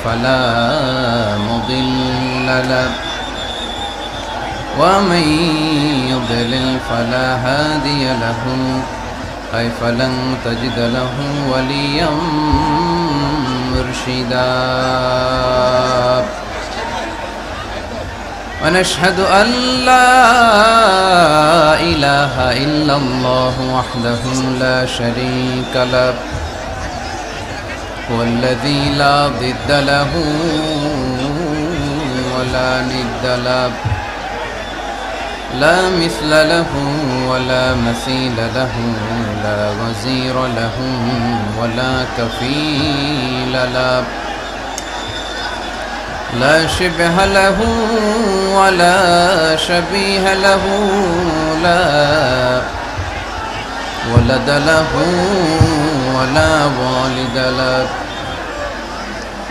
فلا مضل له ومن يضلل فلا هادي له أي فلن تجد له وليا مرشدا ونشهد أن لا إله إلا الله وحده لا شريك له هو الذي لا ضد له ولا ند له لا مثل له ولا مثيل له لا وزير له ولا كفيل له لا شبه له ولا شبيه له لا ولد له ولا والد له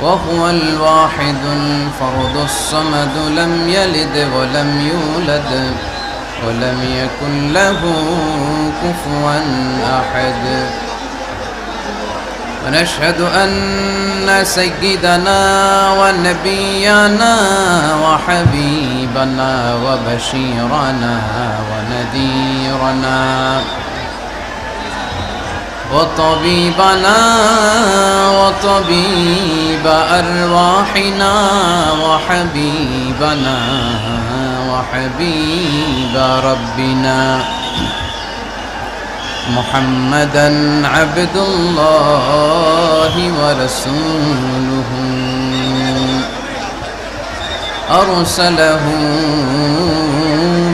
وهو الواحد الفرد الصمد لم يلد ولم يولد ولم يكن له كفوا أحد ونشهد أن سيدنا ونبينا وحبيبنا وبشيرنا ونذيرنا وطبيبنا وطبيب أرواحنا وحبيبنا وحبيب ربنا محمدا عبد الله ورسوله أرسله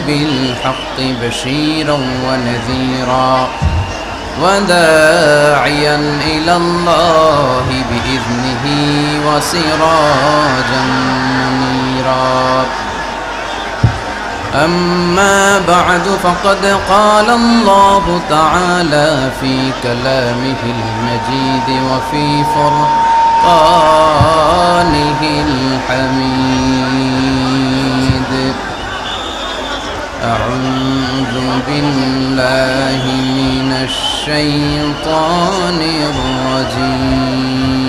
بالحق بشيرا ونذيرا وداعيا إلى الله بإذنه وسراجا منيرا أما بعد فقد قال الله تعالى في كلامه المجيد وفي فرقانه الحميد أعوذ بالله من الشيطان الرجيم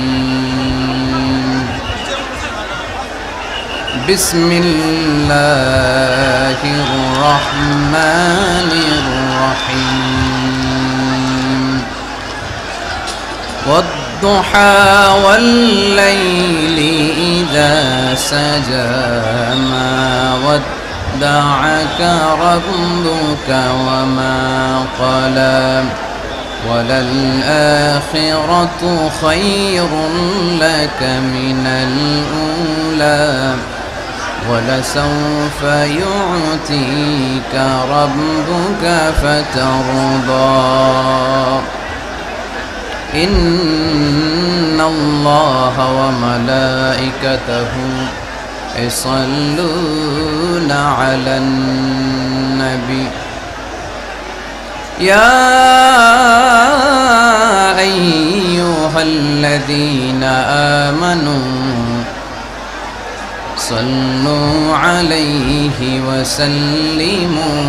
بسم الله الرحمن الرحيم والضحى والليل إذا سجى ما ودعك ربك وما قلى وللآخرة خير لك من الأولى ولسوف يعطيك ربك فترضى إن الله وملائكته يصلون على النبي يا أيها الذين آمنوا صلوا عليه وسلموا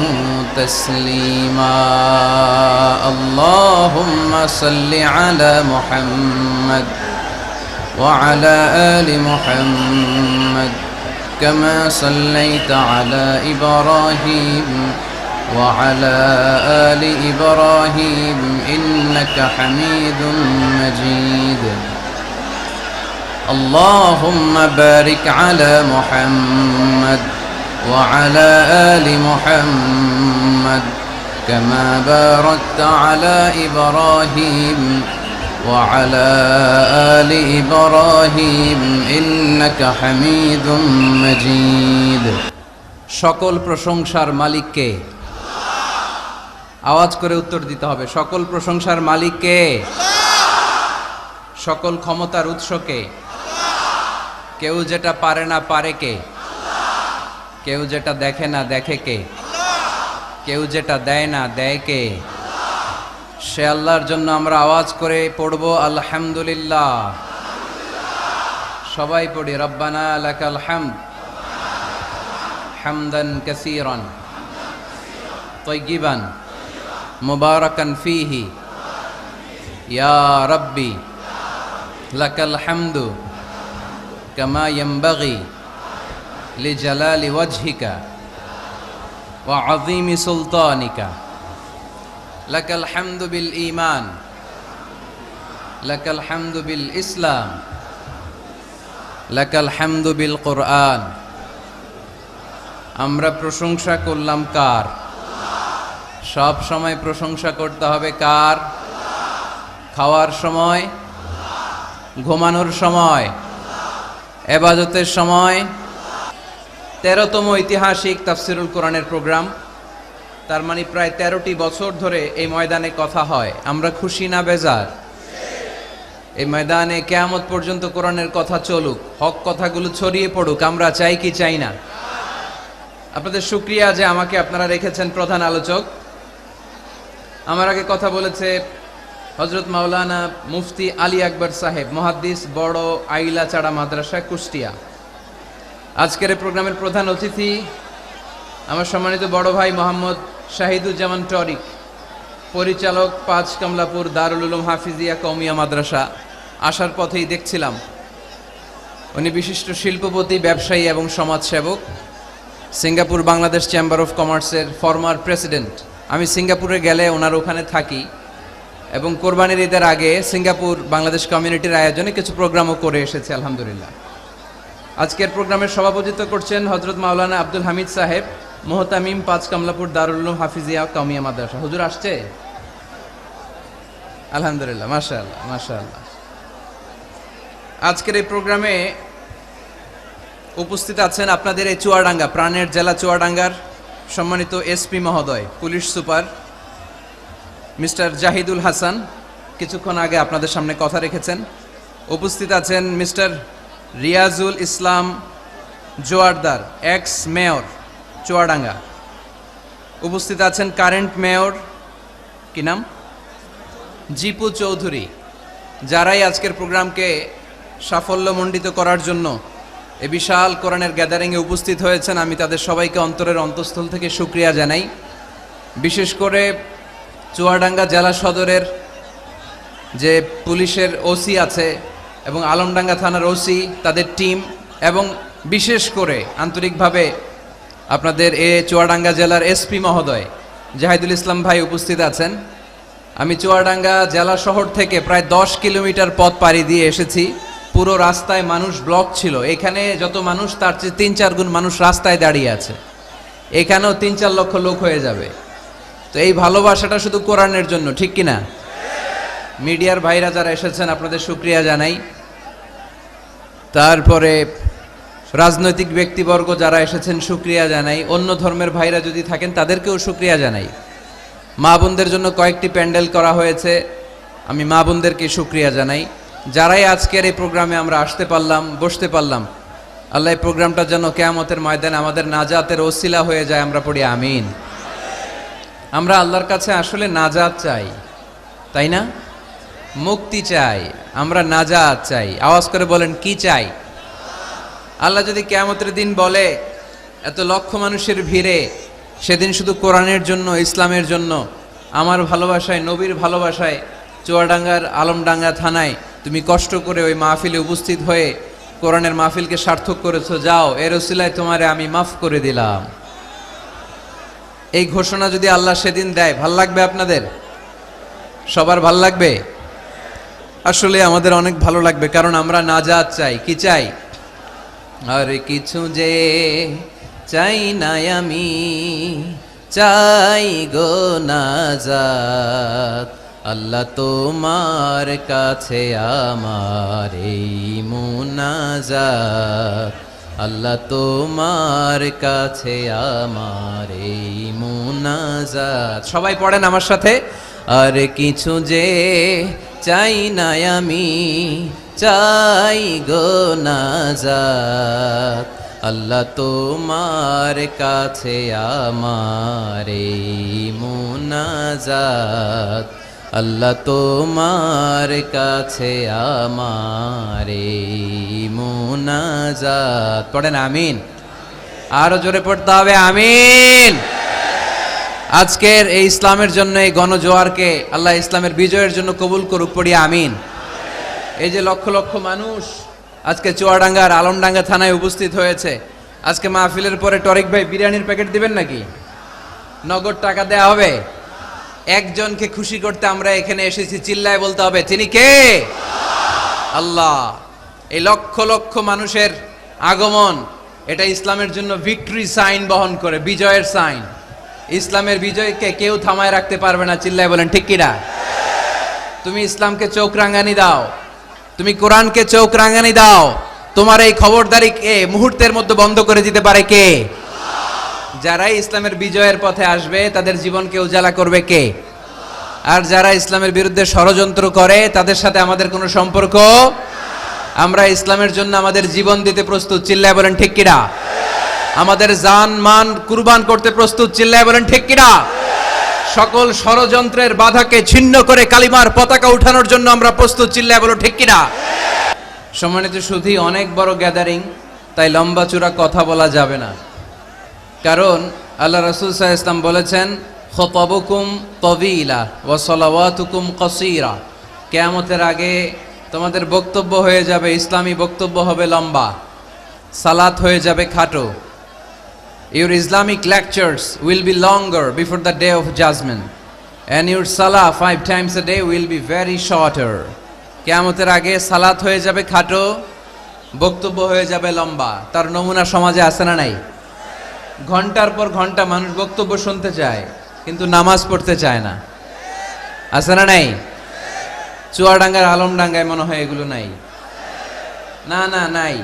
تسليما اللهم صل على محمد وعلى آل محمد كما صليت على إبراهيم وعلى آل إبراهيم إنك حميد مجيد اللهم بارك على محمد وعلى آل محمد كما باركت على إبراهيم وعلى آل إبراهيم إنك حميد مجيد সকল প্রশংসার মালিক কে? আওয়াজ করে উত্তর দিতে হবে। সকল প্রশংসার মালিক কে? সকল ক্ষমতার উৎস কে? কেউ যেটা পারে না পারে কে? কেউ যেটা দেখে না দেখে কে? কেউ যেটা দেয় না দেয় কে? সে আল্লাহর জন্য আমরা আওয়াজ করে পড়ব আলহামদুলিল্লাহ। সবাই পড়ি রব্বানা লাকাল হামদ হামদান কাসীরান তাইয়িবান মুবারাকান ফীহি ইয়া রাব্বি লাকাল হামদু কামা ইয়ানবাগি লিজালালি ওয়াজহিকা ওয়া আযীমি সুলতানিকা লাকাল হামদু বিল ঈমান লাকাল হামদু বিল ইসলাম লাকাল হামদু বিল কুরআন। আমরা প্রশংসা করলাম কার? সব সময় প্রশংসা করতে হবে কার? খাওয়ার সময়, ঘুমানোর সময়, ইবাদতের সময়। 13তম ঐতিহাসিক তাফসিরুল কোরআনের প্রোগ্রাম, তার মানে প্রায় 13টি বছর ধরে এই ময়দানে কথা হয়। আমরা খুশি না বেজার? এই ময়দানে কিয়ামত পর্যন্ত কোরআনের কথা চলুক, হক কথাগুলো ছড়িয়ে পড়ুক, আমরা চাই কি চাই না? আপনাদের শুকরিয়া যে আমাকে আপনারা রেখেছেন প্রধান আলোচক। আমার আগে কথা বলেছে হযরত মাওলানা মুফতি আলী আকবর সাহেব, মুহাদ্দিস, বড় আইলাচাড়া মাদ্রাসা, কুষ্টিয়া। আজকের এই প্রোগ্রামের প্রধান অতিথি আমার সম্মানিত বড় ভাই মোহাম্মদ শাহিদুজ্জামান টরিক, পরিচালক, 5 কমলাপুর দারুল উলুম হাফিজিয়া কওমিয়া মাদ্রাসা। আসার পথেই দেখছিলাম উনি বিশিষ্ট শিল্পপতি, ব্যবসায়ী এবং সমাজসেবক, সিঙ্গাপুর বাংলাদেশ চেম্বার অফ কমার্সের ফরমার প্রেসিডেন্ট। আমি সিঙ্গাপুরে গেলে ওনার ওখানে থাকি এবং কোরবানির ঈদের আগে সিঙ্গাপুর বাংলাদেশ কমিউনিটির আয়োজনে কিছু প্রোগ্রামও করে এসেছে আলহামদুলিল্লাহ। আজকের প্রোগ্রামের সভাপতিত্ব করছেন হযরত মাওলানা আব্দুল হামিদ সাহেব, মুহতামিম, 5 কমলাপুর দারুল উলুম হাফিজিয়া কওমিয়া মাদ্রাসা। হুজুর আসছে? আলহামদুলিল্লাহ, মাশাআল্লাহ মাশাআল্লাহ। আজকের এই প্রোগ্রামে উপস্থিত আছেন আপনাদের এই চুয়াডাঙ্গা, প্রাণের জেলা চুয়াডাঙ্গার সম্মানিত এসপি মহোদয়, police super mister Zahidul Hasan, কিছুক্ষণ আগে আপনাদের সামনে কথা রেখেছেন। উপস্থিত আছেন mister Riazul Islam Joardar, ex mayor Chuadanga. উপস্থিত আছেন কারেন্ট মেয়র, কি নাম, জিপু চৌধুরী। যারাই আজকের প্রোগ্রামকে সাফল্যমণ্ডিত করার জন্য এ বিশাল কোরআনের গ্যাদারিংয়ে উপস্থিত হয়েছেন, আমি তাদের সবাইকে অন্তরের অন্তঃস্থল থেকে শুকরিয়া জানাই। বিশেষ করে চুয়াডাঙ্গা জেলা সদরের যে পুলিশের ওসি আছে এবং আলমডাঙ্গা থানার ওসি, তাদের টিম, এবং বিশেষ করে আন্তরিকভাবে আপনাদের চুয়াডাঙ্গা জেলার এসপি মহোদয় জাহিদুল ইসলাম ভাই উপস্থিত আছেন। আমি চুয়াডাঙ্গা জেলা শহর থেকে প্রায় 10 কিলোমিটার পথ পাড়ি দিয়ে এসেছি। পুরো রাস্তায় মানুষ ব্লক ছিল। এখানে যত মানুষ তার চেয়ে 3-4 গুণ মানুষ রাস্তায় দাঁড়িয়ে আছে। এখানেও 3-4 লক্ষ লোক হয়ে যাবে। তো এই ভালোবাসাটা শুধু কোরআনের জন্য, ঠিক কিনা? মিডিয়ার ভাইরা যারা এসেছেন আপনাদের শুকরিয়া জানাই। তারপরে রাজনৈতিক ব্যক্তিবর্গ যারা এসেছেন শুকরিয়া জানাই। অন্য ধর্মের ভাইরা যদি থাকেন তাদেরকেও শুকরিয়া জানাই। মা বোনদের জন্য কয়েকটি প্যান্ডেল করা হয়েছে, আমি মা বোনদেরকে শুকরিয়া জানাই। যারাই আজকের এই প্রোগ্রামে আমরা আসতে পারলাম, বসতে পারলাম, আল্লাহ এই প্রোগ্রামটা যেন কিয়ামতের ময়দানে আমাদের নাজাতের ওসিলা হয়ে যায়, আমরা পড়ি আমিন। আমরা আল্লাহর কাছে আসলে নাজাত চাই, তাই না? মুক্তি চাই, আমরা নাজাত চাই। আওয়াজ করে বলেন, কি চাই? আল্লাহ যদি কিয়ামতের দিন বলে এত লক্ষ মানুষের ভিড়ে সেদিন শুধু কোরআনের জন্য, ইসলামের জন্য, আমার ভালোবাসায়, নবীর ভালোবাসায় চুয়াডাঙ্গার আলমডাঙ্গা থানায় তুমি কষ্ট করে ওই মাহফিলে উপস্থিত হয়ে কোরআনের মাহফিলকে সার্থক করেছো, যাও এর ওসিলায় তোমারে আমি মাফ করে দিলাম, এই ঘোষণা যদি আল্লাহ সেদিন দেয়, ভাল লাগবে আপনাদের? সবার ভাল লাগবে? আসলে আমাদের অনেক ভালো লাগবে, কারণ আমরা নাজাত চাই। কি চাই? আর কিছু যে চাই না আমি, চাই গো নাজাত, আল্লাহ তোমার কাছে আমার এই মুনাজাত, আল্লাহ তোমার কাছে আমার এই মুনাজাত। সবাই পড়েন আমার সাথে, আর কিছু যে চাই না আমি, চাই গো নাজাত, আল্লাহ তোমার কাছে আমার এই মুনাজাত, আল্লাহ তোমার কাছে আমার এই মুনাজাত। পড়েন আমিন। আরো জোরে পড়তে হবে আমিন। আজকের এই ইসলামের জন্য, এই গণজোয়ারকে আল্লাহ ইসলামের বিজয়ের জন্য কবুল করুক, পড়ি আমিন। এই যে লক্ষ লক্ষ মানুষ আজকে চুয়াডাঙ্গার আলমডাঙ্গা থানায় উপস্থিত হয়েছে। আজকে মাহফিলের পরে টরিক ভাই বিরিয়ানির প্যাকেট দিবেন নাকি? নগদ টাকা দেয়া হবে? একজনকে খুশি করতে আমরা এখানে এসেছি, চিল্লায় বলতে হবে তিনি কে? আল্লাহ। এই লক্ষ লক্ষ মানুষের আগমন, এটা ইসলামের জন্য ভিক্টরি সাইন বহন করে, বিজয়ের সাইন। ইসলামের বিজয়কে কেউ থামায় রাখতে পারবে না, চিল্লায় বলেন ঠিক কিনা? তুমি ইসলামকে চোখ রাঙানি দাও, তুমি কোরআনকে চোখ রাঙানি দাও, তোমার এই খবরদারি কে মুহূর্তের মধ্যে বন্ধ করে দিতে পারে? কে? যারাই ইসলামের বিজয়ের পথে আসবে তাদের জীবনকে উজালা করবে কে? আর যারা ইসলামের বিরুদ্ধে ষড়যন্ত্র করে তাদের সাথে আমাদের কোনো সম্পর্ক। আমরা ইসলামের জন্য আমাদের জীবন দিতে প্রস্তুত, চিল্লায় বলেন ঠিক কিনা? আমাদের জান মান কুরবান করতে প্রস্তুত, চিল্লায় বলেন ঠিক কিনা? সকল ষড়যন্ত্রের বাধাকে ছিন্ন করে কালিমার পতাকা উঠানোর জন্য আমরা প্রস্তুত, চিল্লায় বলো ঠিক কিনা? সম্মানিত সুধী, অনেক বড় গ্যাদারিং, তাই লম্বা চূড়া কথা বলা যাবে না। কারণ আল্লাহ রাসূল সাল্লাল্লাহু আলাইহি ওয়াসাল্লাম বলেছেন, খুতাবুকুম তাওয়িলা ওয়া সালাওয়াতুকুম কাসীরা। কিয়ামতের আগে তোমাদের বক্তব্য হয়ে যাবে, ইসলামী বক্তব্য হবে লম্বা, সালাত হয়ে যাবে খাটো। Your Islamic lectures will be longer before the day of judgment, and your salah 5 times a day will be very shorter. কিয়ামতের আগে সালাত হয়ে যাবে খাটো, বক্তব্য হয়ে যাবে লম্বা। তার নমুনা সমাজে আছে না নাই? ঘন্টার পর ঘন্টা মানুষ বক্তব্য শুনতে চায়, কিন্তু নামাজ পড়তে চায় না, আছে না নাই? চুয়াডাঙ্গার আলমডাঙ্গায় মনে হয় এগুলো নাই। না না নাই।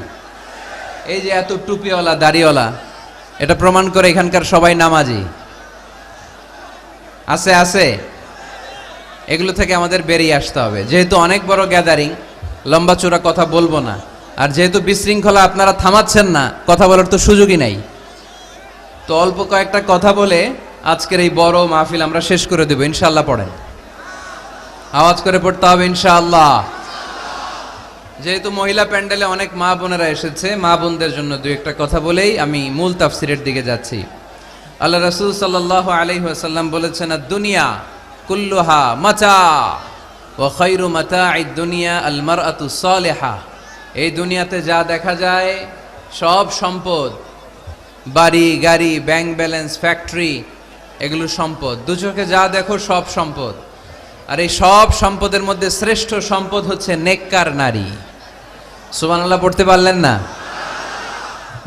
এই যে এত টুপিওয়ালা দাড়িওয়ালা, এটা প্রমাণ করে এখানকার সবাই নামাজি। আছে আছে, এগুলো থেকে আমাদের বেরিয়ে আসতে হবে। যেহেতু অনেক বড় গ্যাদারিং, লম্বা চূড়া কথা বলবো না। আর যেহেতু বিশৃঙ্খলা আপনারা থামাচ্ছেন না, কথা বলার তো সুযোগই নাই। তো অল্প কয়েকটা কথা বলে আজকের এই বড় মাহফিল আমরা শেষ করে দেব ইনশাআল্লাহ। পড়েন, আওয়াজ করে পড়তে হবে ইনশাআল্লাহ। যেহেতু মহিলা প্যান্ডেলে অনেক মা বোনেরা এসেছে, মা বোনদের জন্য দুই একটা কথা বলেই আমি মূল তাফসিরের দিকে যাচ্ছি। আল্লাহ রাসূল সাল্লাল্লাহু আলাইহি ওয়াসাল্লাম বলেছেন, দুনিয়া কুল্লুহা মাতা ওয়া খায়রু মাতা'আদ দুনিয়া আল মারআতু সালিহা। এই দুনিয়াতে যা দেখা যায় সব সম্পদ, বাড়ি গাড়ি ব্যাংক ব্যালেন্স ফ্যাক্টরি, এগুলো সম্পদ। দু চোখে যা দেখো সব সম্পদ। আর এই সব সম্পদের মধ্যে শ্রেষ্ঠ সম্পদ হচ্ছে নেককার নারী। সুবহানাল্লাহ পড়তে পারলেন না?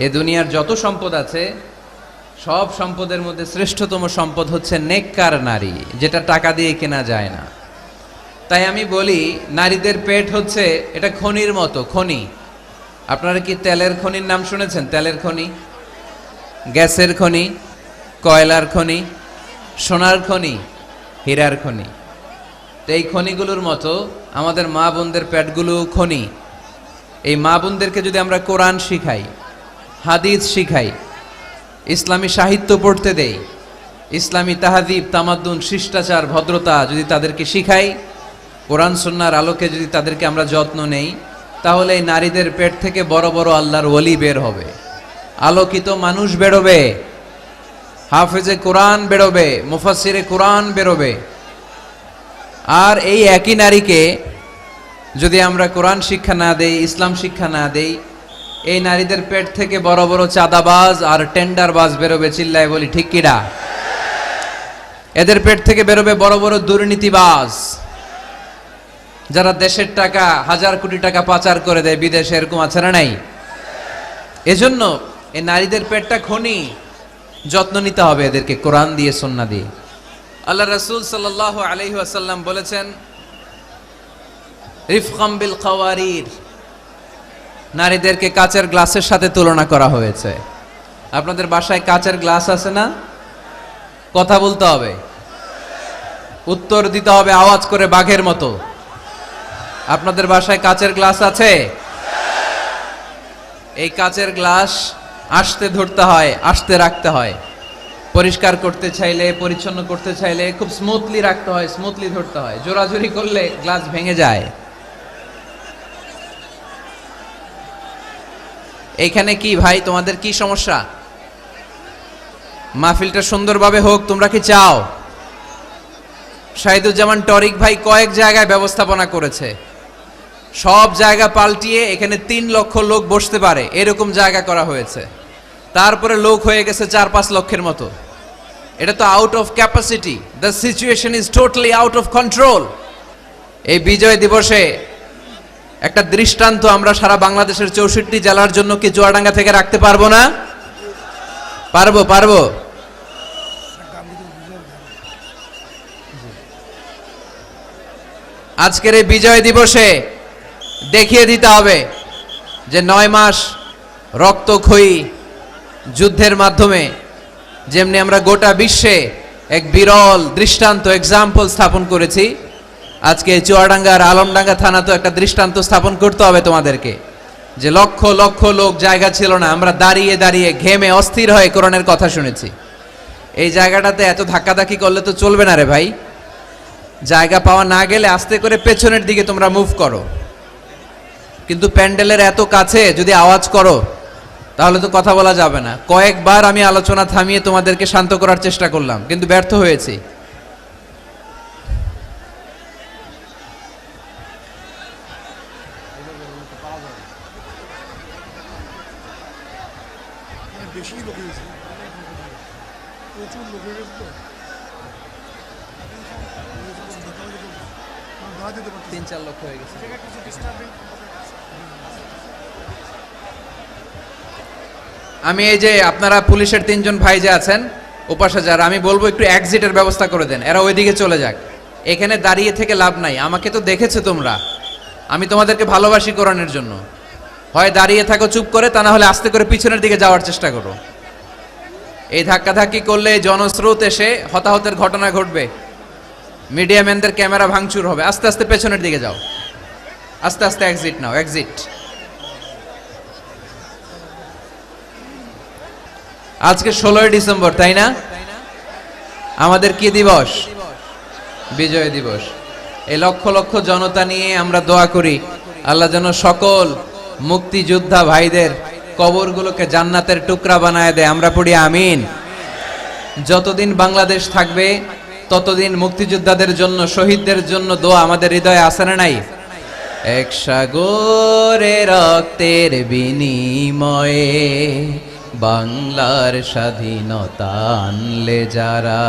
এ দুনিয়ার যত সম্পদ আছে সব সম্পদের মধ্যে শ্রেষ্ঠতম সম্পদ হচ্ছে নেককার নারী, যেটা টাকা দিয়ে কেনা যায় না। তাই আমি বলি, নারীদের পেট হচ্ছে এটা খনির মতো। খনি, আপনারা কি তেলের খনির নাম শুনেছেন? তেলের খনি, গ্যাসের খনি, কয়লার খনি, সোনার খনি, হীরার খনি। তো এই খনিগুলোর মতো আমাদের মা বোনদের পেটগুলো খনি। এই মা বোনদেরকে যদি আমরা কোরআন শিখাই, হাদিস শিখাই, ইসলামী সাহিত্য পড়তে দেই, ইসলামী তাহাদিব তামাদ্দুন শিষ্টাচার ভদ্রতা যদি তাদেরকে শিখাই, কোরআন সুন্নাহর আলোকে যদি তাদেরকে আমরা যত্ন নেই, তাহলে এই নারীদের পেট থেকে বড় বড় আল্লাহর ওলি বের হবে, আলোকিত মানুষ বেরোবে, হাফেজে কোরআন বেরোবে, মুফাসসিরে কোরআন বেরোবে। আর এই একই নারীকে যদি আমরা কোরআন শিক্ষা না দেই, ইসলাম শিক্ষা না দেই, এই নারীদের পেট থেকে বড় বড় চাঁদাবাজ আর টেন্ডারবাজ বেরোবে, চিল্লায় বলি ঠিক কিনা? এদের পেট থেকে বেরোবে বড় বড় দুর্নীতিবাজ, যারা দেশের টাকা হাজার কোটি টাকা পাচার করে দেয় বিদেশে, এরকম আছে না নাই? এজন্য এই নারীদের পেটটা খনি, যত্ন নিতে হবে এদেরকে কোরআন দিয়ে সুন্নাহ দিয়ে। আল্লাহ রাসূল সাল্লাল্লাহু আলাইহি ওয়াসাল্লাম বলেছেন, রিফকাম বিল খাওয়ারির, নারীদেরকে কাচের গ্লাসের সাথে তুলনা করা হয়েছে। আপনাদের বাসায় কাচের গ্লাস আছে না? কথা বলতে হবে, উত্তর দিতে হবে আওয়াজ করে বাঘের মতো। আপনাদের বাসায় কাচের গ্লাস আছে? এই কাচের গ্লাস আস্তে ধরতে হয়, আস্তে রাখতে হয়। পরিষ্কার করতে চাইলে, পরিচ্ছন্ন করতে চাইলে খুব স্মুথলি রাখতে হয়, স্মুথলি ধরতে হয়। জোরাজুরি করলে গ্লাস ভেঙে যায়। এইখানে কি ভাই, তোমাদের কি সমস্যা? মাহফিলটা সুন্দরভাবে হোক তোমরা কি চাও? শাহিদুজ্জামান টরিক ভাই কয়েক জায়গায় ব্যবস্থাপনা করেছে, সব জায়গা পাল্টিয়ে এখানে 3 লক্ষ লোক বসতে পারে এরকম জায়গা করা হয়েছে। তারপরে লোক হয়ে গেছে 4-5 লক্ষের মতো। এটা তো out of capacity. The situation is totally out of control. এই বিজয় দিবসে একটা দৃষ্টান্ত আমরা সারা বাংলাদেশের 64 জেলার জন্য কি চুয়াডাঙ্গা থেকে রাখতে পারবো না? পারবো। আজকের এই বিজয় দিবসে দেখিয়ে দিতে হবে যে 9 মাস রক্তক্ষয়ী যুদ্ধের মাধ্যমে যেমনি আমরা গোটা বিশ্বে এক বিরল দৃষ্টান্ত এক্সাম্পল স্থাপন করেছি, আজকে চুয়াডাঙ্গার আলমডাঙ্গা থানা তো একটা দৃষ্টান্ত স্থাপন করতে হবে তোমাদেরকে, যে লক্ষ লক্ষ লোক জায়গা ছিল না, আমরা দাঁড়িয়ে দাঁড়িয়ে ঘেমে অস্থির হয়ে কোরআনের কথা শুনেছি। এই জায়গাটাতে এত ধাক্কাধাক্কি করলে তো চলবে না রে ভাই। জায়গা পাওয়া না গেলে আস্তে করে পেছনের দিকে তোমরা মুভ করো, কিন্তু প্যান্ডেলের এত কাছে যদি আওয়াজ করো তাহলে তো কথা বলা যাবে না। কয়েকবার আমি আলোচনা থামিয়ে তোমাদেরকে শান্ত করার চেষ্টা করলাম, কিন্তু ব্যর্থ হয়েছি। আমি এই যে আপনারা পুলিশের 3 জন ভাই যে আছেন ওপাশে যারা, আমি বলবো একটু এক্সিটের ব্যবস্থা করে দেন, এরা ওইদিকে চলে যাক। এখানে দাঁড়িয়ে থেকে লাভ নাই। আমাকে তো দেখেছো তোমরা, আমি তোমাদেরকে ভালোবাসি কোরআনের জন্য। হয় দাঁড়িয়ে থাকো চুপ করে, তা না হলে আস্তে করে পিছনের দিকে যাওয়ার চেষ্টা করো। এই ধাক্কাধাক্কি করলে জনস্রোত এসে হতাহতের ঘটনা ঘটবে, মিডিয়া ম্যানদের ক্যামেরা ভাঙচুর হবে। আস্তে আস্তে পেছনের দিকে যাও, আস্তে আস্তে এক্সিট নাও, এক্সিট। আজকে 16ই ডিসেম্বর, তাই না? আমাদের কি দিবস? বিজয় দিবস। এই লক্ষ লক্ষ জনতা নিয়ে আমরা দোয়া করি আল্লাহ যেন সকল মুক্তিযোদ্ধা ভাইদের কবরগুলোকে জান্নাতের টুকরা বানায় দেয়। আমরা পড়ি আমিন। যতদিন বাংলাদেশ থাকবে ততদিন মুক্তিযোদ্ধাদের জন্য, শহীদদের জন্য দোয়া আমাদের হৃদয়ে আছে না নাই? এক সাগরে রক্তের বিনিময়ে বাংলার স্বাধীনতা আনলে যারা,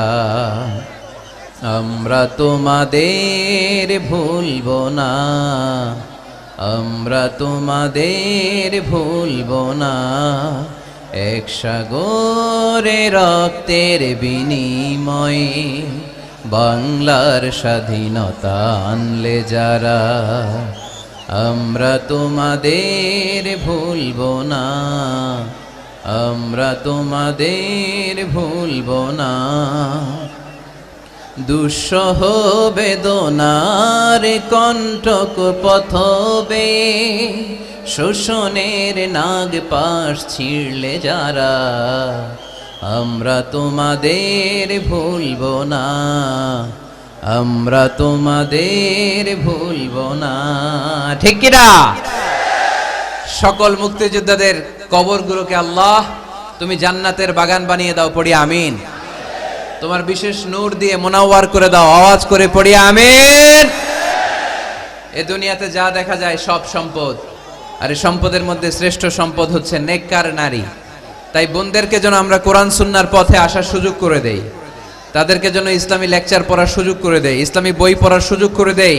আমরা তোমাদের ভুলবো না, আমরা তোমাদের ভুলবো না। এক সাগরে রক্তের বিনিময়ে বাংলার স্বাধীনতা আনলে যারা, আমরা তোমাদের ভুলবো না, আমরা তোমাদের ভুলবো না। দুঃসহ বেদনার কণ্টক পথবে শোষণের নাগ পাশ ছিঁড়লে যারা, আমরা তোমাদের ভুলবো না, আমরা তোমাদের ভুলবো না। ঠিক কি না? সকল মুক্তিযোদ্ধাদের কবরগুলোকে আল্লাহ তুমি জান্নাতের বাগান বানিয়ে দাও, পড়ি আমিন। তোমার বিশেষ নূর দিয়ে মুনাওয়ার করে দাও, আওয়াজ করে পড়ি আমিন। এ দুনিয়াতে যা দেখা যায় সব সম্পদ, আর এই সম্পদের মধ্যে শ্রেষ্ঠ সম্পদ হচ্ছে নেককার নারী। তাই বোনদেরকে যেন আমরা কোরআন সুন্নাহর পথে আসার সুযোগ করে দেই, তাদেরকে যেন ইসলামী লেকচার পড়ার সুযোগ করে দেই, ইসলামী বই পড়ার সুযোগ করে দেই।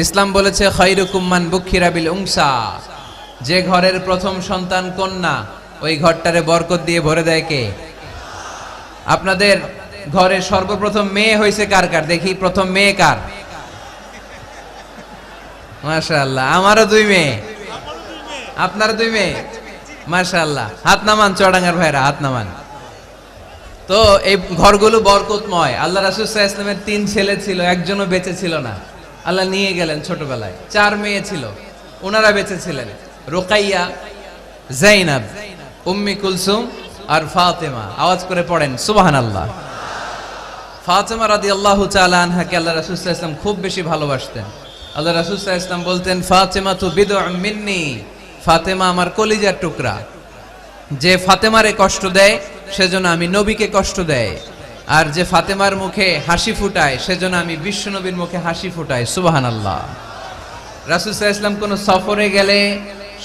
ইসলাম বলেছে খায়রুকুম মান বুখিরা বিল উনসা, যে ঘরের প্রথম সন্তান কন্যা ওই ঘরটারে বরকত দিয়ে ভরে দেয় কে? আপনাদের ঘরে সর্বপ্রথম মেয়ে হয়েছে কার কার? দেখি প্রথম মেয়ে কার? মাশাআল্লাহ, আমারও 2 মেয়ে, আপনার 2 মেয়ে, মাশাআল্লাহ। হাত নামান চুয়াডাঙ্গার ভাইরা, হাত নামান। তো এই ঘরগুলো বরকতময়। আল্লাহ রাসূল সাল্লাল্লাহু আলাইহি ওয়াসাল্লামের 3 ছেলে ছিল, একজনও বেঁচে ছিল না, আল্লাহ নিয়ে গেলেন ছোটবেলায়। 4 মেয়ে ছিল, ওনারা বেঁচে ছিলেন, রুকাইয়া, যায়েনাব, উম্মি কুলসুম আর ফাতেমা। আওয়াজ করে পড়েন সুবহানাল্লাহ। ফাতেমা রাদিয়াল্লাহু তাআলা আনহাকে আল্লাহ রাসূল সাল্লাল্লাহু আলাইহি ওয়াসাল্লাম খুব বেশি ভালোবাসতেন। আল্লাহ রাসূল সাল্লাল্লাহু আলাইহি ওয়াসাল্লাম বলতেন, ফাতেমা তু বিদউম মিন্নি, ফাতেমা আমার কলিজার টুকরা। যে ফাতেমারে কষ্ট দেয় সেজন্য আমি নবীকে কষ্ট দেয়, আর যে ফাতেমার মুখে হাসি ফুটায় সেজন্য আমি বিশ্ব নবীর মুখে হাসি ফুটাই। সুবহানাল্লাহ। রাসূল সাল্লাল্লাহু আলাইহি ওয়াসাল্লাম কোন সফরে গেলে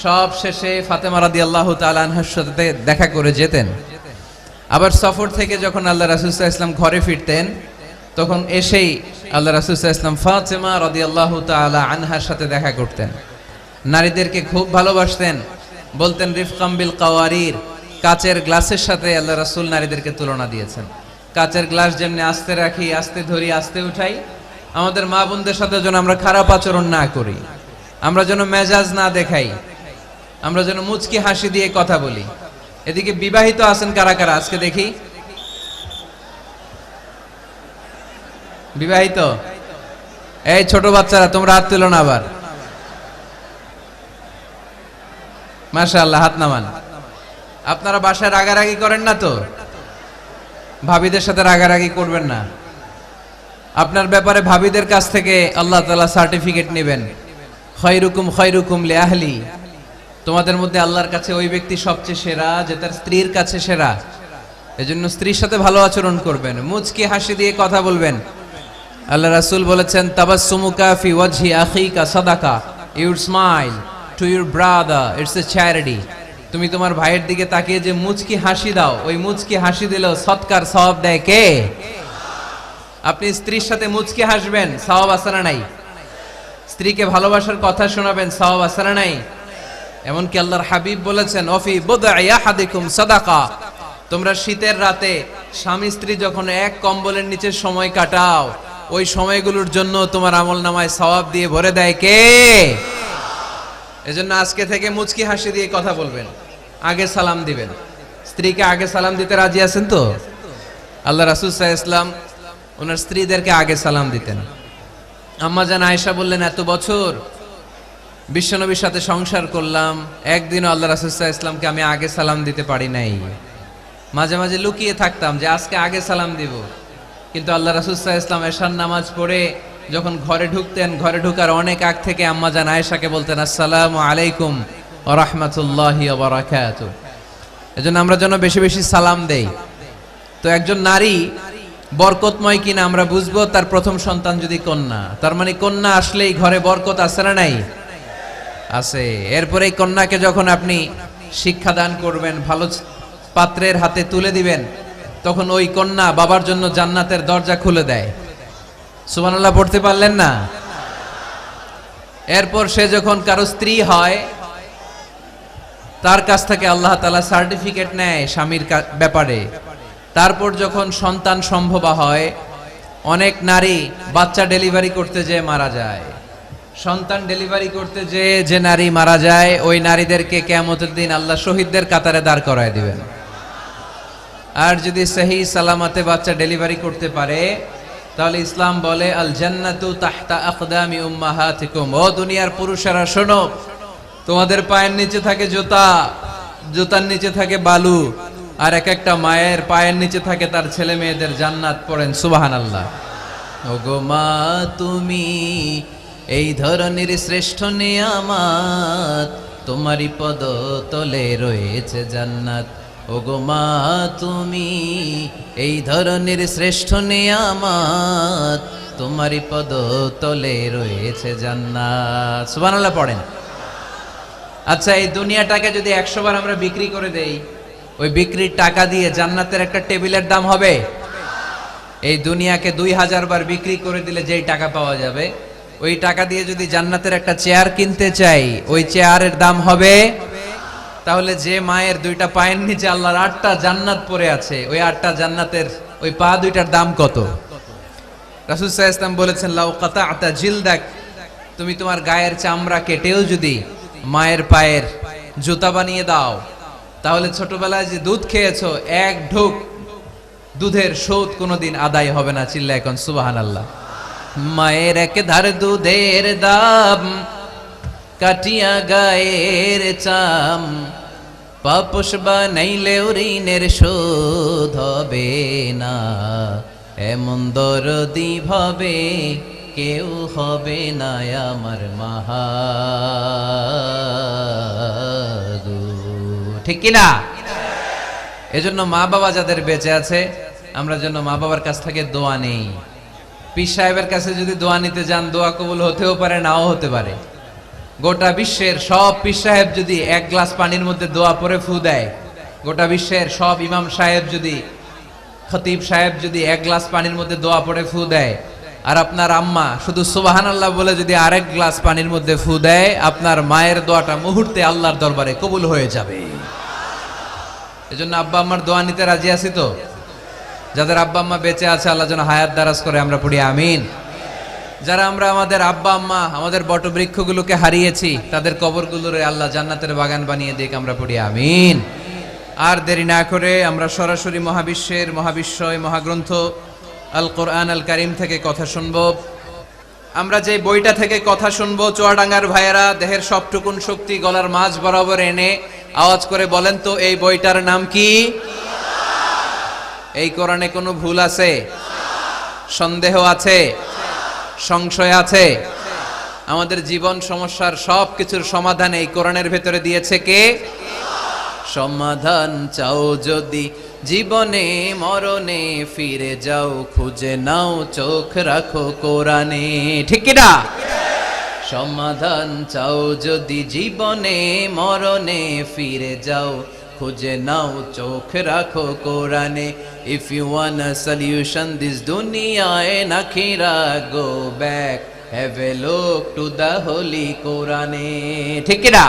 সব শেষে ফাতেমা রাদিয়াল্লাহু তাআলা আনহার সাথে দেখা করে যেতেন। আবার সফর থেকে যখন আল্লাহ রাসূল সাল্লাল্লাহু আলাইহি ওয়াসাল্লাম ঘরে ফিরতেন তখন এসেই আল্লাহ রাসূল সাল্লাল্লাহু আলাইহি ওয়াসাল্লাম ফাতেমা রাদিয়াল্লাহু তাআলা আনহার সাথে দেখা করতেন। নারীদেরকে খুব ভালোবাসতেন, বলতেন রিফকাম বিল কাওয়ারির, কাচের গ্লাসের সাথে আল্লাহ রাসূল নারীদেরকে তুলনা দিয়েছেন। কাচের গ্লাস যেমনি আস্তে রাখি, আস্তে ধরি, আস্তে উঠাই, আমাদের মা বোনদের সাথে যেন আমরা খারাপ আচরণ না করি, আমরা যেন মেজাজ না দেখাই, আমরা যেন মুচকি হাসি দিয়ে কথা বলি। এদিকে বিবাহিত আছেন কারা কারা আজকে দেখি? বিবাহিত? এই ছোট বাচ্চারা তোমরা হাত তুলো না আবার। মাশাআল্লাহ, হাত নামান। আপনারা বাসায় রাগারাগি করেন না তো? ভাবিদের সাথে রাগারাগি করবেন না। আপনার ব্যাপারে ভাবিদের কাছ থেকে আল্লাহ তাআলা সার্টিফিকেট নেবেন, খায়রুকুম খায়রুকুম লিআহলি। তোমাদের মধ্যে আল্লাহর কাছে ওই ব্যক্তি সবচেয়ে সেরা যে তার স্ত্রীর কাছে সেরা। এজন্য স্ত্রীর সাথে ভালো আচরণ করবেন, মুচকি হাসি দিয়ে কথা বলবেন। আল্লাহ রাসূল বলেছেন তাবাসসুমুকা ফি ওয়াজহি আখিকা সাদাকা, your smile to your brother it's a charity. তুমি তোমার ভাইয়ের দিকে তাকিয়ে যে মুচকি হাসি দাও, ওই মুচকি হাসি দিলেও সৎকার সওয়াব দেয় কে? আপনি স্ত্রীর সাথে মুচকি হাসবেন, সওয়াব আছে না নাই? স্ত্রীকে ভালোবাসার কথা শোনাবেন, সওয়াব আছে না নাই? এমনকি আল্লাহর হাবিব বলেছেন অফি বুদআই আহাদিকুম সাদাকা, তোমরা শীতের রাতে স্বামী স্ত্রী যখন এক কম্বলের নিচে সময় কাটাও, ওই সময়গুলোর জন্য তোমার আমলনামায় সওয়াব দিয়ে ভরে দেয় কে? এজন্য আজকে থেকে মুচকি হাসি দিয়ে কথা বলবেন, আগে সালাম দিবেন। স্ত্রীকে আগে সালাম দিতে রাজি আছেন তো? আল্লাহ রাসূল সাল্লাল্লাহু আলাইহি ওয়াসাল্লাম ওনার স্ত্রীদেরকে আগে সালাম দিতেন। আম্মা জান আয়েশা বললেন এত বছর বিশ্বনবীর সাথে সংসার করলাম, একদিনও আল্লাহ রাসূল সাল্লাল্লাহু আলাইহি ওয়াসাল্লামকে আমি আগে সালাম দিতে পারি নাই। মাঝে মাঝে লুকিয়ে থাকতাম যে আজকে আগে সালাম দিব, কিন্তু আল্লাহ রাসূল সাল্লাল্লাহু আলাইহি ওয়াসাল্লাম এশার নামাজ পড়ে যখন ঘরে ঢুকতেন, ঘরে ঢোকার অনেক আগ থেকে আম্মা জান আয়েশাকে বলতেন আসসালামু আলাইকুম ওয়া রাহমাতুল্লাহি ওয়া বারাকাতুহু। এজন্য আমরা যেন বেশি বেশি সালাম দেই। তো একজন নারী বরকতময় কিনা আমরা বুঝবো তার প্রথম সন্তান যদি কন্যা, তার মানে কন্যা আসলেই ঘরে বরকত আছে না নাই? আছে। এরপরে এই কন্যাকে যখন আপনি শিক্ষা দান করবেন, ভালো পাত্রের হাতে তুলে দিবেন, তখন ওই কন্যা বাবার জন্য জান্নাতের দরজা খুলে দেয়। সুবহানাল্লাহ পড়তে পারলেন না? এরপর সে যখন কারো স্ত্রী হয়, তার কাছ থেকে আল্লাহ তাআলা সার্টিফিকেট নেয় স্বামীর ব্যাপারে। তারপর যখন সন্তান সম্ভবা হয়, অনেক নারী বাচ্চা ডেলিভারি করতে যেয়ে মারা যায়। সন্তান ডেলিভারি করতে যেয়ে যে নারী মারা যায়, ওই নারীদেরকে কিয়ামতের দিন আল্লাহ শহীদদের কাতারে দাঁড় করায় দিবেন। আর যদি সহি সালামতে বাচ্চা ডেলিভারি করতে পারে, তাহলে ইসলাম বলে আল জান্নাতু তাহতা আকদামি উম্মাহাতিকুম। ও দুনিয়ার পুরুষেরা শোনো, তোমাদের পায়ের নিচে থাকে জুতা, জুতার নিচে থাকে বালু, আর এক একটা মায়ের পায়ের নিচে থাকে তার ছেলে মেয়েদের জান্নাত। পড়েন সুবহানাল্লাহ। ওগো মা তুমি এই ধরনের শ্রেষ্ঠ নিয়ামত, তোমারই পদ তলে রয়েছে জান্নাত। ওগো মা তুমি এই ধরনের শ্রেষ্ঠ নিয়ামত, তোমারই পদ তলে রয়েছে জান্নাত। সুবহানাল্লাহ পড়েন। আচ্ছা, এই দুনিয়াটাকে যদি 100 বার আমরা বিক্রি করে দেই, ওই বিক্রির টাকা দিয়ে জান্নাতের একটা টেবিলের দাম হবে? এই দুনিয়াকে 2000 বার বিক্রি করে দিলে যেই টাকা পাওয়া যাবে, ওই টাকা দিয়ে যদি জান্নাতের একটা চেয়ার কিনতে চাই, ওই চেয়ারের দাম হবে? তাহলে যে মায়ের 2টা পায়ের নিচে আল্লাহর 8টা জান্নাত পড়ে আছে, ওই 8টা জান্নাতের ওই পা 2টার দাম কত? রাসূল সাল্লাল্লাহু আলাইহি ওয়াসাল্লাম বলেছেন লাউ কাতা'তা জিলদাক, তুমি তোমার গায়ের চামড়া কেটেও যদি মায়ের পায়ের জুতা বানিয়ে দাও, তাহলে ছোটবেলায় যে দুধ খেয়েছো, এক ঢোক দুধের শোধ কোনোদিন আদায় হবে না। চিল্লায় এখন সুবহানাল্লাহ। মায়ের এক ধার দুধের দাম, কাটিয়া গায়ের চাম, পাপোশ বানাইলেও ঋণের শোধ হবে না। এমন দরদি ভাবে কেউ হবে না আমার মাহাগো। ঠিক কিনা? এজন্য মা বাবা যাদের বেঁচে আছে, আমরা যেন মা বাবার কাছ থেকে দোয়া নেই। পীর সাহেবের কাছে যদি দোয়া নিতে যান, দোয়া কবুল হতেও পারে, নাও হতে পারে। গোটা বিশ্বের সব পীর সাহেব যদি এক গ্লাস পানির মধ্যে দোয়া পরে ফু দেয়, গোটা বিশ্বের সব ইমাম সাহেব যদি, খতিব সাহেব যদি এক গ্লাস পানির মধ্যে দোয়া পড়ে ফু দেয়, আর আপনার আম্মা শুধু সুবহানাল্লাহ বলে যদি আরেক গ্লাস পানির মধ্যে ফু দেয়, আপনার মায়ের দোয়াটা মুহূর্তে আল্লাহর দরবারে কবুল হয়ে যাবে। এজন্য আব্বা আম্মার দোয়া নিতে রাজি আছি তো? যাদের আব্বা আম্মা বেঁচে আছে আল্লাহ যেন হায়াত দারাজ করে, আমরা পড়ি আমিন। যারা আমরা আমাদের আব্বা আম্মা, আমাদের বটবৃক্ষগুলোকে হারিয়েছি, তাদের কবরগুলোরে আল্লাহ জান্নাতের বাগান বানিয়ে দিক, আমরা পড়ি আমিন। আর দেরি না করে আমরা সরাসরি মহাবিশ্বের মহাবিশ্বয় মহাগ্রন্থ আল কোরআন আল কারিম থেকে কথা শুনব। আমরা যে বইটা থেকে কথা শুনবো, চুয়াডাঙ্গার ভাইয়েরা দেহের সবটুকুন শক্তি গলার মাঝ বরাবর এনে আওয়াজ করে বলেন তো, এই বইটার নাম কি? এই কোরআনে কোনো ভুল আছে? সন্দেহ আছে? সংশয় আছে? আমাদের জীবন সমস্যার সব কিছুর সমাধান এই কোরআনের ভেতরে দিয়েছে কে? সমাধান চাও যদি জীবনে মরণে, ফিরে যাও খুঁজে নাও চোখ রাখো কোরআনে। ঠিক কি না? সমাধান চাও যদি জীবনে মরণে, ফিরে যাও খুঁজে নাও চোখ রাখো কোরআনে। If you want a solution this দুনিয়ায় নাখিরা, go back have a look to the holy কোরআনে। ঠিক কি না?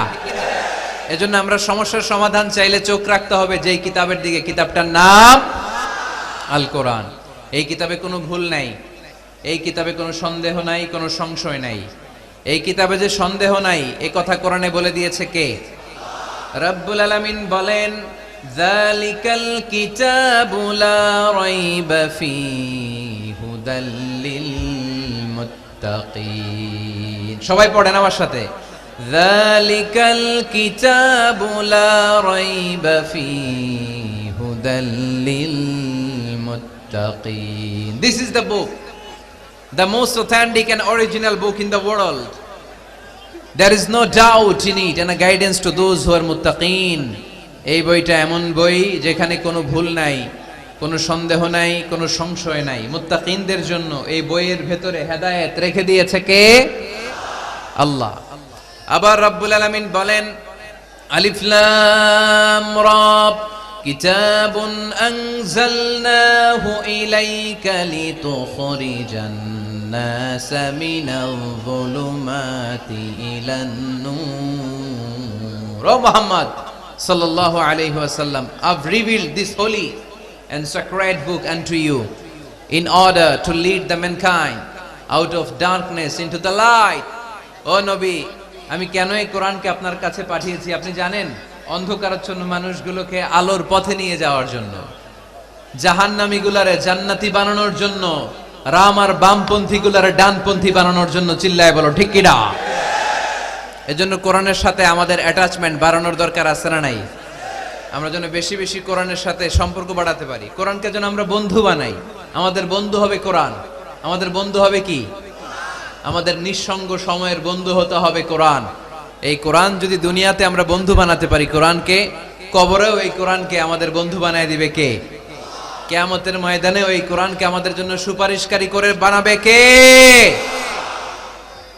এজন্য আমরা সমস্যার সমাধান চাইলে চোখ রাখতে হবে যেই কিতাবের দিকে, কিতাবটার নাম আল কোরআন। এই কিতাবে কোনো ভুল নাই, এই কিতাবে কোনো সন্দেহ নাই, কোনো সংশয় নাই। এই কিতাবে যে সন্দেহ নাই এই কথা কোরআনে বলে দিয়েছে কে? রব্বুল আলামিন বলেন, যালিকাল কিতাবু লা রাইবা ফীহি হুদাল লিল মুত্তাকিন। সবাই পড়েন আমার সাথে, যালিকাল কিতাবু লা রাইবা ফীহি হুদাল লিল মুত্তাকিন। This is the book, the most authentic and original book in the world. There is no doubt in it and a guidance to those who are muttaqin. এই বইটা এমন বই যেখানে কোনো ভুল নাই, কোনো সন্দেহ নাই, কোনো সংশয় নাই। মুত্তাকিনদের জন্য এই বইয়ের ভেতরে হেদায়েত রেখে দিয়েছে কে? আল্লাহ। আবার রব্বুল আলামিন বলেন, আলিফ লাম রা, কিতাবুন আনজালনাহু ইলাইকা লিতুখরিজান الناس من الظلمات إلى النور. O Muhammad sallallahu alayhi wa sallam, I've revealed this holy and sacred book unto you in order to lead the mankind out of darkness into the light. O Nabi, আমি কেন এই কোরআনকে আপনার কাছে পাঠিয়েছি আপনি জানেন? অন্ধকারাচ্ছন্ন মানুষগুলোকে আলোর পথে নিয়ে যাওয়ার জন্য, জাহান্নামীগুলারে জান্নাতি বানানোর জন্য, রাম আর বামপন্থী গুলার ডানপন্থী বানানোর জন্য। চিল্লায় বলো ঠিক কিনা? এজন্য কোরআনের সাথে আমাদের অ্যাটাচমেন্ট বাড়ানোর দরকার আছে না নাই? আমরা যেন বেশি বেশি কোরআনের সাথে সম্পর্ক বাড়াতে পারি, কোরআনকে যেন আমরা বন্ধু বানাই। আমাদের বন্ধু হবে কোরআন। আমাদের বন্ধু হবে কি? আমাদের নিঃসঙ্গ সময়ের বন্ধু হতে হবে কোরআন। এই কোরআন যদি দুনিয়াতে আমরা বন্ধু বানাতে পারি কোরআনকে, কবরেও এই কোরআনকে আমাদের বন্ধু বানায় দিবে কে? কিয়ামতের ময়দানে ওই কোরআনকে আমাদের জন্য সুপারিশকারী করে বানাবে কে?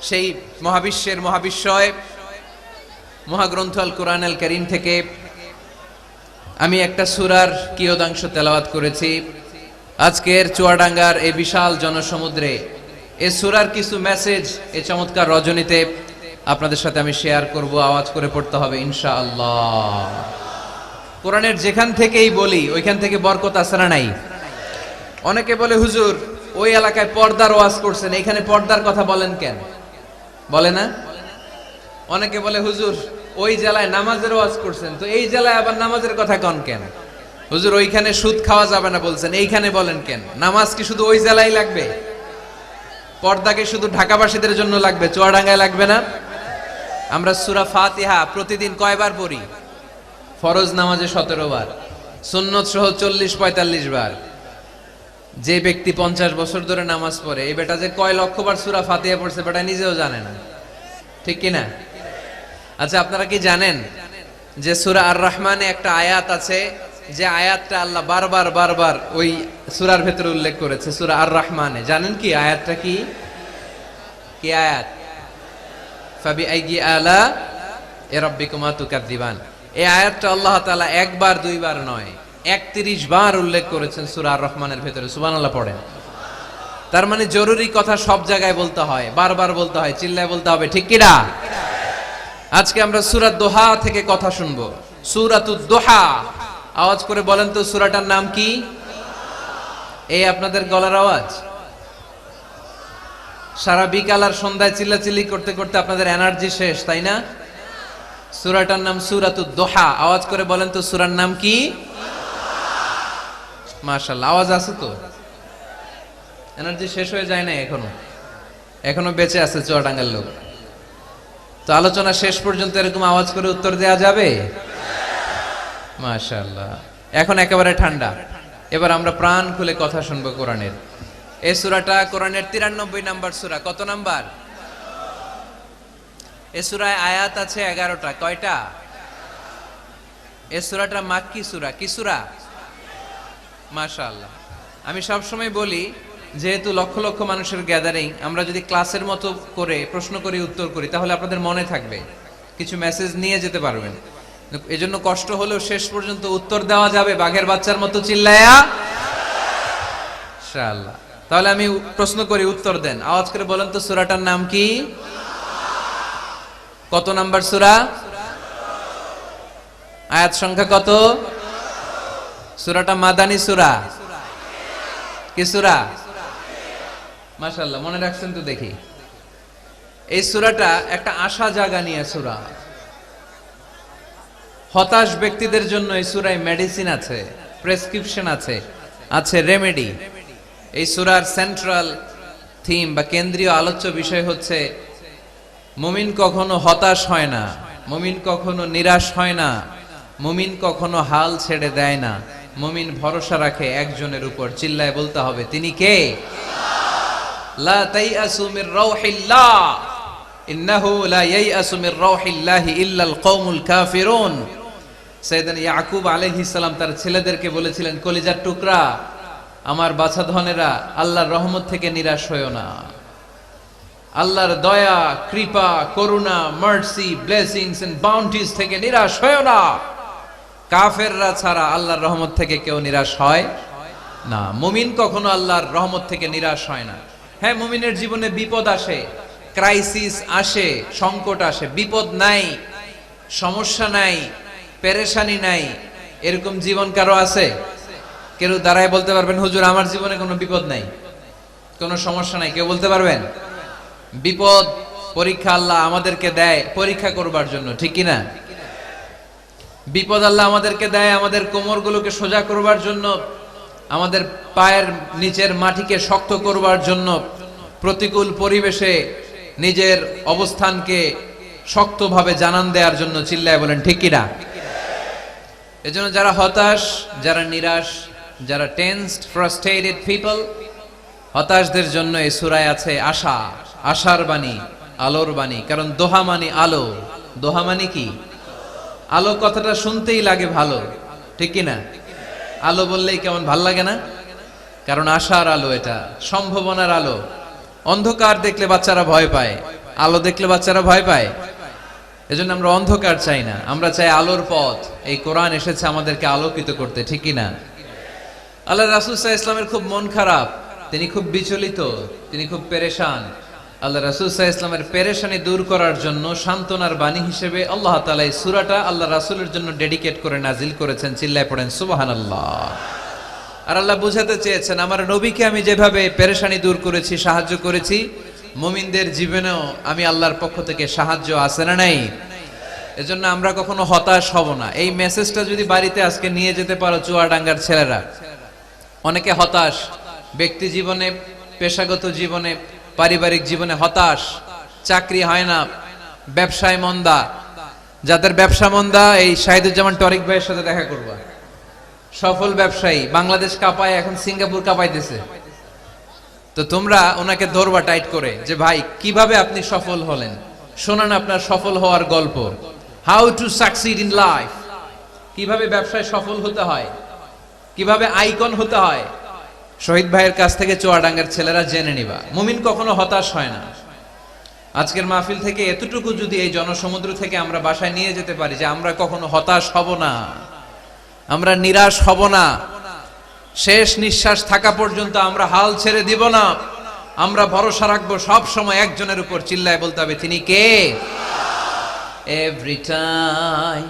সেই মহাবিশ্বের মহাবিশ্বয় মহাগ্রন্থ আল কোরআন আল কারীম থেকে আমি একটা সূরার কিয়দাংশ তেলাওয়াত করেছি। আজকের চুয়াডাঙ্গার এই বিশাল জনসমুদ্রে এই সূরার কিছু মেসেজ এই চমৎকার রজনীতে আপনাদের সাথে আমি শেয়ার করব। আওয়াজ করে পড়তে হবে ইনশাআল্লাহ। কোরআনের যেখান থেকেই বলি ওইখান থেকে বরকত আছে না নাই? অনেকে বলে, হুজুর ওই এলাকায় পর্দার ওয়াজ করছেন, এখানে পর্দার কথা বলেন কেন? বলে না? অনেকে বলে, হুজুর ওই জেলায় নামাজের ওয়াজ করছেন, তো এই জেলায় আবার নামাজের কথা কন কেন? হুজুর ওইখানে সুদ খাওয়া যাবে না বলছেন, এইখানে বলেন কেন? নামাজ কি শুধু ওই জেলায় লাগবে? পর্দাকে শুধু ঢাকাবাসীদের জন্য লাগবে, চুয়াডাঙ্গায় লাগবে না? আমরা সূরা ফাতিহা প্রতিদিন কয়বার পড়ি? ফরজ নামাজে 17 বার, সুন্নত সহ 40-45 বার। যে ব্যক্তি 50 বছর ধরে নামাজ পড়ে, এই বেটা যে কয় লক্ষ বার সূরা ফাতিহা পড়ছে বেটা নিজেও জানে না। ঠিক কি না? আচ্ছা, আপনারা কি জানেন যে সূরা আর রহমানে একটা আয়াত আছে, যে আয়াতটা আল্লাহ বারবার বারবার ওই সূরার ভেতরে উল্লেখ করেছে, সূরা আর রহমানে? জানেন কি আয়াতটা কি? কি আয়াত? ফাবিআইয়ি আলা রাব্বিকুমা তুকাযযিবান। এই আয়াতটা আল্লাহ তাআলা একবার দুইবার নয় 31 বার উল্লেখ করেছেন সূরা আর রহমানের ভেতরে। সুবহানাল্লাহ পড়েন। তার মানে জরুরি কথা সব জায়গায় বলতে হয়, বারবার বলতে হয়, চিল্লায় বলতে হবে, ঠিক কি না? আজকে আমরা সূরা দোহা থেকে কথা শুনবো। সূরাতুদ দোহা, আওয়াজ করে বলেন তো সূরাটার নাম কি? এই আপনাদের গলার আওয়াজ, সারা বিকাল আর সন্ধ্যায় চিল্লাচিল্লি করতে করতে আপনাদের এনার্জি শেষ, তাই না? সূরাটার নাম সূরাতুদ দোহা। আওয়াজ করে বলেন তো সূরার নাম কি? মাশাআল্লাহ, আওয়াজ আছে তো? এনার্জি শেষ হয়ে যায় না এখনো বেঁচে আছে চুয়াডাঙ্গার লোক। তো আলোচনা শেষ পর্যন্ত এরকম আওয়াজ করে উত্তর দেয়া যাবে? মাশাআল্লাহ। এখন একেবারে ঠান্ডা, এবার আমরা প্রাণ খুলে কথা শুনবো কোরআনের। এই সূরাটা কোরআনের 93 নাম্বার সূরা। কত নাম্বার? এই সূরায় আয়াত আছে 11টা। কয়টা? এই সূরাটা মাক্কি সূরা। কি সূরা? মাশাআল্লাহ। আমি সব সময় বলি, যেহেতু লক্ষ লক্ষ মানুষের গ্যাদারিং, আমরা যদি ক্লাসের মতো করে প্রশ্ন করি, উত্তর করি, তাহলে আপনাদের মনে থাকবে, কিছু মেসেজ নিয়ে যেতে পারবেন। এজন্য কষ্ট হলেও শেষ পর্যন্ত উত্তর দেওয়া যাবে বাঘের বাচ্চার মতো চিল্লায়া ইনশাআল্লাহ। তাহলে আমি প্রশ্ন করি, উত্তর দেন। আওয়াজ করে বলেন তো সূরাটার নাম কি? কত নাম্বার সূরা? আয়াত সংখ্যা কত? সূরাটা মাদানী সূরা। কি সূরা? মাশাআল্লাহ, মনে রাখছেন তো দেখি। এই সূরাটা একটা আশা জাগা নিয়ে সূরা। হতাশ ব্যক্তিদের জন্য এই সূরায় মেডিসিন আছে, প্রেসক্রিপশন আছে, আছে রেমেডি। এই সূরার সেন্ট্রাল থিম বা কেন্দ্রীয় আলোচ্য বিষয় হচ্ছে মুমিন কখনো হতাশ হয় না, মুমিন কখনো নিরাশ হয় না, মুমিন কখনো হাল ছেড়ে দেয় না, মুমিন ভরসা রাখে একজনের উপর। চিল্লায় বলতে হবে, তিনি কে? লা তাইয়াসু মির রাউহিল্লাহ ইন্নাহু লা ইয়াইয়াসু মির রাউহিল্লাহি ইল্লাল কওমুল কাফিরুন। সাইয়েদনা ইয়াকুব আলাইহিস সালাম তার ছেলেদেরকে বলেছিলেন, কলিজার টুকরা, আমার বাছাধনেরা, আল্লাহর রহমত থেকে নিরাশ হয়ো না। আল্লাহর দয়া, কৃপা, করুণা, মার্সি, ব্লেসিংস এন্ড বাউন্টিজ থেকে নিরাশ হয়ো না। কাফেররা ছাড়া আল্লাহর রহমত থেকে কেউ নিরাশ হয় না। মুমিন কখনো আল্লাহর রহমত থেকে নিরাশ হয় না। হ্যাঁ, মুমিনের জীবনে বিপদ আসে, ক্রাইসিস আসে, সংকট আসে। বিপদ নাই, সমস্যা নাই, পেরেশানি নাই, এরকম জীবন কারো আছে? কেউ দাঁড়ায় বলতে পারবেন, হুজুর আমার জীবনে কোনো বিপদ নাই, কোনো সমস্যা নাই? কেউ বলতে পারবেন? বিপদ, পরীক্ষা আল্লাহ আমাদেরকে দেয় পরীক্ষা করবার জন্য, ঠিক কি না? বিপদ আল্লাহ আমাদেরকে দেয় আমাদের কোমরগুলোকে সোজা করবার জন্য, আমাদের পায়ের নিচের মাটিকে শক্ত করবার জন্য, প্রতিকূল পরিবেশে নিজের অবস্থানকে শক্তভাবে জানান দেওয়ার জন্য। চিল্লায় বলেন ঠিক কি না? এজন্য যারা হতাশ, যারা নিরাশ, যারা টেন্সড, ফ্রাস্ট্রেটেড পিপল, হতাশদের জন্য এই সূরায় আছে আশা, আশার বাণী, আলোর বাণী। কারণ দোহা মানে আলো। দোহা মানে কি? আলো কথাটা শুনতেই লাগে ভালো, ঠিক কি না? আলো বললেই কেমন ভাল লাগে না? কারণ আশার আলো, এটা সম্ভাবনার আলো। অন্ধকার দেখলে বাচ্চারা ভয় পায়, আলো দেখলে বাচ্চারা ভয় পায়। এজন্য আমরা অন্ধকার চাই না, আমরা চাই আলোর পথ। এই কোরআন এসেছে আমাদেরকে আলোকিত করতে, ঠিক কি না? আল্লাহ রাসূল সাল্লাল্লাহু আলাইহি ওয়াসাল্লামের খুব মন খারাপ, তিনি খুব বিচলিত, তিনি খুব পেরেশান। আল্লাহ রাসূল সাল্লাল্লাহু আলাইহি ওয়াসাল্লামের পেরেশানি দূর করার জন্য সান্ত্বনার বাণী হিসেবে আল্লাহ তাআলা এই সূরাটা আল্লাহ রাসূলের জন্য ডেডিকেট করে নাজিল করেছেন। চিল্লায় পড়েন সুবহানাল্লাহ। আর আল্লাহ বুঝাতে চেয়েছেন, আমার নবীকে আমি যেভাবে পেরেশানি দূর করেছি, সাহায্য করেছি, মুমিনদের জীবনেও আমি আল্লাহর পক্ষ থেকে সাহায্য আছে না নাই? এজন্য আমরা কখনো হতাশ হব না। এই মেসেজটা যদি বাড়িতে আজকে নিয়ে যেতে পারো চুয়াডাঙ্গার ছেলেরা, অনেকে হতাশ ব্যক্তি জীবনে, পেশাগত জীবনে, পারিবারিক জীবনে হতাশ, চাকরি হয় না, ব্যবসায় মন্দা। যাদের ব্যবসা মন্দা, এই শাহিদুজ্জামান টরিক ভাইয়ের সাথে দেখা করবা। সফল ব্যবসায়ী, বাংলাদেশ কাঁপায়, এখন সিঙ্গাপুর কাঁপাইতেছে। তো তোমরা ওনাকে ধরবা টাইট করে, যে ভাই কিভাবে আপনি সফল হলেন, শোনান আপনার সফল হওয়ার গল্প। How to succeed in life, কিভাবে ব্যবসায় সফল হতে হয়, কিভাবে আইকন হতে হয়, শহীদ ভাইয়ের কাছ থেকে চুয়াডাঙ্গার ছেলেরা জেনে নিবা। মুমিন কখনো হতাশ হয় না। আজকের মাহফিল থেকে এতটুকু যদি এই জনসমুদ্র থেকে আমরা বাসায় নিয়ে যেতে পারি যে আমরা কখনো হতাশ হব না, আমরা নিরাশ হব না, শেষ নিঃশ্বাস থাকা পর্যন্ত আমরা হাল ছেড়ে দিব না, আমরা ভরসা রাখবো সব সময় একজনের উপর, চিল্লায় বলতে হবে তিনি কে? Every time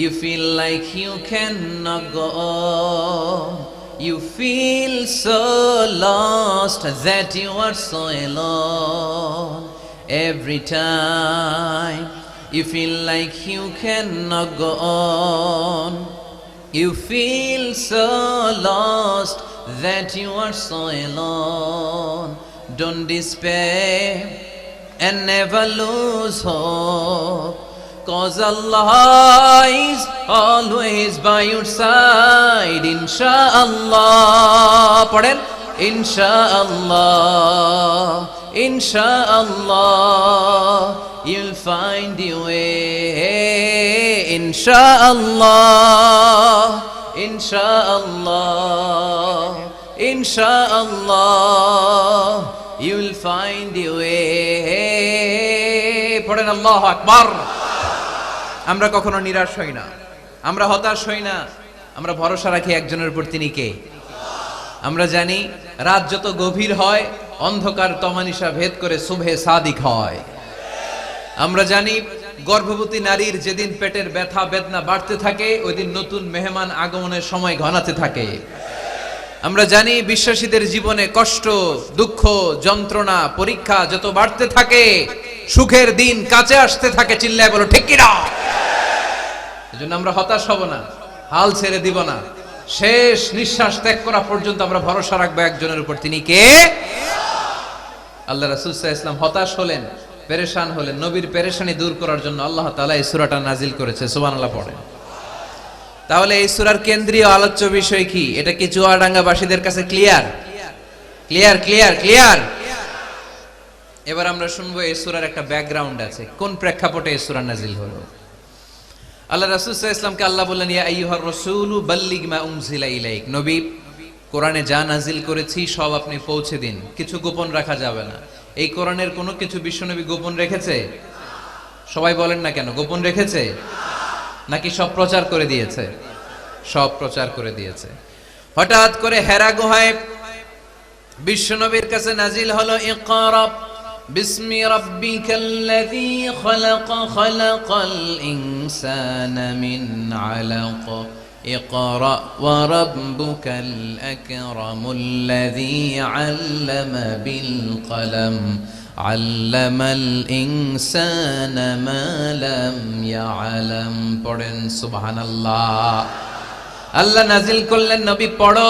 you feel like you cannot go on, you feel so lost that you are so alone. Every time you feel like you cannot go on, you feel so lost that you are so alone. Don't despair and never lose hope, 'cause Allah is always by your side. Insha'Allah, পড়েন, Insha'Allah, Insha'Allah, you'll find your way. Insha'Allah, Insha'Allah, Insha'Allah, you'll find your way. পড়েন আল্লাহু আকবার। আমরা কখনো নিরাশ হই না, আমরা হতাশ হই না, আমরা ভরসা রাখি একজনের উপর, তিনি কে? আমরা জানি রাত যত গভীর হয় অন্ধকার তমানিসা ভেদ করে সুবহে সাদিক হয়। আমরা জানি গর্ভবতী নারীর যেদিন পেটের ব্যথা বেদনা বাড়তে থাকে ওই দিন নতুন মেহমান আগমনের সময় ঘনাতে থাকে। আমরা জানি বিশ্বাসীদের জীবনে কষ্ট, দুঃখ, যন্ত্রণা, পরীক্ষা যত বাড়তে থাকে সুখের দিন কাছে আসতে থাকে। চিল্লায় বলো ঠিক কিনা? এজন্য আমরা হতাশ হব না, হাল ছেড়ে দিব না, শেষ নিঃশ্বাস ত্যাগ করা পর্যন্ত আমরা ভরসা রাখবো একজনের উপর, তিনি কে? আল্লাহ রাসূল সাল্লাল্লাহু আলাইহি ওয়াসাল্লাম হতাশ হলেন, পেরেশান হলেন, নবীর পেরেশানি দূর করার জন্য আল্লাহ তাআলা এই সূরাটা নাজিল করেছে। সুবহানাল্লাহ পড়েন। তাহলে এই সূরার কেন্দ্রীয় আলোচ্য বিষয় কি? এটা কি চুয়াডাঙ্গাবাসীদের কাছে ক্লিয়ার? Clear clear clear. এবার আমরা শুনবো এই সূরার একটা ব্যাকগ্রাউন্ড আছে, কোন প্রেক্ষাপটে এই সূরা নাজিল হলো। আল্লাহ রাসূল সাল্লাল্লাহু আলাইহি ওয়াসাল্লামকে আল্লাহ বললেন, ইয়া আইয়ুহার রাসূলু বাল্লিগ মা উনজিলা ইলাইক, নবী কোরআনে যা নাজিল করেছি সব আপনি পৌঁছে দিন, কিছু গোপন রাখা যাবে না। এই কোরআনের কোনো কিছু বিশ্বনবী গোপন রেখেছে? সবাই বলেন না কেন, গোপন রেখেছে নাকি সব প্রচার করে দিয়েছে? সব প্রচার করে দিয়েছে। হঠাৎ করে হেরা গুহায় বিশ্বনবীর কাছে নাজিল হলো ইকরা বিসমি রাব্বিকাল্লাযী খালাক খালাকাল ইনসানা মিন আলাক ইকরা ওয়া রাব্বুকাল আকরামুল্লাযী আল্লামা বিল কলম আল্লামাল ইনসানা মা লাম ইয়ালাম। পড়েন সুবহানাল্লাহ। আল্লাহ নাজিল করলেন, নবী পড়ো,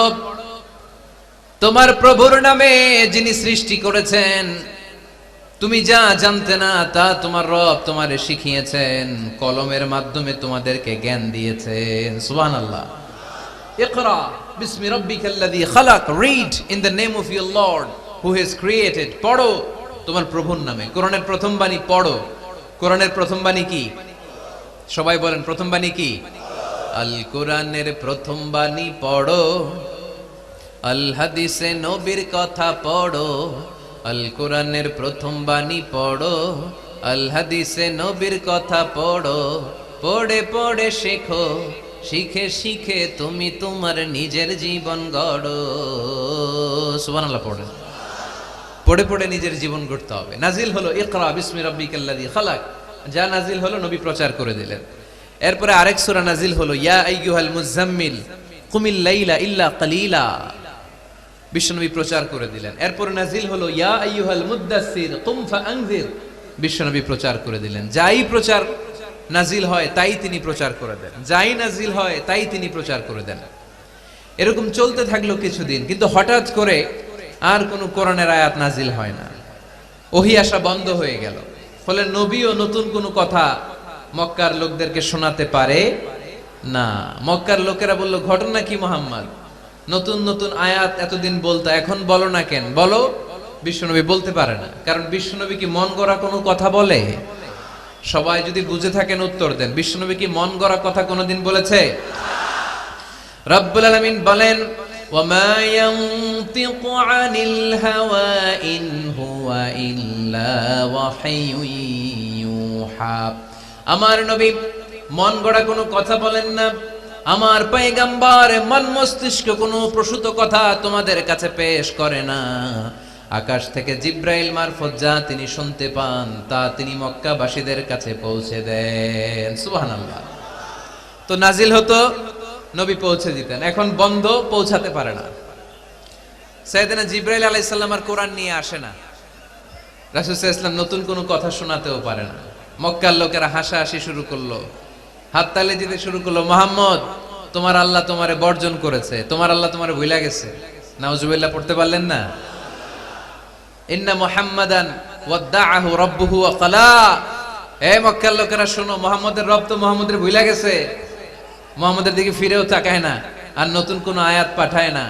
তোমার প্রভুর নামে যিনি সৃষ্টি করেছেন, তুমি যা জানতে না তা তোমার রব তোমারে শিখিয়েছেন, কলমের মাধ্যমে তোমাদেরকে জ্ঞান দিয়েছেন। সুবহানাল্লাহ। ইকরা বিসমি রাব্বিকাল্লাযী খালাক, read in the name of your lord who has created. পড়ো তোমার প্রভুর নামে। কোরআনের প্রথম বাণী পড়ো। কোরআনের প্রথম বাণী কি? সবাই বলেন, প্রথম বাণী কি? আল কোরআনের প্রথম বাণী পড়ো, আল হাদিসে নবীর কথা পড়ো। আল কোরআনের প্রথম বাণী পড়ো, আল হাদিসে নবীর কথা পড়ো। পড়ে পড়ে শেখো, শিখে শিখে তুমি তোমার নিজের জীবন গড়ো। সুবহানাল্লাহ পড়ে পড়ে পড়ে নিজের জীবন গড়তে হবে। নাজিল হলো ইকরা বিসমি রাব্বিকাল্লাযী খালাক, যা নাজিল হলো নবী প্রচার করে দিলেন। এরপরে আরেক সূরা নাজিল হলো ইয়া আইয়ুহাল মুযাম্মিল কুমিল লাইলা ইল্লা কালিলা, বিশ্বনবী প্রচার করে দিলেন। এরপরে নাজিল হলো ইয়া আইয়ুহাল মুদ্দাসসির কুম ফাআনজির, বিশ্বনবী প্রচার করে দিলেন। যাই প্রচার নাজিল হয় তাই তিনি প্রচার করে দেন, যাই নাজিল হয় তাই তিনি প্রচার করে দেন। এরকম চলতে থাকলো কিছুদিন, কিন্তু হঠাৎ করে আর কোন কোরআনের আয়াত নাজিল হয় না, ওহী আসা বন্ধ হয়ে গেল। ফলে নবীও নতুন কোনো কথা মক্কার লোকদেরকে শোনাতে পারে না। মক্কার লোকেরা বলল, ঘটনা কি মুহাম্মদ, নতুন নতুন আয়াত এতদিন বলতো, এখন বলো না কেন? বলো। বিশ্বনবী বলতে পারে না, কারণ বিশ্বনবী কি মন গড়া কোনো কথা বলে? সবাই যদি বুঝে থাকেন উত্তর দেন, বিশ্বনবী কি মন গড়া কথা কোনোদিন বলেছে? রব্বুল আলামিন বলেন ওয়ামা ইয়ানতিকু আনিল হাওয়া ইন হুয়া ইল্লা ওয়াহয়ুন ইউহা। আমার নবী মন গড়া কোনো কথা বলেন না, আমার পয়গম্বর মন মস্তিষ্ক কোনো প্রসূত কথা তোমাদের কাছে পেশ করে না। আকাশ থেকে জিব্রাইল মারফত যা তিনি শুনতে পান তা তিনি মক্কাবাসীদের কাছে পৌঁছে দেন। সুবহানাল্লাহ। তো নাজিল হতো, নবী পৌঁছে দিতেন। এখন বন্ধ, পৌঁছাতে পারে না। সাইয়েদনা জিব্রাইল আলাইহিস সালাম আর কোরআন নিয়ে আসে না, রাসূল সাল্লাল্লাহু আলাইহি ওয়াসাল্লাম নতুন কোনো কথা শোনাতেও পারে না। মক্কার লোকেরা হাসাহাসি শুরু করলো, হাততালি দিতে শুরু করলো, মুহাম্মদ তোমার আল্লাহ তোমারে বর্জন করেছে, তোমার আল্লাহ তোমারে ভুলে গেছে। নাউজুবিল্লাহ পড়তে পারলেন না? ইন্না মুহাম্মাদান ওয়াদাআহু রাব্বুহু ওয়া ক্বালা। হে মক্কার লোকেরা শোনো, মুহাম্মদের রব তো মুহাম্মদের ভুলে গেছে, মুহাম্মদের দিকে ফিরেও তাকায় না, আর নতুন কোন আয়াত পাঠায় না।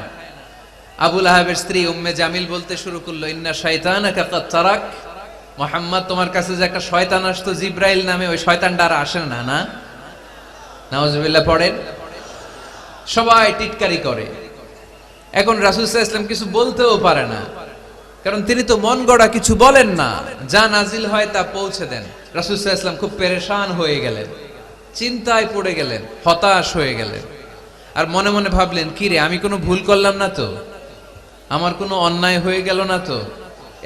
আবু লাহাবের স্ত্রী উম্মে জামিল বলতে শুরু করলো, ইন্না শাইতানাকা কাদ তারাক। মুহাম্মদ তোমার কাছে যে একটা শয়তান আসতো জিব্রাইল নামে, ওই শয়তানটা আর আসে না। না, নাউজুবিল্লাহ পড়েন। সবাই টিটকারি করে। এখন রাসূল সাল্লাল্লাহু আলাইহি ওয়াসাল্লাম কিছু বলতেও পারে না, কারণ তিনি তো মন গড়া কিছু বলেন না, যা নাজিল হয় তা পৌঁছে দেন। রাসূল সাল্লাল্লাহু আলাইহি ওয়াসাল্লাম খুব পেরেশান হয়ে গেলেন, চিন্তায় পড়ে গেলেন, হতাশ হয়ে গেলেন। আর মনে মনে ভাবলেন, কি রে, আমি কোনো ভুল করলাম না তো? আমার কোনো অন্যায় হয়ে গেল না তো?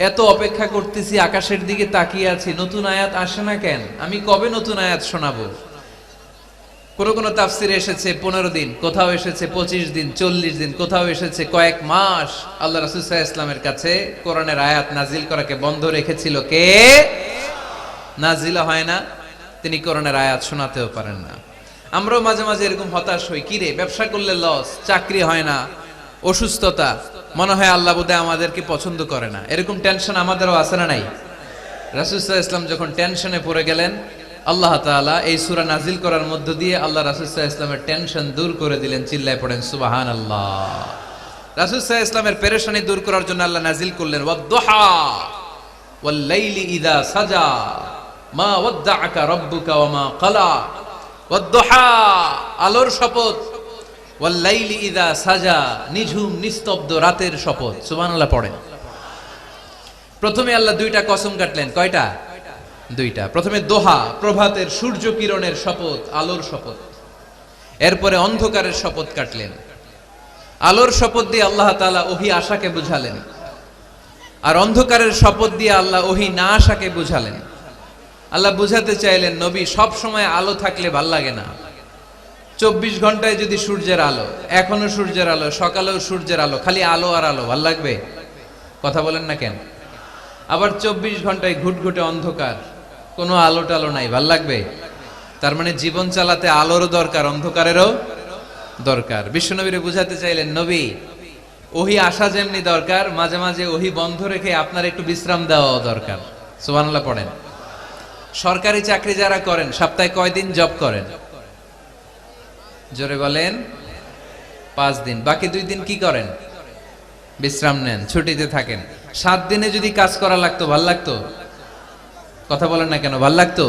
এত অপেক্ষা করতেছি, আকাশের দিকে তাকিয়ে আছি, নতুন আয়াত আসে না কেন? আমি কবে নতুন আয়াত শোনাবো? কোন তাফসিরে এসেছে 15 দিন, কোথাও এসেছে 25 দিন, 40 দিন, কোথাও এসেছে কয়েক মাস। আল্লাহ রাসূল সাল্লাল্লাহু আলাইহি ওয়াসাল্লামের কাছে কোরআনের আয়াত নাজিল করাকে বন্ধ রেখেছিল কে? নাজিল হয় না, তিনি কোরআনের আয়াত শোনাতেও পারেন না। আমরাও মাঝে মাঝে এরকম হতাশ হই, কি রে, ব্যবসা করলে লস, চাকরি হয় না, অসুস্থতা, মনে হয় আল্লাহ বোধহয় আমাদেরকে পছন্দ করে না। এরকম টেনশন আমাদেরও আছে না নাই? রাসূল সাল্লাল্লাহু আলাইহি ওয়াসাল্লাম যখন টেনশনে পড়ে গেলেন, আল্লাহ তাআলা এই সূরা নাজিল করার মধ্য দিয়ে আল্লাহ রাসূল সাল্লাল্লাহু আলাইহি ওয়াসাল্লামের টেনশন দূর করে দিলেন। চিল্লায় পড়েন সুবহানাল্লাহ। রাসূল সাল্লাল্লাহু আলাইহি ওয়াসাল্লামের পেরেশানি দূর করার জন্য আল্লাহ নাজিল করলেন, ওয়াদ-দুহা ওয়াল লাইলি ইযা সাজা মা ওয়াদ্দাআকা রাব্বুকা ওয়া মা ক্বালা। ওয়াদ-দুহা আলোর শপথ, ওয়াল লাইলি ইযা সাজা নিঝুম নিস্তব্ধ রাতের শপথ। সুবহানাল্লাহ পড়েন। প্রথমে আল্লাহ দুইটা কসম কাটলেন। কয়টা? দুইটা। প্রথমে দোহা, প্রভাতের সূর্য কিরণের শপথ, আলোর শপথ। এরপরে অন্ধকারের শপথ কাটলেন। আলোর শপথ দিয়ে আল্লাহ তাআলা ওহী আশাকে বুঝালেন, আর অন্ধকারের শপথ দিয়ে আল্লাহ ওহী না আশাকে বুঝালেন। আল্লাহ বুঝাতে চাইলেন, নবী সব সময় আলো থাকলে ভাল লাগে না। 24 ঘন্টায় যদি সূর্যের আলো, এখনো সূর্যের আলো, সকালেও সূর্যের আলো, খালি আলো আর আলো, ভাল লাগবে? কথা বলেন না কেন? আবার 24 ঘন্টায় ঘুটঘুটে অন্ধকার, কোনো আলো টালো নাই, ভাল লাগবে? তার মানে জীবন চালাতে আলোরও দরকার, অন্ধকারেরও দরকার। বিশ্বনবীরে বুঝাতে চাইলেন, নবী ওহী আসা যেমনি দরকার, মাঝে মাঝে ওহী বন্ধ রেখে আপনার একটু বিশ্রাম দেওয়া দরকার। সুবহানাল্লাহ পড়েন। সরকারি চাকরি যারা করেন, সপ্তাহে কয় দিন জব করেন? জোরে বলেন। 5 দিন। বাকি 2 দিন কি করেন? বিশ্রাম নেন, ছুটিতে থাকেন। 7 দিনে যদি কাজ করা লাগতো, ভাল লাগতো? কথা বলেন না কেন? ভাল লাগতো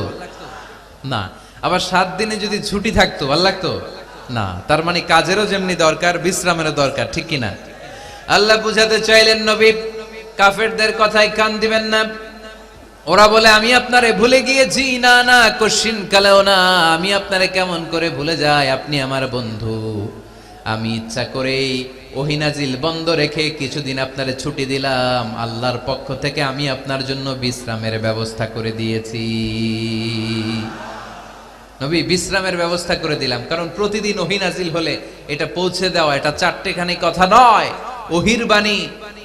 না। আবার 7 দিনে যদি ছুটি থাকতো, ভাল লাগতো না। তার মানে কাজেরও যেমনি দরকার, বিশ্রামেরও দরকার, ঠিক কিনা? আল্লাহ বুঝাতে চাইলেন, নবী কাফেরদের কথায় কান দিবেন না। ওরা বলে আমি আপনারে ভুলে গিয়েছি। না না, কোশ্চিন কালেও না। আমি আপনারে কেমন করে ভুলে যাই? আপনি আমার বন্ধু। আমি ইচ্ছা করেই ওহী নাজিল বন্ধ রেখে কিছুদিন আপনারে ছুটি দিলাম। আল্লাহর পক্ষ থেকে আমি আপনার জন্য বিশ্রামের ব্যবস্থা করে দিয়েছি। নবী বিশ্রামের ব্যবস্থা করে দিলাম, কারণ প্রতিদিন ওহী নাজিল হলে এটা পৌঁছে দেওয়া, এটা চারটেখানি কথা নয়। ওহীর বাণী,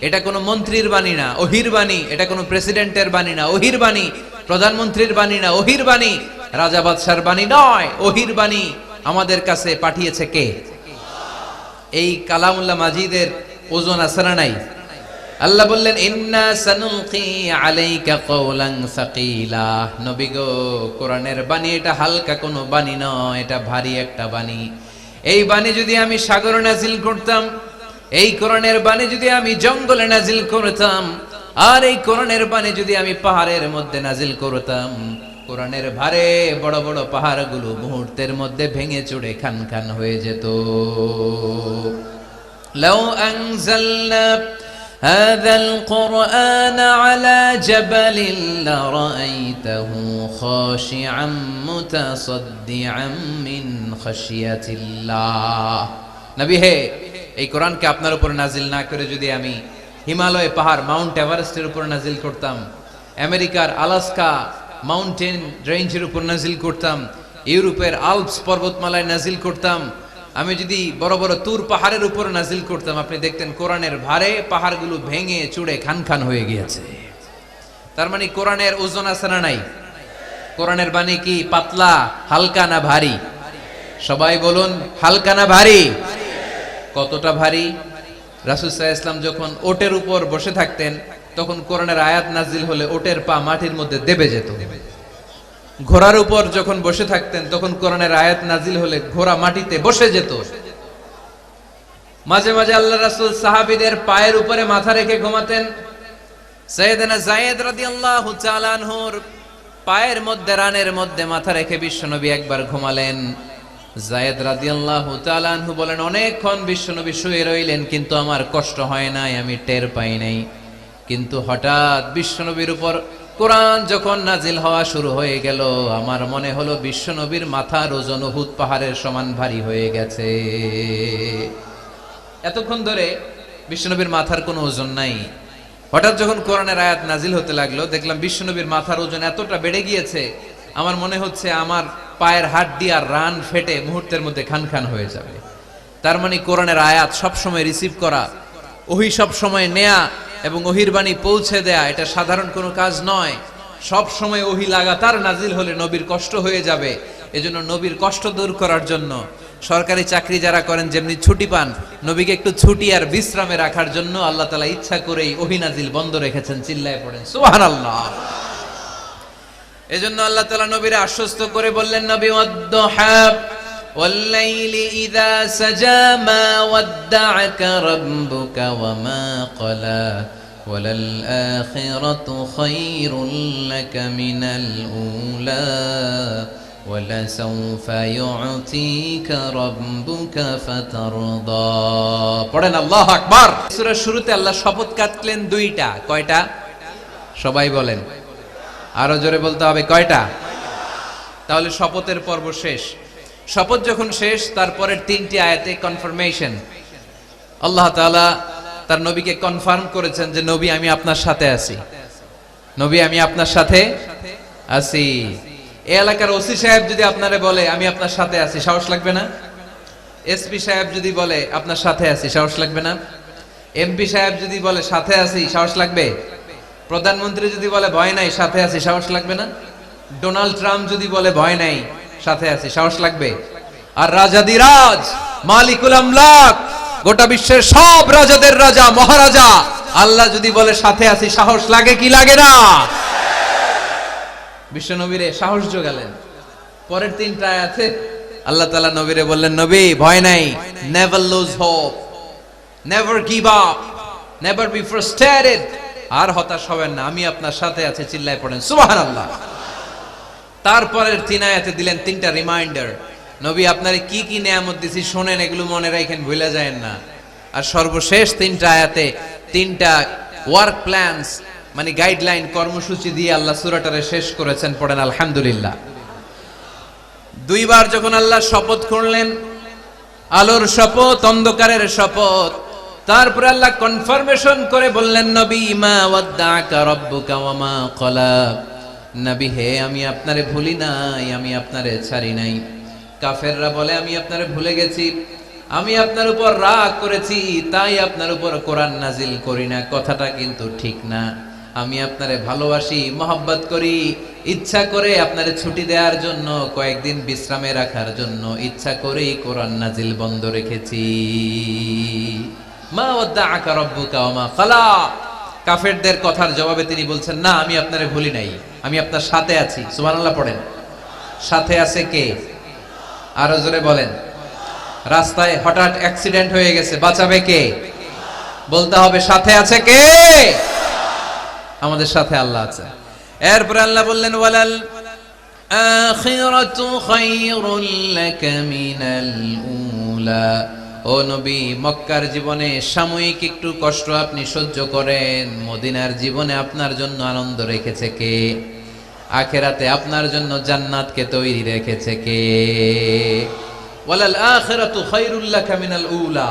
এটা কোনো মন্ত্রীর বাণী না। ওহীর বাণী, এটা কোনো প্রেসিডেন্টের বাণী না। ওহীর বাণী প্রধানমন্ত্রীর বাণী না। ওহীর বাণী রাজা বাদশার বাণী নয়। ওহীর বাণী আমাদের কাছে পাঠিয়েছে কে? এই কালামুল্লাহ মাজিদের ওজন আছে না নাই? আল্লাহ বললেন, ইন্না সানুলকি আলাইকা কওলান সাকিলা। নবী গো, কোরআনের বাণী এটা হালকা কোনো বাণী নয়, এটা ভারী একটা বাণী। এই বাণী যদি আমি সাগরে নাজিল করতাম, এই কোরআনের বাণী যদি আমি জঙ্গলে নাজিল করতাম, আর এই কোরআনের বাণী যদি আমি পাহাড়ের মধ্যে নাজিল করতাম, কোরআনের ভারে বড় বড় পাহাড়গুলো মুহূর্তের মধ্যে ভেঙে চুরে খান খান হয়ে যেত। লাউ আনজালনা হাযাল কুরআন আলা জাবালিন লারাআইতাহু খাশিআম মুতাসাদ্দিআম মিন খাশিয়াতিল্লাহ। নবী হে, এই কোরআনকে আপনার উপর নাজিল না করে যদি আমি হিমালয় পাহাড় মাউন্ট এভারেস্টের উপর নাজিল করতাম, আমেরিকার আলাস্কা মাউন্টেন রেঞ্জের উপর নাজিল করতাম, ইউরোপের আল্পস পর্বতমালায় নাজিল করতাম, আমি যদি বড় বড় তুর পাহাড়ের উপর নাজিল করতাম, আপনি দেখতেন কোরআনের ভারে পাহাড়গুলো ভেঙে চুড়ে খান খান হয়ে গিয়েছে। তার মানে কোরআনের ওজন আছে না নাই? কোরআনের বাণী কি পাতলা, হালকা না ভারী? সবাই বলুন, হালকা না ভারী? কতটা ভারী? রাসূল সাল্লাল্লাহু আলাইহি ওয়াসাল্লাম যখন ওটের উপর বসে থাকতেন, তখন কোরআনের আয়াত নাজিল হলে ওটের পা মাটির মধ্যে দেবে যেত। ঘোড়ার উপর যখন বসে থাকতেন, তখন কোরআনের আয়াত নাজিল হলে ঘোড়া মাটিতে বসে যেত। মাঝে মাঝে আল্লাহ রাসূল সাহাবীদের পায়ের উপরে মাথা রেখে ঘুমাতেন। সাইয়েদনা যায়েদ রাদিয়াল্লাহু তাআলা আনহুর পায়ের মধ্যে, রানের মধ্যে মাথা রেখে বিশ্বনবী একবার ঘুমালেন। যায়েদ রাদিয়াল্লাহু তাআলা আনহু বলেন, অনেকক্ষণ বিশ্বনবী শুয়ে রইলেন, কিন্তু আমার কষ্ট হয় নাই, আমি টের পাই নাই। কিন্তু হঠাৎ বিশ্বনবীর উপর কোরআন যখন নাজিল হওয়া শুরু হয়ে গেল, আমার মনে হলো বিশ্বনবীর মাথার ওজন উহুদ পাহাড়ের সমান ভারী হয়ে গেছে। এতক্ষণ ধরে বিশ্বনবীর মাথার কোনো ওজন নাই। হঠাৎ যখন কোরআনের আয়াত নাজিল হতে লাগলো, দেখলাম বিশ্বনবীর মাথার ওজন এতটা বেড়ে গিয়েছে, আমার মনে হচ্ছে আমার পায়ের হাড্ডি আর রান ফেটে মুহূর্তের মধ্যে খান খান হয়ে যাবে। তার মানে কোরআনের আয়াত সবসময় রিসিভ করা, ওহী সবসময় নেয়া এবং ওহীর বাণী পৌঁছে দেয়া, এটা সাধারণ কোনো কাজ নয়। সব সময় ওহী লাগাতার নাজিল হলে নবীর কষ্ট হয়ে যাবে। এজন্য নবীর কষ্ট দূর করার জন্য সরকারি চাকরি যারা করেন যেমনি ছুটি পান, নবীকে একটু ছুটি আর বিশ্রামে রাখার জন্য আল্লাহ তাআলা ইচ্ছা করেই ওহী নাজিল বন্ধ রেখেছেন। চিল্লায়ে পড়েন সুবহানাল্লাহ। এজন্য আল্লাহ তাআলা নবীরে আশ্বস্ত করে বললেন, নবী ওয়াদ-দুহা ওয়াল-লাইলি ইযা সাজা মা ওয়াদ্দা'আকা রাব্বুকা ওয়া মা ক্বালা ওয়ালাল আখিরাতু খায়রুল লাকা মিনাল উলা ওয়ালাসাউফা ইউ'তিকা রাব্বুকা ফাতারদা। পড়েন আল্লাহু আকবার। সূরার শুরুতে আল্লাহ শপথ কাটলেন দুইটা। কয়টা? সবাই বলেন, আরো জোরে বলতে হবে, কয়টা? তাহলে শপথের পর্ব শেষ। শপথ যখন শেষ, তারপরের তিনটি আয়াতে কনফার্মেশন। আল্লাহ তাআলা তার নবীকে কনফার্ম করেছেন যে নবী আমি আপনার সাথে আছি, নবী আমি আপনার সাথে আছি। এই এলাকার ওসি সাহেব যদি আপনারে বলে আমি আপনার সাথে আছি, সাহস লাগবে না? এসপি সাহেব যদি বলে আপনার সাথে আছি, সাহস লাগবে না? এমপি সাহেব যদি বলে সাথে আছি, সাহস লাগবে? প্রধানমন্ত্রী যদি বলে ভয় নাই, সাথে আছি, সাহস লাগবে না? ডোনাল্ড ট্রাম্প যদি বলে ভয় নাই, সাথে আছি, সাহস লাগবে? আর রাজাদিরাজ মালিকুল আমলাক, গোটা বিশ্বের সব রাজাদের রাজা মহারাজা আল্লাহ যদি বলে সাথে আছি, সাহস লাগে কি লাগে না? বিশ্ব নবীরে সাহস যোগালেন। পরের তিনটা আয়াতে আল্লাহ তাআলা নবীরে বললেন, নবী ভয় নাই, never lose hope, never give up, never be frustrated, আর হতাশ হবেন না, আমি আপনার সাথে আছি। চিল্লায় পড়েন সুবহানাল্লাহ। তারপরের তিন আয়াতে দিলেন তিনটা রিমাইন্ডার, নবী আপনারে কি কি নিয়ামত দিছি শোনেন, এগুলো মনে রাখেন, ভুলে যায়েন না। আর সর্বশেষ তিনটা আয়াতে তিনটা ওয়ার্ক প্ল্যানস, মানে গাইডলাইন, কর্মসূচি দিয়ে আল্লাহ সূরাটারে শেষ করেছেন। পড়েন আলহামদুলিল্লাহ। দুইবার যখন আল্লাহ শপথ করলেন, আলোর শপথ, অন্ধকারের শপথ, তারপরে আল্লাহ কনফার্মেশন করে বললেন, নবী মা ওয়াদ্দা'আকা রাব্বুকা ওয়া মা ক্বালা, নবী হে আমি আপনারে ভুলি নাই, আমি আপনারে ছাড়ি নাই। কাফেররা বলে আমি আপনারে ভুলে গেছি, আমি আপনার উপর রাগ করেছি, তাই আপনার উপর কোরআন নাজিল করি না। কথাটা কিন্তু ঠিক না। আমি আপনারে ভালোবাসি, মহব্বত করি, ইচ্ছা করে আপনারে ছুটি দেওয়ার জন্য, কয়েকদিন বিশ্রামে রাখার জন্য ইচ্ছা করেই কোরআন নাজিল বন্ধ রেখেছি। মা ওয়াদ্দা'আকা রাব্বুকা ওয়া মা ক্বালা। কাফেরদের কথার জবাবে তিনি বলছেন, না আমি আপনারে ভুলি নাই, আমি আপনার সাথে আছি। সুবহানাল্লাহ পড়েন। সাথে আছে কে? আরো জোরে বলেন। রাস্তায় হঠাৎ অ্যাক্সিডেন্ট হয়ে গেছে, বাঁচাবে কে? বলতে হবে সাথে আছে কে? আমাদের সাথে আল্লাহ আছে। এরপর আল্লাহ বললেন, ওয়ালাল আখিরাতু খায়রুল লাকা মিনাল উলা ও নবী, মক্কার জীবনে সাময়িক একটু কষ্ট আপনি সহ্য করেন, মদিনার জীবনে আপনার জন্য আনন্দ রেখেছে কে? আখিরাতে আপনার জন্য জান্নাতকে তৈরি রেখেছে কে? ওয়ালাল আখিরাতু খায়রুল লাকা মিনাল উলা।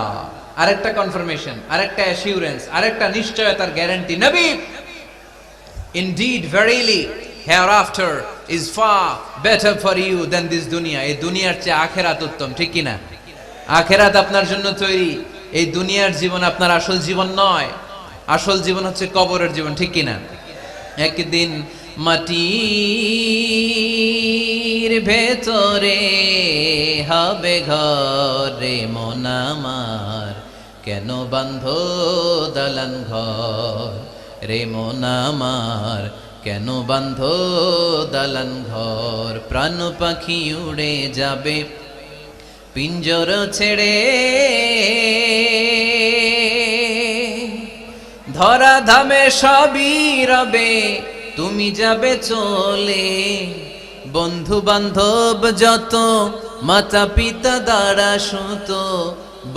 আরেকটা কনফার্মেশন, আরেকটা অ্যাসিউরেন্স, আরেকটা নিশ্চয়তার গ্যারান্টি। নবী, indeed verily hereafter is far better for you than this dunya. এই দুনিয়ার চেয়ে আখিরাত উত্তম, ঠিক কি না? আখিরাত আপনার জন্য তৈরি, এই দুনিয়ার জীবন আপনার আসল জীবন নয়। আসল জীবন হচ্ছে কবরের জীবন, ঠিক কি না? একদিন মাটির ভেতরে হবে ঘর রে মন আমার, কেন বাঁধো দালান ঘর রে মন আমার, কেন বাঁধো দালান ঘর। প্রাণ পাখি উড়ে যাবে পিঞ্জর ছেড়ে, ধরা ধামে সবই রবে তুমি যাবে চলে। বন্ধু বান্ধব যত মাতা পিতা দ্বারা সুত,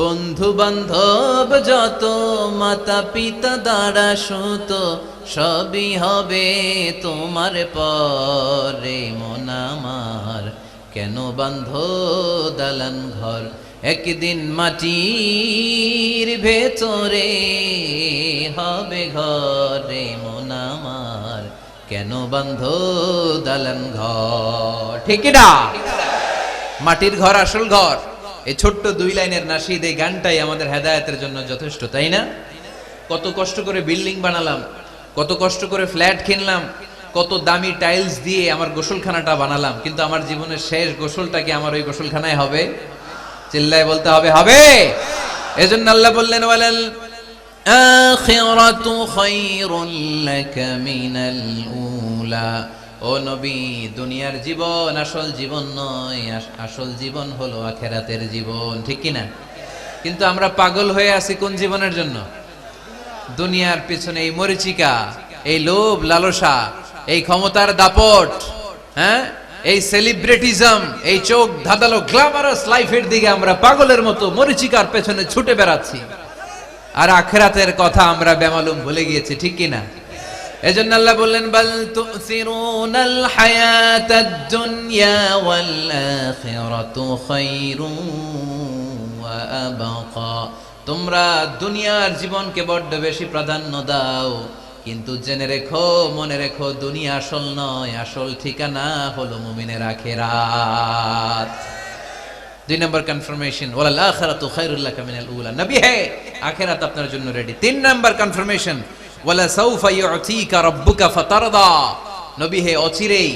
বন্ধু বান্ধব যত মাতা পিতা দ্বারা সুত, সবই হবে তোমার পরে মন আমার, কেন বাঁধো দালান ঘর। একদিন মাটির ভেতরে হবে ঘরে মন আমার, কেন বাঁধো দালান ঘর। ঠিক না? মাটির ঘর আসল ঘর। এই ছোট্ট 2 লাইনের নাশিদ, এই গানটাই আমাদের হেদায়েতের জন্য যথেষ্ট, তাই না? কত কষ্ট করে বিল্ডিং বানালাম, কত কষ্ট করে ফ্ল্যাট কিনলাম, কত দামি টাইলস দিয়ে আমার গোসলখানাটা বানালাম, কিন্তু আমার জীবনের শেষ গোসলটা কি আমার ওই গোসলখানায় হবে? চিল্লায় বলতে হবে, হবে। এজন্য আল্লাহ বললেন, ওয়ালাল আখিরাতু খায়রুল লাকা মিনাল উলা। ও নবী, দুনিয়ার জীবন আসল জীবন নয়, আসল জীবন হলো আখিরাতের জীবন, ঠিক কি না? কিন্তু আমরা পাগল হয়ে আছি কোন জীবনের জন্য? দুনিয়ার পিছনে এই মরিচিকা, এই লোভ লালসা, এই ক্ষমতার দাপট, হ্যাঁ, এই সেলিব্রিটিজম, এই চোখ ধাঁধালো গ্ল্যামারাস লাইফের দিকে আমরা পাগলের মতো মরিচিকার পেছনে ছুটে বেড়াচ্ছি, আর আখিরাতের কথা আমরা বেমালুম ভুলে গিয়েছি, ঠিক কি না? এজন্য আল্লাহ বললেন, বাল তুসিরুনাল হায়াতাদ দুনিয়া ওয়াল আখিরাতু খায়রুন ওয়া আবকা। তোমরা দুনিয়ার জীবনকে বড্ড বেশি প্রাধান্য দাও, কিন্তু জেনে রেখো, মনে রেখো, দুনিয়া আসল নয়, আসল ঠিকানা হলো মুমিনের আখিরাত। 2 নম্বর কনফার্মেশন, ওয়ালাল আখিরাতু খায়রুল লাকা মিনাল উলা। নবী হে, আখিরাত আপনার জন্য রেডি। 3 নম্বর কনফার্মেশন, ওয়ালা সাউফা ইউতিকা রাব্বুকা ফাতারদা। নবী হে, অচিরেই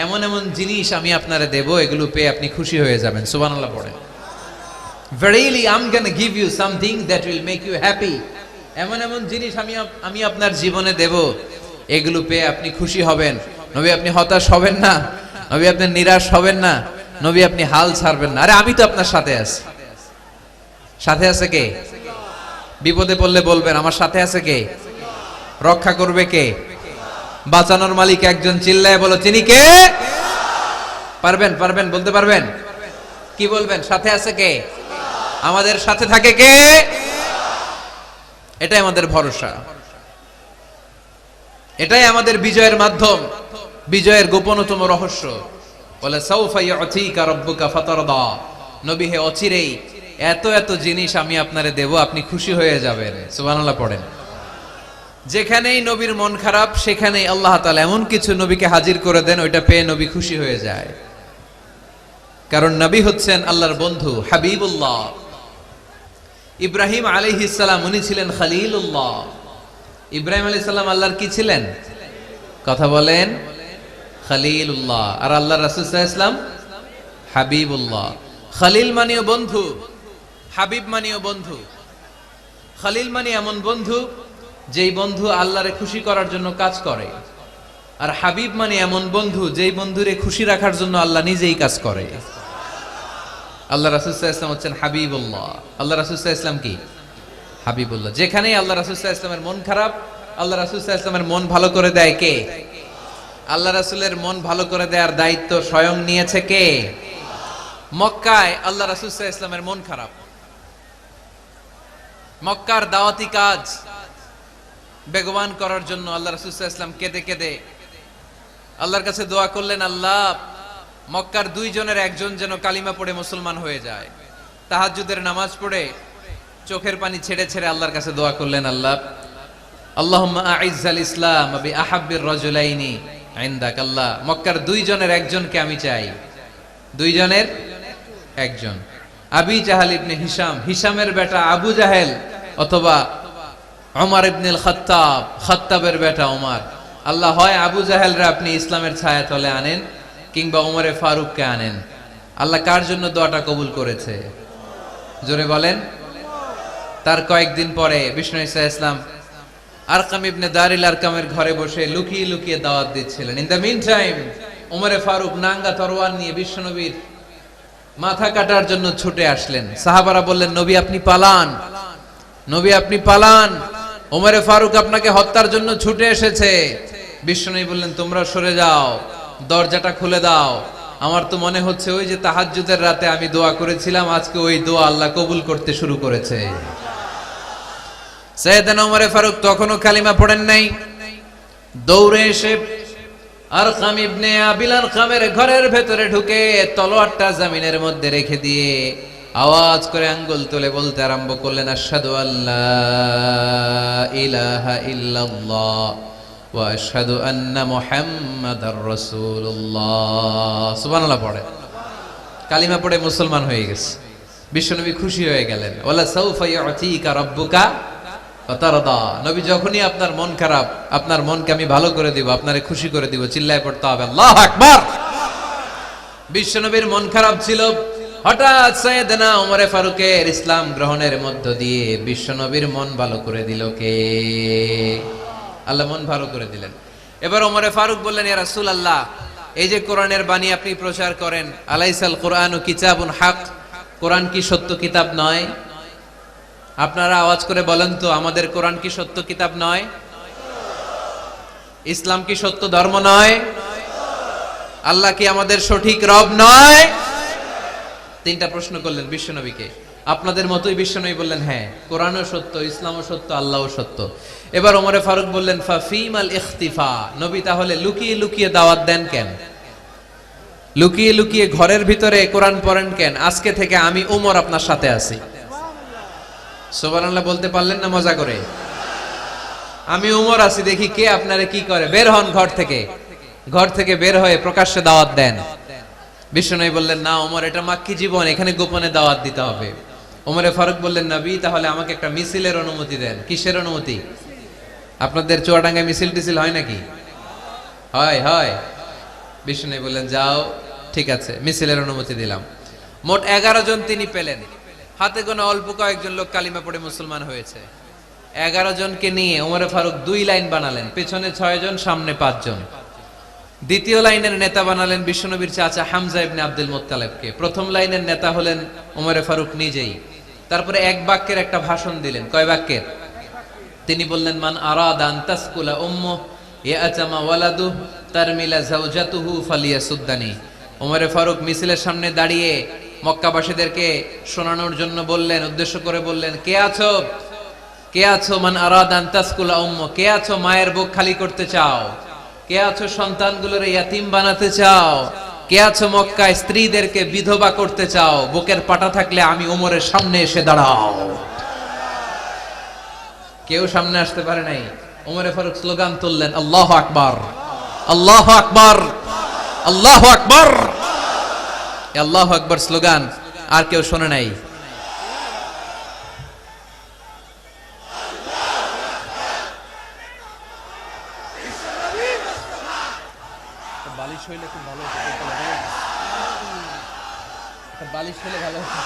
এমন এমন জিনিস আমি আপনারে দেব, এগুলো পেয়ে আপনি খুশি হয়ে যাবেন। সুবহানাল্লাহ পড়েন। Verily I'm gonna give you something that will make you happy. এমন এমন জিনিস আমি আপনার জীবনে দেব, এগুলো পেয়ে আপনি খুশি হবেন। নবী, আপনি হতাশ হবেন না, নবী আপনি নিরাশ হবেন না, নবী আপনি হাল ছাড়বেন না। আরে আমি তো আপনার সাথে আছি। সাথে আছে কে? বিপদে পড়লে বলবেন আমার সাথে আছে কে? রক্ষা করবে কে? বাঁচানোর মালিক একজন। চিল্লায় বলো, তিনি কে? পারবেন, পারবেন, বলতে পারবেন? কি বলবেন? সাথে আছে কে? আমাদের সাথে থাকে কে? এটাই আমাদের ভরসা, এটাই আমাদের বিজয়ের মাধ্যম, বিজয়ের গোপনতম রহস্য। বলে সাউফা ইউতিকা রাব্বুকা ফাতারদা। নবী হে, অচিরেই এত এত জিনিস আমি আপনারে দেব, আপনি খুশি হয়ে যাবেন। সুবহানাল্লাহ পড়েন। যেখানেই নবীর মন খারাপ, সেখানেই আল্লাহ তাআলা এমন কিছু নবীকে হাজির করে দেন, ওইটা পেয়ে নবী খুশি হয়ে যায়। কারণ নবী হচ্ছেন আল্লাহর বন্ধু, হাবিবুল্লাহ। ইব্রাহিম আলাইহিস সালাম, উনি ছিলেন খলিলুল্লাহ। ইব্রাহিম আলাইহিস সালাম আল্লাহর কি ছিলেন? কথা বলেন, খলিলুল্লাহ। আর আল্লাহ রাসূল সাল্লাল্লাহু আলাইহি ওয়াসাল্লাম হাবিবুল্লাহ। খলিল মানেও বন্ধু, হাবিব মানেও বন্ধু। খলিল মানে এমন বন্ধু যেই বন্ধু আল্লাহরে খুশি করার জন্য কাজ করে, আর হাবিব মানে এমন বন্ধু যেই বন্ধুরে খুশি রাখার জন্য আল্লাহ নিজেই কাজ করে। আল্লাহ রাসূল সাল্লাল্লাহু আলাইহি ওয়াসাল্লাম হচ্ছেন হাবিবুল্লাহ। আল্লাহ রাসূল সাল্লাল্লাহু আলাইহি ওয়াসাল্লাম কি? হাবিবুল্লাহ। যেখানেই আল্লাহ রাসূল সাল্লাল্লাহু আলাইহি ওয়াসাল্লামের মন খারাপ, আল্লাহ রাসূল সাল্লাল্লাহু আলাইহি ওয়াসাল্লামের মন ভালো করে দেয় কে? আল্লাহ রাসূলের মন ভালো করে দেওয়ার দায়িত্ব স্বয়ং নিয়েছে কে? মক্কায় আল্লাহ রাসূল সাল্লাল্লাহু আলাইহি ওয়াসাল্লামের মন খারাপ, মক্কার দাওয়াতি কাজ বেগবান করার জন্য আল্লাহ রাসূল সাল্লাল্লাহু আলাইহি ওয়াসাল্লাম কেঁদে কেঁদে আল্লাহর কাছে দোয়া করলেন, আল্লাহ মক্কার দুইজনের একজন যেন কালিমা পড়ে মুসলমান হয়ে যায়। তাহাজ্জুদের নামাজ পড়ে চোখের পানি ছেড়ে ছেড়ে আল্লাহর কাছে দোয়া করলেন, আল্লাহ আল্লাহুম্মা আইজ্জাল ইসলাম বি আহাব্বির রাজুলাইনি ইনদাক। আল্লাহ মক্কার দুইজনের একজনকে আমি চাই, দুইজনের একজন। আবি জাহাল ইবনে হিশাম, হিশামের বেটা আবু জাহেল, অথবা ওমর ইবনুল খাত্তাব, খাত্তাবের বেটা ওমর। আল্লাহ হয় আবু জাহেলরা আপনি ইসলামের ছায়া তলে আনেন, কিংবা ওমরে ফারুককে আনেন। আল্লাহ কার জন্য দোয়াটা কবুল করেছে? জোরে বলেন। তার কয়েকদিন পরে বিষ্ণু ঈসা ইসলাম আরকাম ইবনে দারিল আরকামের ঘরে বসে লুকিয়ে লুকিয়ে দাওয়াত দিচ্ছিলেন। ইন দ্য মিন টাইম ওমরে ফারুক নাঙ্গা তরোয়ার নিয়ে বিশ্বনবীর মাথা কাটার জন্য ছুটে আসলেন। সাহাবারা বললেন, নবী আপনি পালান, নবী আপনি পালান, ওমরে ফারুক আপনাকে হত্যার জন্য ছুটে এসেছে। বিশ্বনবী বললেন, তোমরা সরে যাও, দরজাটা খুলে দাও। আমার তো মনে হচ্ছে ওই যে তাহাজ্জুদের রাতে আমি দোয়া করেছিলাম, আজকে ওই দোয়া আল্লাহ কবুল করতে শুরু করেছে। সাইয়েদনা ওমরে ফারুক তখনও কালিমা পড়েন নাই। দৌড়ে এসে আরকাম ইবনে আবিল আরকামের ঘরের ভেতরে ঢুকে তলোয়ারটা জমিনের মধ্যে রেখে দিয়ে আওয়াজ করে আঙ্গুল তুলে বলতে আরম্ভ করলেন, আশহাদু আল্লা ইলাহা ইল্লাল্লাহ ওয়া আশহাদু আন্না মুহাম্মাদার রাসূলুল্লাহ। সুবহানাল্লাহ পড়ে কালিমা পড়ে মুসলমান হয়ে গেছে। বিশ্বনবী খুশি হয়ে গেলেন। ওয়ালা সাউফা ইউতিকা রাব্বুকা ফাতারদা। নবী যখনই আপনার মন খারাপ, আপনার মনকে আমি ভালো করে দিব, আপনারে খুশি করে দিব, চিল্লায় পড়তে হবে আল্লাহু আকবার। বিশ্বনবীর মন খারাপ ছিল। হঠাৎ সাইয়েদনা ওমরে ফারুকের ইসলাম গ্রহণের মধ্য দিয়ে বিশ্বনবীর মন ভালো করে দিল কে? আল্লাহ মন ভালো করে দিলেন। এবার ওমরে ফারুক বললেন, ইয়া রাসূলুল্লাহ, এই যে কোরআনের বাণী আপনি প্রচার করেন, আলাইসাল কোরআনু কিতাবুন হক, কোরআন কি সত্য কিতাব নয়? আপনারা আওয়াজ করে বলেন তো, আমাদের কোরআন কি সত্য কিতাব নয়? ইসলাম কি সত্য ধর্ম নয়? আল্লাহ কি আমাদের সঠিক রব নয়? তিনটা প্রশ্ন করলেন বিশ্বনবীকে। আপনাদের মতোই বিশ্বনবী বললেন, হ্যাঁ কোরআনও সত্য, ইসলামও সত্য, আল্লাহও সত্য। এবার ওমরে ফারুক বললেন, ফাফিমাল ইখতিফা, নবী তাহলে লুকিয়ে লুকিয়ে দাওয়াত দেন কেন? লুকিয়ে লুকিয়ে ঘরের ভিতরে কোরআন পড়েন কেন? আজকে থেকে আমি ওমর আপনার সাথে আছি। সুবহানাল্লাহ বলতে পারলেন না মজা করে? আমি ওমর আছি, দেখি কে আপনারে কি করে। বের হন ঘর থেকে। ঘর থেকে বের হয়ে প্রকাশ্যে দাওয়াত দেন। বিশ্বনবী বললেন, না ওমর, এটা মাক্কি জীবন, এখানে গোপনে দাওয়াত দিতে হবে। ওমরে ফারুক বললেন, নবী তাহলে আমাকে একটা মিছিলের অনুমতি দেন। কিসের অনুমতি? আপনাদের চুয়াডাঙ্গায় মিছিল টিছিল হয় নাকি? হয় হয়। বিশ্বনবী বললেন, যাও, ঠিক আছে, মিছিলের অনুমতি দিলাম। মোট 11 জন তিনি পেলেন। হাতে গোনা অল্প কয়েকজন লোক কালিমা পড়ে মুসলমান হয়েছে। 11 জনকে নিয়ে ওমরে ফারুক 2 লাইন বানালেন, পেছনে 6 জন, সামনে 5 জন। দ্বিতীয় লাইনের নেতা বানালেন বিশ্বনবীর চাচা হামজা ইবনে আব্দুল মুত্তালিবকে। প্রথম লাইনের নেতা হলেন ওমরে ফারুক নিজেই। তারপরে এক বাক্যের একটা ভাষণ দিলেন। কয় বাক্যের? তিনি বললেন, মান আরাদা আন তাসকুলা উম্মু ইয়াতামা ওয়ালাদু তারমিলা যাওজাতুহু ফালিয়াসুদ্দানি। ওমরে ফারুক মিছিলের সামনে দাঁড়িয়ে মক্কাবাসীদেরকে শোনানোর জন্য বললেন, উদ্দেশ্য করে বললেন, কে আছো, কে আছো? মান আরাদা আন তাসকুলা উম্মু, কে আছো মায়ের বুক খালি করতে চাও? কে আছো সন্তানগুলোর ইয়াতিম বানাতে চাও? কে আছো মক্কায় স্ত্রীদেরকে বিধবা করতে চাও? বুকের পাটা থাকলে আমি ওমরের সামনে এসে দাঁড়াও। কেউ সামনে আসতে পারে নাই। ওমরে ফারুক স্লোগান তুললেন, আল্লাহু আকবার, আল্লাহু আকবার, আল্লাহু আকবার। আল্লাহু আকবার স্লোগান আর কেউ শোনে নাই। বালিশ হইলে খুব ভালো হতো, বালিশ হইলে ভালো হতো।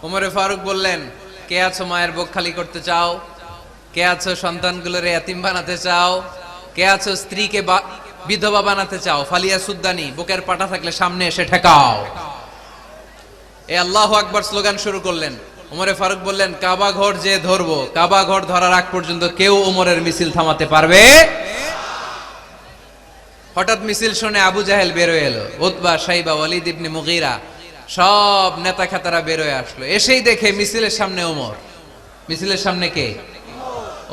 ওমরে ফারুক বললেন, কে আছো মায়ের বুক খালি করতে চাও? কে আছো সন্তানগুলোর এতিম বানাতে চাও? কে আছো স্ত্রীকে বিধবা বানাতে চাও? ফালিয়া সুদ্দানি, বুকের পাটা থাকলে সামনে এসে ঠেকাও। এই আল্লাহু আকবার স্লোগান শুরু করলেন। ওমরে ফারুক বললেন, কাবা ঘর যে ধরবো, কাবা ঘর ধরার আগ পর্যন্ত কেউ ওমরের মিছিল থামাতে পারবে। হঠাৎ মিছিল শুনে আবু জাহেল বেরোয় এলো, উতবা, শাইবা, ওয়ালিদ ইবনে মুগীরা, সব নেতা খেতারা বেরোয় আসলো। এসেই দেখে মিছিলের সামনে ওমর। মিছিলের সামনে কে?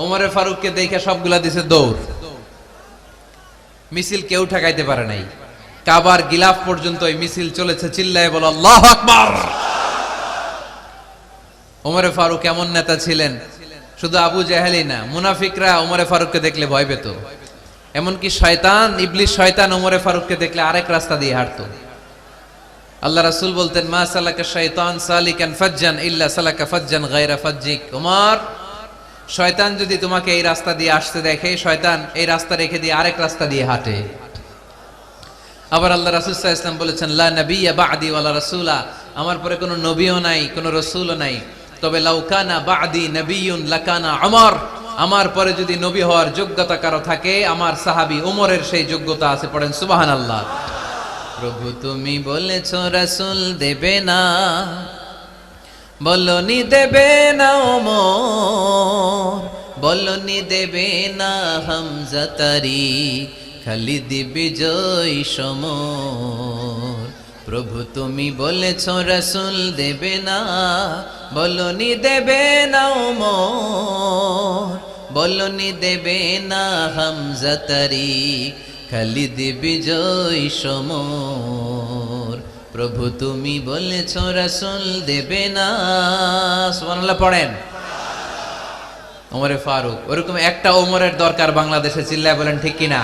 ওমরে ফারুককে দেখে সবগুলা দিছে দৌড়। মিছিল কেউ ঠেকাইতে পারে নাই। কাবার গিলাফ পর্যন্ত এই মিছিল চলেছে। চিল্লায় বলো আল্লাহু আকবার। ওমরে ফারুক এমন নেতা ছিলেন, শুধু আবু জাহেলই না, মুনাফিকরা ওমরে ফারুককে দেখলে ভয় পেত। এমনকি শয়তান, ইবলিস শয়তান ওমরে ফারুককে দেখলে আরেক রাস্তা দিয়ে হাঁটতো। আল্লাহ রাসূল বলতেন, মা সালাকা শাইতান সালিকান ফাজ্জান ইল্লা সালাকা ফাজ্জান গায়রা ফাজ্জিক। ওমর, শয়তান যদি তোমাকে এই রাস্তা দিয়ে আসতে দেখে, শয়তান এই রাস্তা রেখে দিয়ে আরেক রাস্তা দিয়ে হাঁটে। আবার আল্লাহ রাসূল সাল্লাল্লাহু আলাইহি ওয়াসাল্লাম বলেছেন, লা নাবিয়্যা বা'দি ওয়ালা রাসূলা, আমার পরে কোনো নবীও নাই, কোনো রাসূলও নাই, তবে লাউ কানা বা'দি নাবিয়্যুন লাকানা উমর, আমার পরে যদি নবী হওয়ার যোগ্যতা কারো থাকে, আমার সাহাবী ওমরের সেই যোগ্যতা আছে। পড়েন সুবহানাল্লাহ। প্রভু তুমি বলেছো রাসূল দেবে না, বলনি দেবে না ওমর, বলনি দেবে না হামজা তারিক, খালিদ বিজয় সমর। প্রভু তুমি বলেছো রাসূল দেবে না, বলনি দেবে না ওমর, বলনি দেবে না হামজা তারিক, খালিদ বিজয় সমর। প্রভু তুমি বলেছো রাসূল দেবে না। সুবহানাল্লাহ পড়েন। ওমরে ফারুক, ওরকম একটা ওমরের দরকার বাংলাদেশে। চিল্লায় বলেন ঠিক কিনা?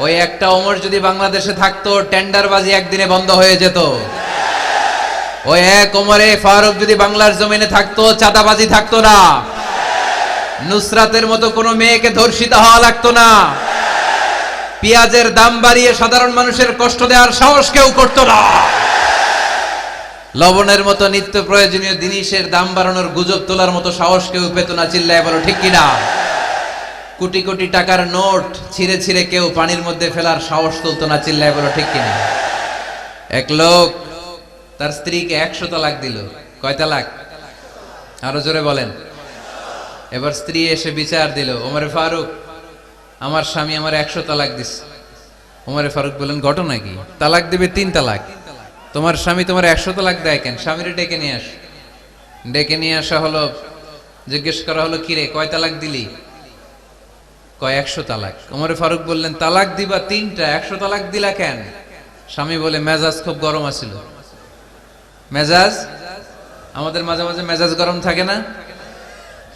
ওই একটা ওমর যদি বাংলাদেশে থাকতো, টেন্ডারবাজি একদিনে বন্ধ হয়ে যেত। ওই এক ওমরে ফারুক যদি বাংলার জমিনে থাকতো, চাঁদাবাজি থাকতো না, নুসরাতের মতো কোনো মেয়েকে ধর্ষিত হওয়া লাগতো না, পেঁয়াজের দাম বাড়িয়ে সাধারণ মানুষের কষ্ট দেওয়ার সাহস কেউ করতো না, লবণের মতো নিত্য প্রয়োজনীয় জিনিসের দাম বাড়ানোর গুজব তোলার মতো সাহস কেউ পেত না। চিল্লায় বলো ঠিক কিনা? কোটি কোটি টাকার নোট ছিঁড়ে ছিঁড়ে কেউ পানির মধ্যে ফেলার সাহস তুলতো না। চিল্লায় বলো ঠিক কিনা? এক লোক তার স্ত্রীকে 100 তালাক দিল। কয় তালাক? আরো জোরে বলেন। এবার স্ত্রী এসে বিচার দিল, ওমরে ফারুক, আমার স্বামী আমার 100 তালাক দিস। ওমরে ফারুক বলেন, ঘটনা কি? তালাক দিবে 3 তালাক, তোমার স্বামী তোমার 100 তালাক দেয় কেন? স্বামীরে ডেকে নিয়ে আস। ডেকে নিয়ে আসা হলো, জিজ্ঞেস করা হলো, কিরে কয় তালাক দিলি? কয় 100 তালাক। ওমরে ফারুক বললেন, তালাক দিবা 3টা, 100 তালাক দিলা কেন? স্বামী বলে, মেজাজ খুব গরম আছিল। মেজাজ, আমাদের মাঝে মাঝে মেজাজ গরম থাকে না?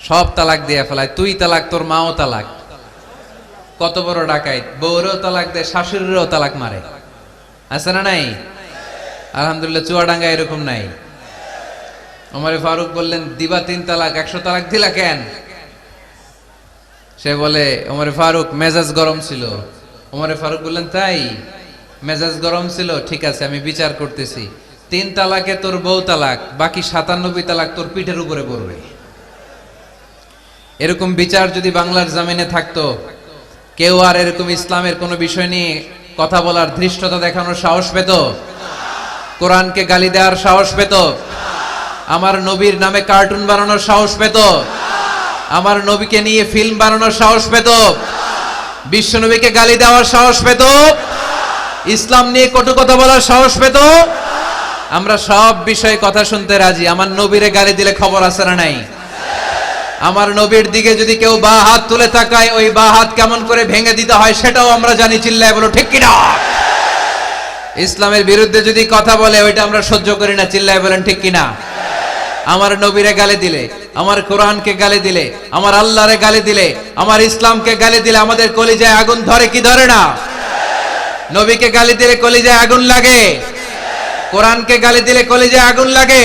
সব তালাক দিয়ে ফেলায়। তুই তালাক, তোর মাও তালাক। কত বড় ডাকাইত! বউরেও তালাক দেয়, শাশুড়িরও তালাক মারে। আছে না নাই? আলহামদুলিল্লাহ চুয়াডাঙ্গা এরকম নাই। ওমরে ফারুক বললেন, দিবা 3 তালাক, 100 তালাক দিলা কেন? সে বলে, ওমরে ফারুক মেজাজ গরম ছিল। ওমরে ফারুক বললেন, তাই মেজাজ গরম ছিল? ঠিক আছে, আমি বিচার করতেছি। 3 তালাকে তোর বউ তালাক, বাকি 97 তালাক তোর পিঠের উপরে পড়বে। এরকম বিচার যদি বাংলার জমিনে থাকতো, কেউ আর এরকম ইসলামের কোন বিষয় নিয়ে কথা বলার, ধৃষ্টতা দেখানোর সাহস পেত? কোরআনকে গালি দেওয়ার সাহস পেত? আমার নবীর নামে কার্টুন বানানোর সাহস পেত? আমার নবীকে নিয়ে ফিল্ম বানানোর সাহস পেত? বিশ্ব নবীকে গালি দেওয়ার সাহস পেত? ইসলাম নিয়ে কটু কথা বলার সাহস পেত? আমরা সব বিষয়ে কথা শুনতে রাজি। আমার নবীরে গালি দিলে খবর আছে না নাই? আমার নবীর দিকে যদি কেউ বা হাত তুলে তাকায়, ওই বা হাত কেমন করে ভেঙে দিতে হয় সেটাও আমরা জানি। চিল্লায় বলো ঠিক কিনা? ইসলামের বিরুদ্ধে যদি কথা বলে, ওইটা আমরা সহ্য করি না। চিল্লায় বলেন ঠিক কিনা? আমার নবীরে গালি দিলে, আমার কোরআনকে গালি দিলে, আমার আল্লাহরে গালি দিলে, আমার ইসলামকে গালি দিলে আমাদের কলিজায় আগুন ধরে কি ধরে না? নবীকে গালি দিলে কলিজায় আগুন লাগে? কোরআনকে গালি দিলে কলিজায় আগুন লাগে?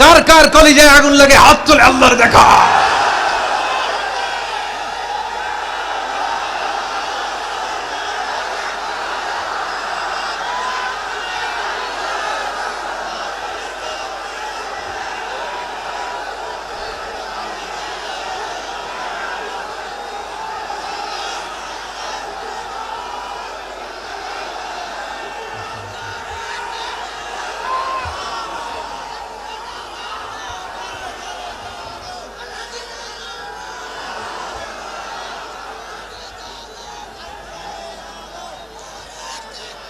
কার কার কলিজায় আগুন লাগে হাত তুলে আল্লাহর দেখা।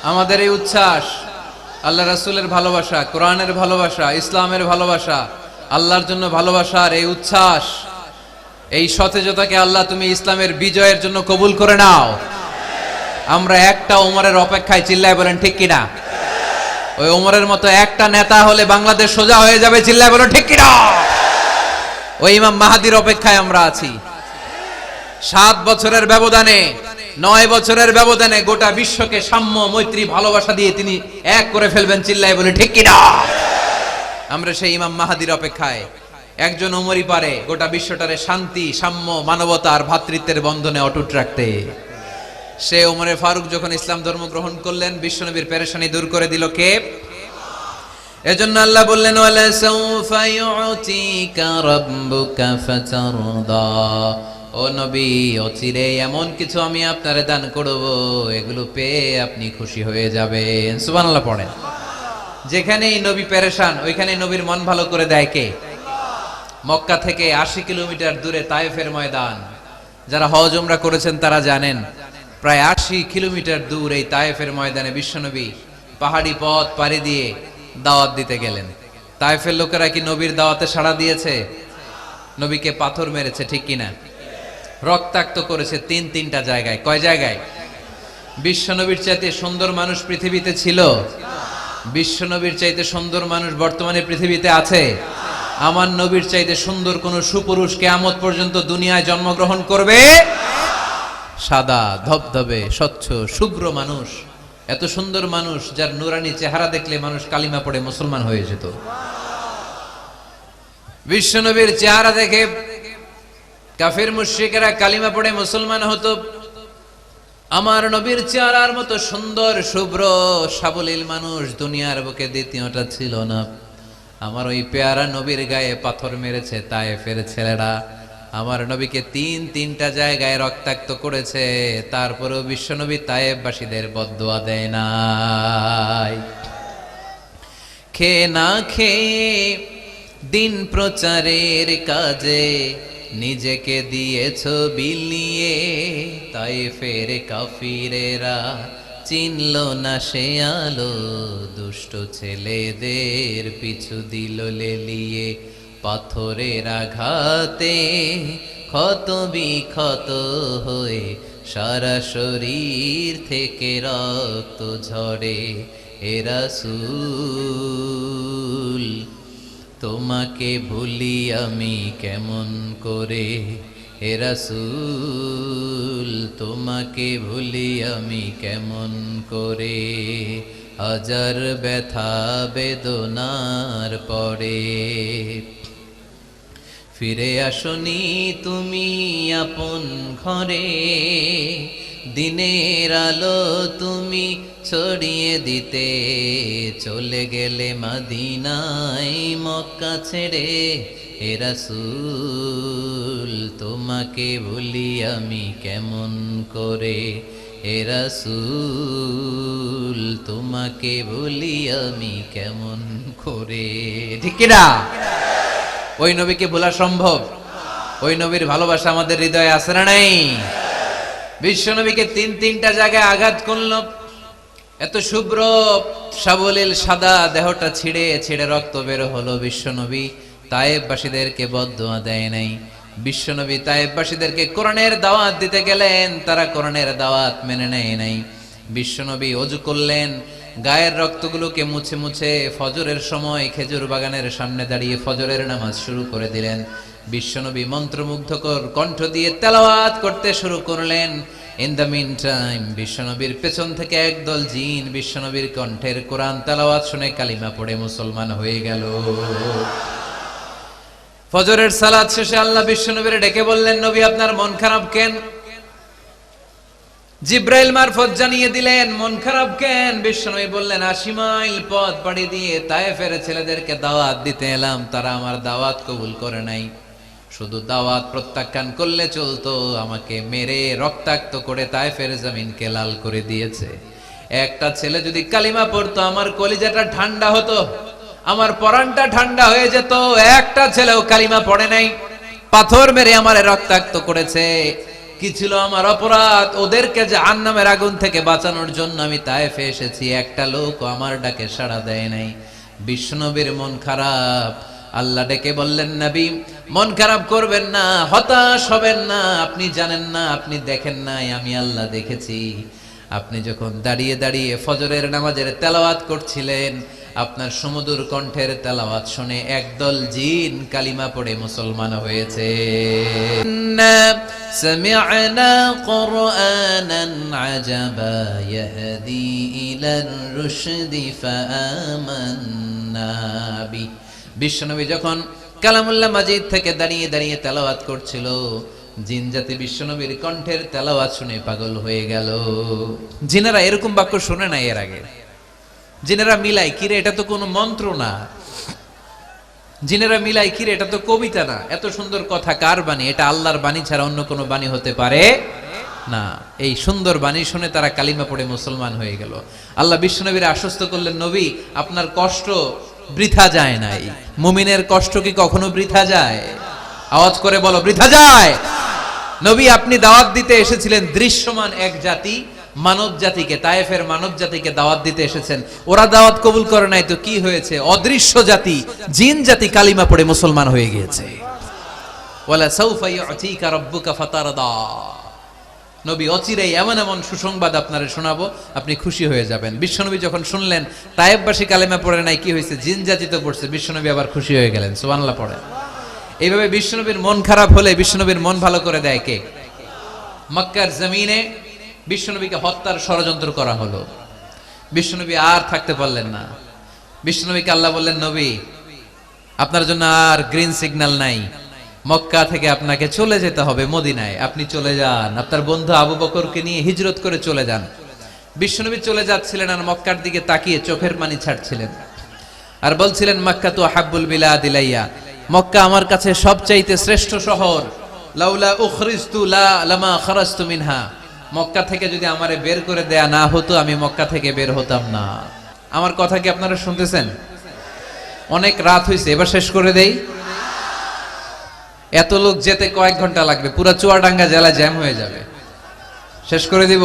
আমাদের এই উচ্ছ্বাস আল্লাহ রাসূলের ভালোবাসা, কোরআনের ভালোবাসা, ইসলামের ভালোবাসা, আল্লাহর জন্য ভালোবাসার এই উচ্ছ্বাস, এই সতেজতাকে আল্লাহ তুমি ইসলামের বিজয়ের জন্য কবুল করে নাও। আমরা একটা ওমরের অপেক্ষায়, চিল্লায় বলেন ঠিক কিনা? ওই ওমরের মতো একটা নেতা হলে বাংলাদেশ সোজা হয়ে যাবে, চিল্লায় বলেন ঠিক কিনা? ওই ইমাম মাহাদির অপেক্ষায় আমরা আছি। 7 বছরের ব্যবধানে, 9 বছরের ব্যবধানে গোটা বিশ্বকে সাম্য, মৈত্রী, ভালোবাসা দিয়ে তিনি এক করে ফেলবেন, চিল্লায় বলে ঠিক কিনা? আমরা সেই ইমাম মাহাদির অপেক্ষায়। একজন ওমরই পারে গোটা বিশ্বটারে শান্তি, সাম্য, মানবতা আর ভ্রাতৃত্বের বন্ধনে অটুট রাখতে। সে ওমরে ফারুক যখন ইসলাম ধর্ম গ্রহণ করলেন, বিশ্বনবীর পেরেশানি দূর করে দিল কে? এজন্য আল্লাহ বললেন, ওয়ালা সাউফা ইউতিকা রাব্বুকা ফাতারদা। ও নবী, অচিরে এমন কিছু আমি আপনারে দান করব, এগুলো পেয়ে আপনি খুশি হয়ে যাবেন। সুবহানাল্লাহ পড়েন। যেখানেই নবী পেরেশান, ওইখানে নবীর মন ভালো করে দেয় কে? মক্কা থেকে 80 কিলোমিটার দূরে তায়েফের ময়দান। যারা হজ উমরা করেছেন তারা জানেন, প্রায় 80 কিলোমিটার দূর এই তায়েফের ময়দানে বিশ্বনবী পাহাড়ি পথ পাড়ি দিয়ে দাওয়াত দিতে গেলেন। তায়েফের লোকেরা কি নবীর দাওয়াতে সাড়া দিয়েছে? নবীকে পাথর মেরেছে, ঠিক কিনা? রক্তাক্ত করেছে 3টা জায়গায়। কয় জায়গায়? বিশ্বনবীর চাইতে সুন্দর মানুষ পৃথিবীতে ছিল? বিশ্বনবীর চাইতে সুন্দর মানুষ বর্তমানে পৃথিবীতে আছে? আমার নবীর চাইতে সুন্দর কোন সুপুরুষ কিয়ামত পর্যন্ত দুনিয়ায় জন্মগ্রহণ করবে? সাদা ধবধবে স্বচ্ছ শুভ্র মানুষ, এত সুন্দর মানুষ যার নুরানি চেহারা দেখলে মানুষ কালিমা পড়ে মুসলমান হয়ে যেত। বিশ্বনবীর চেহারা দেখে কাফির মুশরিকেরা কালিমা পড়ে মুসলমান হতো। আমার নবীর চেহারার মতো সুন্দর শুভ্র সাবলীল মানুষ দুনিয়ার বুকে দ্বিতীয়টা ছিল না। আমার ওই পেয়ারা নবীর গায়ে পাথর মেরেছে তায়েফের ছেলেরা। আমার নবীকে 3টা জায়গায় রক্তাক্ত করেছে, তারপরেও বিশ্বনবী তায়েফবাসীদের বদদুয়া দেয় নাই। খেয়ে না খেয়ে দিন প্রচারের কাজে নিজেকে দিয়েছ বিলিয়ে, তায়েফের কাফিরেরা চিনল না সে আলো, দুষ্ট ছেলেদের পিছু দিল লেলিয়ে। পাথরের আঘাতে ক্ষত বিক্ষত হয়ে সারা শরীর থেকে রক্ত ঝরে। এ রাসূল, তোমাকে ভুলি আমি কেমন করে? হে রাসূল, তোমাকে ভুলি আমি কেমন করে? হাজার ব্যথা বেদনার পরে ফিরে আসনি তুমি আপন ঘরে, দিনের আলো তুমি ছড়িয়ে দিতে চলে গেলে মদিনায় মক্কা ছেড়ে। হে রাসূল, তোমাকে ভুলি আমি কেমন করে? হে রাসূল, তোমাকে ভুলি আমি কেমন করে? ঠিক কিনা? ওই নবীকে ভোলা সম্ভব? ওই নবীর ভালোবাসা আমাদের হৃদয়ে আছে না নাই? বিশ্ব নবীকে 3টা জায়গায় আঘাত করল। এত শুভ্র সাবলীল সাদা দেহটা ছিঁড়ে ছিঁড়ে রক্ত বের হলো। বিশ্বনবী তায়েফবাসীদেরকে বদদুয়া দেয় নাই। বিশ্বনবী তায়েফবাসীদেরকে কোরআনের দাওয়াত দিতে গেলেন, তারা কোরআনের দাওয়াত মেনে নেয় নাই। বিশ্বনবী ওযু করলেন, গায়ের রক্তগুলোকে মুছে মুছে ফজরের সময় খেজুর বাগানের সামনে দাঁড়িয়ে ফজরের নামাজ শুরু করে দিলেন। বিশ্বনবী মন্ত্রমুগ্ধকর কণ্ঠ দিয়ে তেলাওয়াত করতে শুরু করলেন। ইন দ্য মিন টাইম বিশ্বনবীর পেছন থেকে একদল জিন বিশ্বনবীর কণ্ঠের কোরআন তেলাওয়াত শুনে কালিমা পড়ে মুসলমান হয়ে গেল। ফজরের সালাত শেষে আল্লাহ বিশ্বনবীর ডেকে বললেন, নবী আপনার মন খারাপ কেন? জিব্রাইল মারফত জানিয়ে দিলেন মন খারাপ কেন। বিশ্বনবী বললেন, 80 মাইল পথ পাড়ি দিয়ে তায়েফের ছেলেদেরকে দাওয়াত দিতে এলাম, তারা আমার দাওয়াত কবুল করে নাই। শুধু দাওয়াত প্রত্যাখ্যান করলে চলতো, আমাকে মেরে রক্তাক্ত করে তায়েফের জমিনকে লাল করে দিয়েছে। একটা ছেলে যদি কালিমা পড়তো আমার কলিজাটা ঠান্ডা হতো, আমার পরানটা ঠান্ডা হয়ে যেত। একটা ছেলেও কালিমা পড়ে নাই, পাথর মেরে আমারে রক্তাক্ত করেছে। কি ছিল আমার অপরাধ? ওদেরকে জাহান্নামের আগুন থেকে বাঁচানোর জন্য আমি তায়েফে এসেছি, একটা লোক আমার ডাকে সাড়া দেয় নাই। বিশ্বনবীর মন খারাপ। আল্লাহ ডেকে বললেন, নবী মন খারাপ করবেন না, হতাশ হবেন না। আপনি জানেন না, আপনি দেখেন নাই, আমি আল্লাহ দেখেছি। আপনি যখন দাঁড়িয়ে দাঁড়িয়ে ফজরের নামাজের তেলাওয়াত করছিলেন, আপনার সুমধুর কণ্ঠের তেলাওয়াত শুনে একদল জিন কালিমা পড়ে মুসলমান হয়েছে। সামি'না কুরআনান আজাবা ইয়াহদি ইলার রুশদি ফাআমান্না বি। বিশ্বনবী যখন কালামুল্লাহ মাজিদ থেকে দাঁড়িয়ে দাঁড়িয়ে তেলাওয়াত করছিল, জিন জাতি বিশ্বনবীর কণ্ঠের তেলাওয়াত শুনে পাগল হয়ে গেল। জিনেরা এরকম বাক্য শুনে নাই এর আগে। জিনেরা মিলাই, কিরে এটা তো কোনো মন্ত্র না। জিনেরা মিলাই, কিরে এটা তো কবিতা না। এত সুন্দর কথা কার বাণী? এটা আল্লাহর বাণী ছাড়া অন্য কোনো বাণী হতে পারে না। এই সুন্দর বাণী শুনে তারা কালিমা পড়ে মুসলমান হয়ে গেল। আল্লাহ বিশ্বনবীর আশ্বস্ত করলেন, নবী আপনার কষ্ট বৃথা যায় নাই। মুমিনের কষ্ট কি কখনো বৃথা যায়? আওয়াজ করে বলো, বৃথা যায়। নবী আপনি দাওয়াত দিতে এসেছিলেন দৃশ্যমান এক জাতি, মানব জাতিকে, তায়েফের মানব জাতিকে দাওয়াত দিতে এসেছেন। ওরা দাওয়াত কবুল করে নাই তো কি হয়েছে? অদৃশ্য জাতি, জিন জাতি কালিমা পড়ে মুসলমান হয়ে গিয়েছে। ওয়ালা সাউফা ইউতিকা রাব্বুকা ফাতারদা। নবী অচিরেই এমন এমন সুসংবাদ আপনারে শোনাবো, আপনি খুশি হয়ে যাবেন। বিশ্বনবী যখন শুনলেন তায়েফবাসী কালিমা পড়ে নাই, কি হয়েছে? জিন জাতি তো পড়ছে। বিশ্বনবী আবার খুশি হয়ে গেলেন। সুবহানাল্লাহ পড়ে। এইভাবে বিশ্বনবীর মন খারাপ হলে বিশ্বনবীর মন ভালো করে দেয় কে? মক্কার জমিনে বিশ্বনবীকে হত্যার ষড়যন্ত্র করা হলো। বিশ্বনবী আর থাকতে পারলেন না। বিশ্বনবীকে আল্লাহ বললেন, নবী আপনার জন্য আর গ্রিন সিগন্যাল নাই, মক্কা থেকে আপনাকে চলে যেতে হবে মদিনায়। আপনি চলে যান, আপনার বন্ধু আবু বকরকে নিয়ে হিজরত করে চলে যান। বিশ্বনবী চলে যাচ্ছিলেন আর মক্কার দিকে তাকিয়ে চোখের পানি ছাড়ছিলেন আর বলছিলেন, মক্কা তো আহাব্বুল বিলাদ ইলাইয়া, মক্কা আমার কাছে সবচাইতে শ্রেষ্ঠ শহর। লাউলা উখরিজতু লামা খারাজতু মিনহা, মক্কা থেকে যদি আমারে বের করে দেয়া না হতো আমি মক্কা থেকে বের হতাম না। আমার কথা কি আপনারা শুনতেছেন? অনেক রাত হয়েছে, এবার শেষ করে দেই। এত লোক যেতে কয়েক ঘন্টা লাগবে, পুরো চুয়াডাঙ্গা জেলা জ্যাম হয়ে যাবে। শেষ করে দিব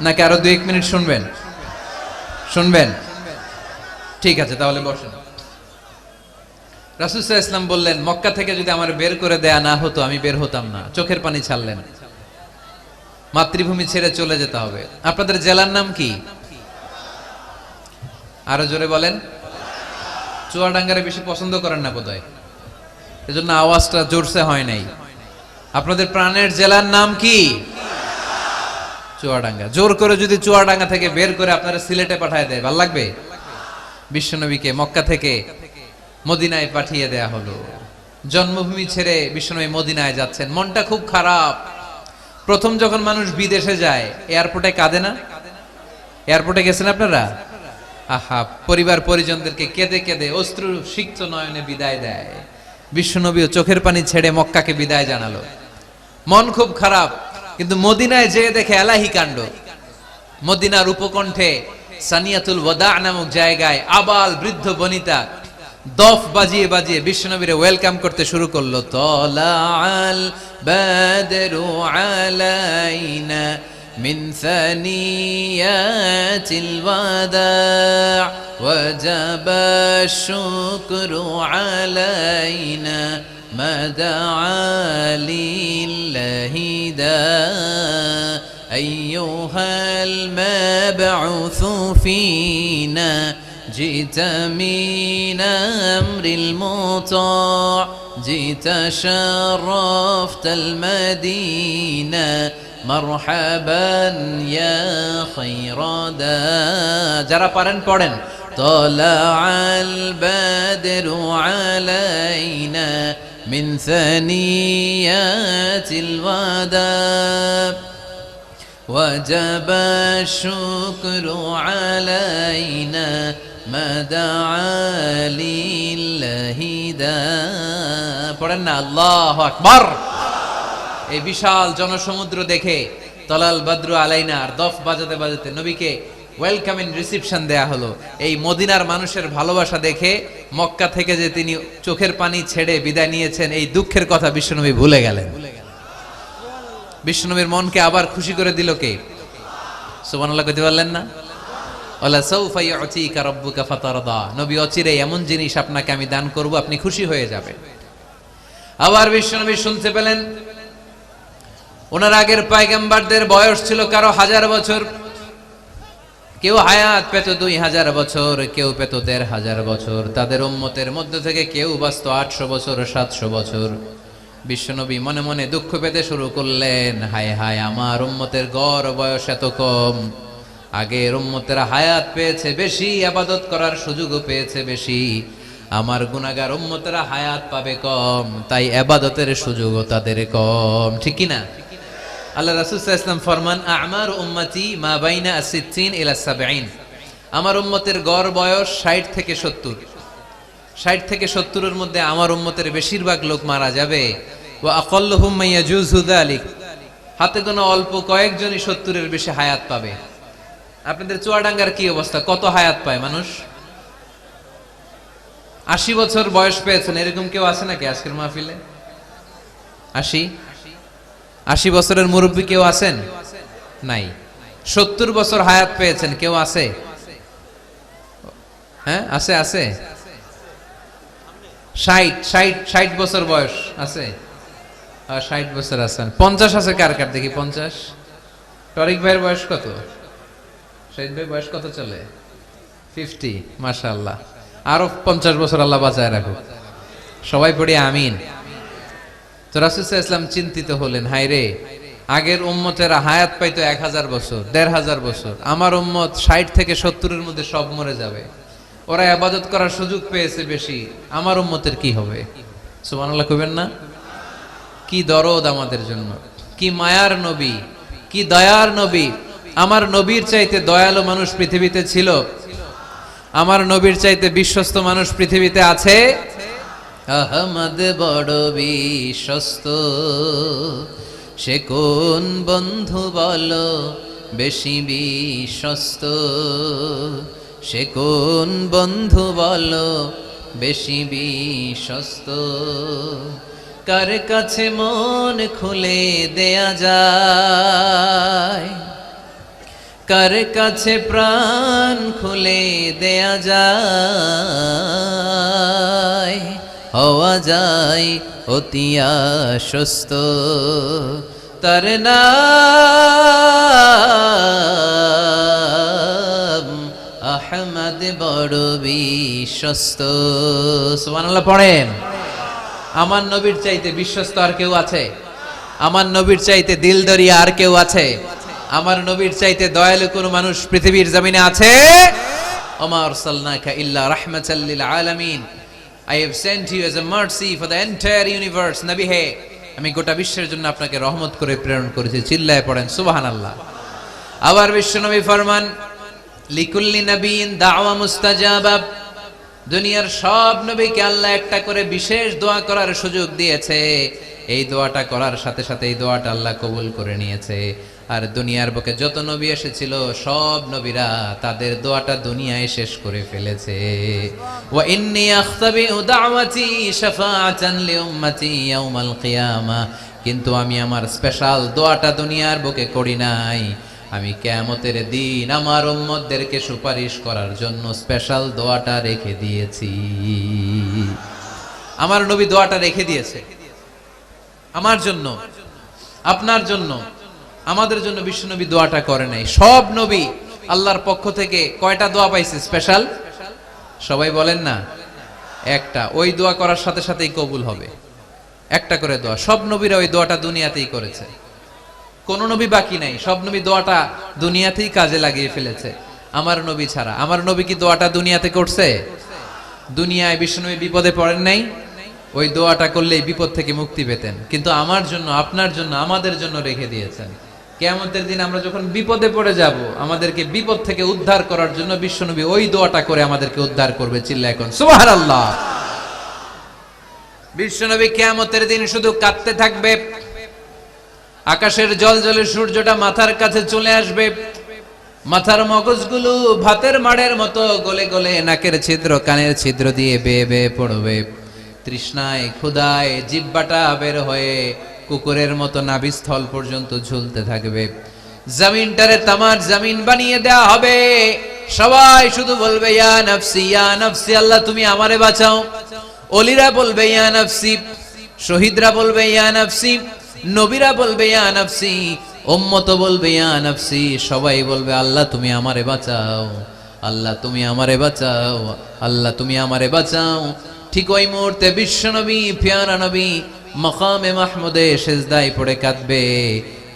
নাকি আরো 2-1 মিনিট শুনবেন? শুনবেন? ঠিক আছে, তাহলে বসেন। রাসূল সাল্লাল্লাহু আলাইহি ওয়াসাল্লাম বললেন, মক্কা থেকে যদি আমার বের করে দেয়া না হতো আমি বের হতাম না। চোখের পানি ছাড়লেন। মাতৃভূমি ছেড়ে চলে যেতে হবে। আপনাদের জেলার নাম কি? আরো জোরে বলেন। চুয়াডাঙ্গারে বেশি পছন্দ করেন না বোধহয়, এজন্য আওয়াজটা জোরসে হয় নাই। আপনাদের প্রাণের জেলার নাম কি? চুয়াডাঙ্গা। জোর করে যদি চুয়াডাঙ্গা থেকে বের করে আপনারা সিলেটে পাঠায় দেয়, ভালো লাগবে? বিশ্বনবীকে মক্কা থেকে মদিনায় পাঠিয়ে দেয়া হলো। জন্মভূমি ছেড়ে বিশ্বনবী মদিনায় যাচ্ছেন, মনটা খুব খারাপ। প্রথম যখন মানুষ বিদেশে যায় এয়ারপোর্টে কাঁদে না? এয়ারপোর্টে গেছেন আপনারা? আহা, পরিবার পরিজনদেরকে কেঁদে কেঁদে অশ্রু সিক্ত নয়নে বিদায় দেয়। বিশ্বনবীও চোখের পানি ছেড়ে মক্কাকে বিদায় জানালো। মন খুব খারাপ, কিন্তু মদিনায় যেয়ে দেখে এলাহি কাণ্ড। মদিনার উপকণ্ঠে সানিয়াতুল ওয়াদা নামক জায়গায় আবাল বৃদ্ধ বনিতা দফ বাজিয়ে বাজিয়ে বিশ্বনবীরে ওয়েলকাম করতে শুরু করলো। তলাআল বাদরু আলাইনা মিন সানিয়াতিল ওয়াদা ওয়াজাবা শুকরু আলাইনা মাদআ লিল্লাহি দা আইয়ুহাল মাবউসু ফিনা جئت من أمر المطاع جئت شرفت المدينة مرحبا يا خير دا যারা পারেন পড়েন। طلع البدر علينا من ثنيات الوداع وجب الشكر علينا ما دعا لله دا পড়েন না আল্লাহু আকবার। এই বিশাল জনসমুদ্র দেখে তলাল বদরু আলাইনা আর দফ বাজাতে বাজাতে নবীকে ওয়েলকাম ইন রিসিপশন দেয়া হলো। এই মদিনার মানুষের ভালোবাসা দেখে মক্কা থেকে যে তিনি চোখের পানি ছেড়ে বিদায় নিয়েছেন, এই দুঃখের কথা বিশ্বনবী ভুলে গেলেন। বিশ্বনবীর মনকে আবার খুশি করে দিল কে? সুবহানাল্লাহ কইতে পারলেন না? ওয়ালা সাউফা ইউতিকা রাব্বুকা ফাতারদা, নবী অচিরে এমন জিনিস আপনাকে আমি দান করব, আপনি খুশি হয়ে যাবেন। আবার বিশ্বনবী শুনতে পেলেন ওনার আগের পয়গম্বরদের বয়স ছিল কারো 1000 বছর, কেউ হায়াত পেত 2000 বছর, কেউ পেত 1500 বছর, তাদের উম্মতের মধ্যে থেকে কেউ বাঁচত 800 বছর, 700 বছর। বিশ্বনবী মনে মনে দুঃখ পেতে শুরু করলেন, হায় হায়, আমার উম্মতের গড় বয়স এত কম। আগের উম্মতেরা হায়াত পেয়েছে বেশি, ইবাদত করার সুযোগও পেয়েছে বেশি, আমার গুনাহগার উম্মতেরা হায়াত পাবে কম, তাই ইবাদতের সুযোগও তাদের কম। ঠিক কি না? আল্লাহ রাসূল সাল্লাল্লাহু আলাইহি ওয়াসাল্লাম ফরমান, আ'মার উম্মতি মা বাইনা 60 ইলা 70, আমার উম্মতের গড় বয়স 60 থেকে 70। 60 থেকে 70 এর মধ্যে আমার উম্মতের বেশিরভাগ লোক মারা যাবে। ওয়া আকাল্লুহুম মান ইয়াজুযু যালিক, হাতে গোনা অল্প কয়েকজনই 70 এর বেশি হায়াত পাবে। আপনাদের চুয়াডাঙ্গার কি অবস্থা? কত হায়াত পায় মানুষ? 80 বছর বয়স পেয়েছেন এরকম কেউ আছে নাকি আজকের মাহফিলে? 80 বছরের মুরব্বী কেউ আছেন? নাই। 70 বছর হায়াত পেয়েছেন কেউ আছে? হ্যাঁ, আছে আছে। 60 বছর বয়স আছে? 60 বছর আছেন। 50 আছে কার কার দেখি? 50। টরিক ভাইয়ের বয়স কত? শহীদ ভাই বয়স কত চলে? 50। মাশাআল্লাহ, আরো 50 বছর আল্লাহ বাঁচায় রাখুক। সবাই পড়ি আমিন। তো রাসূল সাল্লাল্লাহু আলাইহি ওয়াসাল্লাম চিন্তিত হলেন, হায় রে, আগের উম্মতেরা হায়াত পাইতো 1000 বছর, 1500 বছর, আমার উম্মত 60 থেকে 70 এর মধ্যে সব মরে যাবে, ওরা ইবাদত করার সুযোগ পেয়েছে বেশি, আমার উম্মতের কি হবে? সুবহানাল্লাহ কইবেন না? কি দরদ আমাদের জন্য, কি মায়ার নবী, কি দয়ার নবী। আমার নবীর চাইতে দয়ালু মানুষ পৃথিবীতে ছিল? আমার নবীর চাইতে বিশ্বস্ত মানুষ পৃথিবীতে আছে? আহমদ বড় বিশ্বস্ত, সে কোন বন্ধু বলো বেশি বিশ্বস্ত, সে কোন বন্ধু বলো বেশি বিশ্বস্ত, কার কাছে মন খুলে দেয়া যায়, কার কাছে প্রাণ খুলে দেয়া যায়, হওয়া যায় অতি আশ্বস্ত, তার নাম আহমদ বড় বিশ্বস্ত। সুবহানাল্লাহ পড়েন। আমার নবীর চাইতে বিশ্বস্ত আর কেউ আছে? আমার নবীর চাইতে দিলদরিয়া আর কেউ আছে? আমার নবীর চাইতে দয়ালু কোন মানুষ পৃথিবীর জমিনে আছে? ওমা আরসালনাকা ইল্লা রাহমাতাল লিল আলামিন, I have sent you as a mercy for the entire universe. নবী হে, আমি গোটা বিশ্বের জন্য আপনাকে রহমত করে প্রেরণ করেছি। চিল্লায়ে পড়েন সুবহানাল্লাহ। আবার বিশ্বনবী ফরমান, লিকুল্লি নবিয়িন দাওয়া মুস্তাজাবা, দুনিয়ার সব নবীকে আল্লাহ একটা করে বিশেষ দোয়া করার সুযোগ দিয়েছে। এই দোয়াটা করার সাথে সাথে এই দোয়াটা আল্লাহ কবুল করে নিয়েছে। আর দুনিয়ার বুকে যত নবী এসেছিল সব নবীরা তাদের দোয়াটা দুনিয়ায় শেষ করে ফেলেছে। ওয়া ইন্নী আখতাবিউ দাওয়াতি শাফাআতান লিউম্মতি ইয়াউমাল কিয়ামাহ, কিন্তু আমি আমার স্পেশাল দোয়াটা দুনিয়ার বুকে করি নাই, আমি কিয়ামতের দিন আমার উম্মতদেরকে সুপারিশ করার জন্য স্পেশাল দোয়াটা রেখে দিয়েছি। আমার নবী দোয়াটা রেখে দিয়েছে আমার জন্য, আপনার জন্য, আমাদের জন্য। বিশ্বনবী দোয়াটা করে নাই। সব নবী আল্লাহর পক্ষ থেকে কয়টা দোয়া পাইছে স্পেশাল? সবাই বলেন না? একটা। ওই দোয়া করার সাথে সাথেই কবুল হবে, একটা করে দোয়া। সব নবীরা ওই দোয়াটা দুনিয়াতেই করেছে, কোন নবী বাকি নাই। সব নবী দোয়াটা দুনিয়াতেই কাজে লাগিয়ে ফেলেছে, আমার নবী ছাড়া। আমার নবী কি দোয়াটা দুনিয়াতে করছে? দুনিয়ায় বিশ্বনবী বিপদে পড়েন নাই, ওই দোয়াটা করলেই বিপদ থেকে মুক্তি পেতেন। কিন্তু আমার জন্য, আপনার জন্য, আমাদের জন্য রেখে দিয়েছেন। কিয়ামতের দিন আমরা যখন বিপদে পড়ে যাব, আমাদেরকে বিপদ থেকে উদ্ধার করার জন্য বিশ্বনবী ওই দোয়াটা করে আমাদেরকে উদ্ধার করবে। চিল্লায় এখন সুবহানাল্লাহ। বিশ্বনবী কিয়ামতের দিন শুধু কাঁদতে থাকবে, আকাশের জলজলে সূর্যটা মাথার কাছে চলে আসবে, মাথার মগজগুলো ভাতের মাড়ের মতো গলে গলে নাকের ছিদ্র কানের ছিদ্র দিয়ে বেয়ে বেয়ে পড়বে। তৃষ্ণায় ক্ষুধায় জিহ্বাটা বের হয়ে কুকুরের মতো নাভিস্থল পর্যন্ত ঝুলতে থাকবে। জমিনটারে তামার জমিন বানিয়ে দেয়া হবে। সবাই শুধু বলবে ইয়া নফসি ইয়া নফসি, আল্লাহ তুমি আমারে বাঁচাও। ওলিরা বলবে ইয়া নফসি, শহীদরা বলবে ইয়া নফসি, নবীরা বলবে ইয়া নফসি, উম্মত বলবে ইয়া নফসি। সবাই বলবে আল্লাহ তুমি আমারে বাঁচাও, আল্লাহ তুমি আমারে বাঁচাও, আল্লাহ তুমি আমারে বাঁচাও। ঠিক ওই মুহূর্তে বিশ্বনবী প্যারা নবী মাকামে মাহমুদে সেজদায় পড়ে কাঁদবে।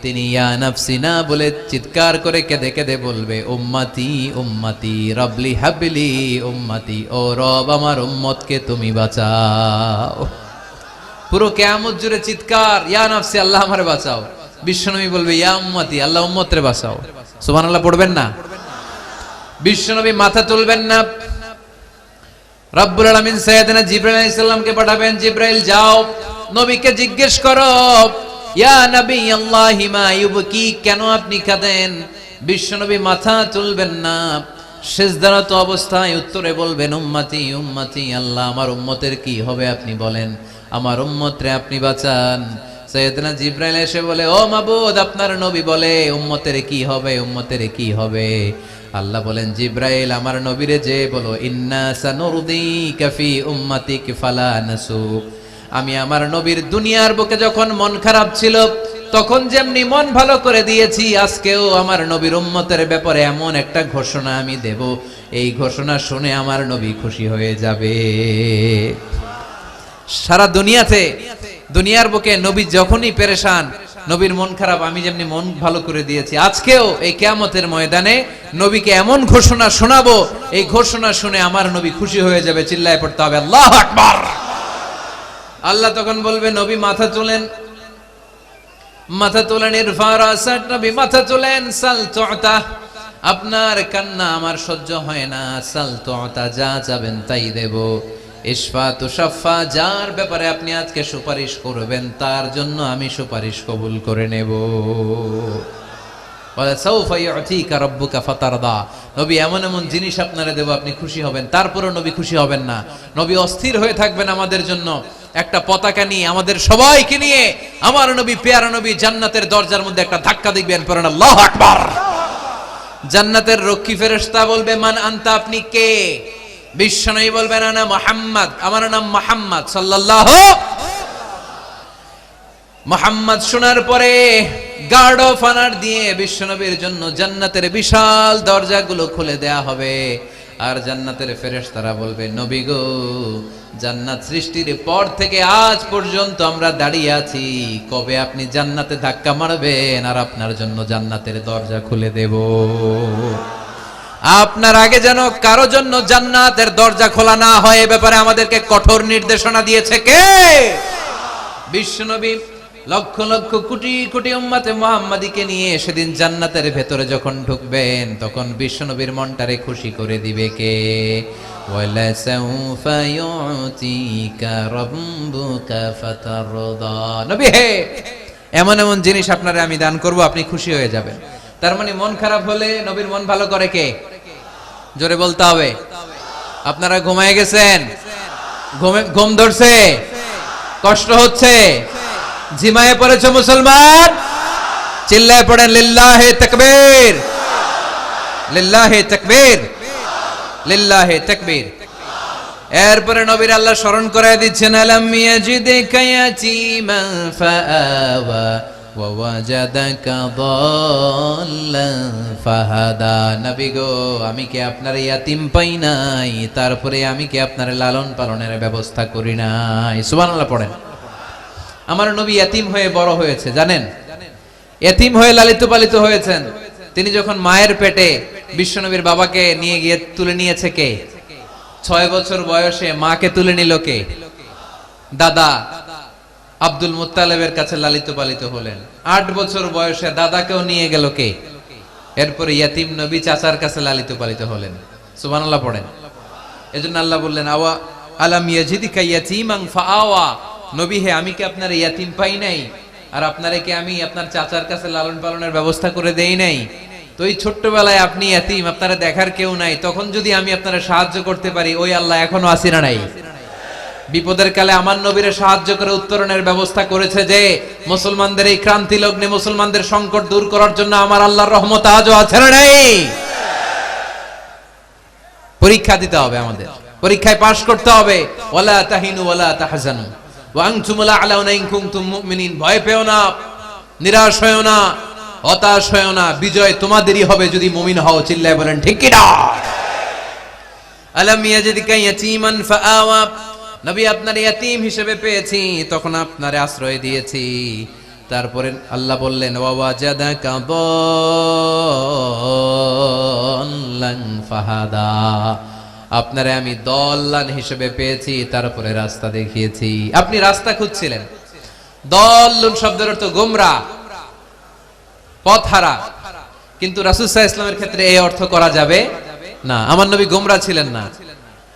তিনি ইয়া নফসি না বলে চিৎকার করে কেঁদে কেঁদে বলবে উম্মতি উম্মতি রবলি হাবলি উম্মতি, ও রব আমার উম্মতকে তুমি বাঁচাও। পুরো কিয়ামত জুড়ে চিৎকার ইয়া নফসি, আল্লাহ আমারে বাঁচাও। বিশ্বনবী বলবে ইয়া উম্মতি, আল্লাহ উম্মতরে বাঁচাও। সুবহানাল্লাহ পড়বেন না? বিশ্বনবী মাথা তুলবেন না। রব্বুল আলামিন সাইয়েদনা জিবরাইল আলাইহিস সালামকে পাঠাবেন, জিবরাইল যাও নবীকে জিজ্ঞেস করো ইয়া নবী আল্লাহি মা ইউবকি, কেন আপনি কাঁদেন? বিশ্বনবী মাথা তুলবেন না, সিজদারত অবস্থায় উত্তরে বলবেন উম্মতি উম্মতি, আল্লাহ আমার উম্মতের কি হবে আপনি বলেন, আমার উম্মতরে আপনি বাঁচান। সাইয়েদনা জিবরাইল এসে বলে ও মাবুদ, আপনার নবী বলে উম্মতের কি হবে, উম্মতের কি হবে? আল্লাহ বলেন জিবরাইল আমার নবীরে যে বলো ইন্না সানুরদিকা ফি উম্মাতিক ফালা নাসুক। আমি আমার নবীর দুনিয়ার বুকে যখন মন খারাপ ছিল তখন যেমনি মন ভালো করে দিয়েছি, আজকেও আমার নবীর উম্মতের ব্যাপারে এমন একটা ঘোষণা আমি দেব, এই ঘোষণা শুনে আমার নবী খুশি হয়ে যাবে। সারা দুনিয়াতে দুনিয়ার বুকে নবী যখনই পেরেশান, নবীর মন খারাপ, আমি যেমনি মন ভালো করে দিয়েছি, আজকেও এই কিয়ামতের ময়দানে নবীকে এমন ঘোষণা শোনাবো, এই ঘোষণা শুনে আমার নবী খুশি হয়ে যাবে। চিল্লায় পড়তে হবে আল্লাহু আকবার। আল্লাহ তখন বলবে নবী মাথা তোলেন, মাথা তোলেন, ইরফা রাসাক, নবী মাথা তোলেন, সাল তুতা, আপনার কান্না আমার সহ্য হয় না, সাল তুতা, যা চাবেন তাই দেব। ইশফা তুশাফা, যার ব্যাপারে আপনি আজকে সুপারিশ করবেন তার জন্য আমি সুপারিশ কবুল করে নেব। ওয়া সাউফা ইউতিকা রাব্বুকা ফাতারদা, নবী এমন এমন জিনিস আপনারে দেব আপনি খুশি হবেন। তারপরেও নবী খুশি হবেন না, নবী অস্থির হয়ে থাকবেন আমাদের জন্য। একটা পতাকা নিয়ে আমাদের সবাইকে নিয়ে আমার নবী পেয়ারা নবী জান্নাতের দরজার মধ্যে একটা ধাক্কা দিবেন, পড়েন আল্লাহু আকবার। জান্নাতের রক্ষী ফেরেশতা বলবে মান আনতা, আপনি কে? বিশ্বনবী বলবেন আনা মুহাম্মদ, আমার নাম মুহাম্মদ সাল্লাল্লাহু। মুহাম্মদ শোনার পরে গার্ড অফ অনার দিয়ে বিশ্বনবীর জন্য জান্নাতের বিশাল দরজাগুলো খুলে দেয়া হবে। আর জান্নাতের ফেরেশতারা বলবে নবী গো, জান্নাত সৃষ্টির পর থেকে আজ পর্যন্ত আমরা দাঁড়িয়ে আছি, কবে আপনি জান্নাতে ধাক্কা মারবেন আর আপনার জন্য জান্নাতের দরজা খুলে দেব। আপনার আগে যেন কারো জন্য জান্নাতের দরজা খোলা না হয়, এ ব্যাপারে আমাদেরকে কঠোর নির্দেশনা দিয়েছে কে? বিশ্বনবী লক্ষ লক্ষ কোটি কোটি উম্মতে মুহাম্মাদীকে নিয়ে সেদিন জান্নাতের ভেতরে যখন ঢুকবেন তখন বিশ্বনবীর মনটারে খুশি করে দিবে কে? ওয়ালা সাউফা ইউতিকা রাব্বুকা ফাতারদা, নবী হে এমন এমন জিনিস আপনারে আমি দান করব, আপনি খুশি হয়ে যাবেন। তার মানে মন খারাপ হলে নবীর মন ভালো করে কে? জোরে বলতে হবে। আপনারা ঘুমায় গেছেন, ঘুম ধরছে, কষ্ট হচ্ছে, ঝিমায়ে পড়েছে মুসলমান, চিল্লায় পড়েন লিল্লাহে তাকবীর, লিল্লাহে তাকবীর, লিল্লাহে তাকবীর। এরপরে নবীর আল্লাহ স্মরণ করায় দিচ্ছেন আলাম ইয়াজিদিকা ইয়াতীমান ফাআওয়া ওয়া ওয়াজাদাকা দাল্লান ফাহাদা। নবী গো, আমি কি আপনার ইয়াতিম পাই নাই, তারপরে আমি কি আপনার লালন পালনের ব্যবস্থা করি নাই? সুবহানাল্লাহ পড়েন। আমার নবী ইয়াতিম হয়ে বড় হয়েছে, জানেন? ইয়াতিম হয়ে লালিত পালিত হয়েছেন। তিনি যখন মায়ের পেটে বিশ্বনবীর বাবাকে নিয়ে গিয়ে তুলে নিয়েছে কে? 6 বছর বয়সে মাকে তুলে নিল কে? দাদা আব্দুল মুত্তালিবের কাছে লালিত পালিত হলেন। 8 বছর বয়সে দাদাকেও নিয়ে গেল কে? এরপরে ইয়াতিম নবী চাচার কাছে লালিত পালিত হলেন। সুবহানাল্লাহ পড়েন। এজন্য আল্লাহ বললেন আওয়া আলাম ইয়াজিদিকা ইয়াতীমান ফাআওয়া, নবী হে আমি কি আপনার ইয়াতিম পাই নাই, আর আপনারে কি আমি আপনার চাচার কাছে লালন পালনের ব্যবস্থা করে দেই নাই? তো এই ছোট্টবেলায় আপনি ইয়াতিম, আপনারা দেখার কেউ নাই, তখন যদি আমি আপনারা সাহায্য করতে পারি, ওই আল্লাহ এখনো আসি না নাই? বিপদের কালে আমার নবীরে সাহায্য করে উত্তরণের ব্যবস্থা করেছে যে মুসলমানদের এই ক্রান্তি লগ্নে মুসলমানদের সংকট দূর করার জন্য আমার আল্লাহর রহমত আজও আছে না নাই? পরীক্ষা দিতে হবে, আমাদের পরীক্ষায় পাশ করতে হবে। ওয়ালা তাহিনু ওয়ালা তাহজানু ওয়া আনতুমুল আ'লাউনা ইন কুনতুম মুমিনিন। ভয় পেও না, নিরাশ হয়ো না, হতাশ হয়ো না, বিজয় তোমাদেরই হবে যদি মুমিন হও। চিল্লায় বলেন ঠিক কি না? আলাম ইয়াজিদকা ইয়াতীমান ফাআওয়া। নবী আপনার ইয়াতীম হিসেবে পেয়েছি, তখন আপনারে আশ্রয় দিয়েছি। তারপরে আল্লাহ বললেন ওয়া ওয়াজাদাকা দাল্লান ফাহাদা। আপনারে আমি দল্লান হিসেবে পেয়েছি, তারপরে রাস্তা দেখিয়েছি। আপনি রাস্তা খুঁজছিলেন। দল্লুন শব্দের অর্থ গোমরাহ, পথহারা। কিন্তু রাসূল সাল্লাল্লাহু আলাইহি ওয়াসাল্লামের ক্ষেত্রে এই অর্থ করা যাবে না। আমার নবী গোমরাহ ছিলেন না,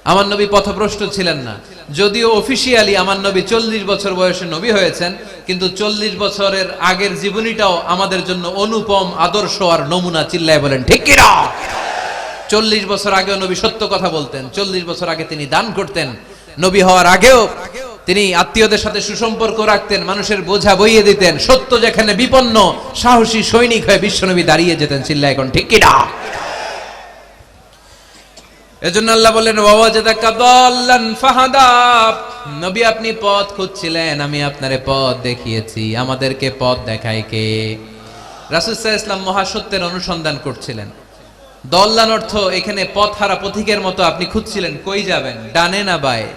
আমার নবী পথভ্রষ্ট ছিলেন না। যদিও অফিশিয়ালি আমার নবী 40 বছর বয়সে নবী হয়েছেন, কিন্তু 40 বছরের আগের জীবনীটাও আমাদের জন্য অনুপম আদর্শ আর নমুনা। চিল্লায় বলেন ঠিক কি না? 40 বছর আগেও নবী সত্য কথা বলতেন। 40 বছর আগে তিনি দান করতেন। নবী হওয়ার আগেও তিনি আত্মীয়দের সাথে সুসম্পর্ক রাখতেন, মানুষের বোঝা বইয়ে দিতেন। সত্য যেখানে বিপন্ন, সাহসী সৈনিক হয়ে বিশ্বনবী দাঁড়িয়ে যেতেন। চিল্লায় এখন ঠিক কি না? এজন্য আল্লাহ বললেন ওয়াওয়াজাদাকা দাল্লান ফাহাদা। নবী আপনি পথ খুঁজছিলেন, আমি আপনারে পথ দেখিয়েছি। আমাদেরকে পথ দেখায় কে? রাসূল সাল্লাল্লাহু আলাইহি ওয়াসাল্লাম মহাসত্যের অনুসন্ধান করছিলেন। দল্লান অর্থ এখানে পথহারা পথিকের মতো আপনি খুঁজছিলেন, কই যাবেন, ডানে না বায়ে।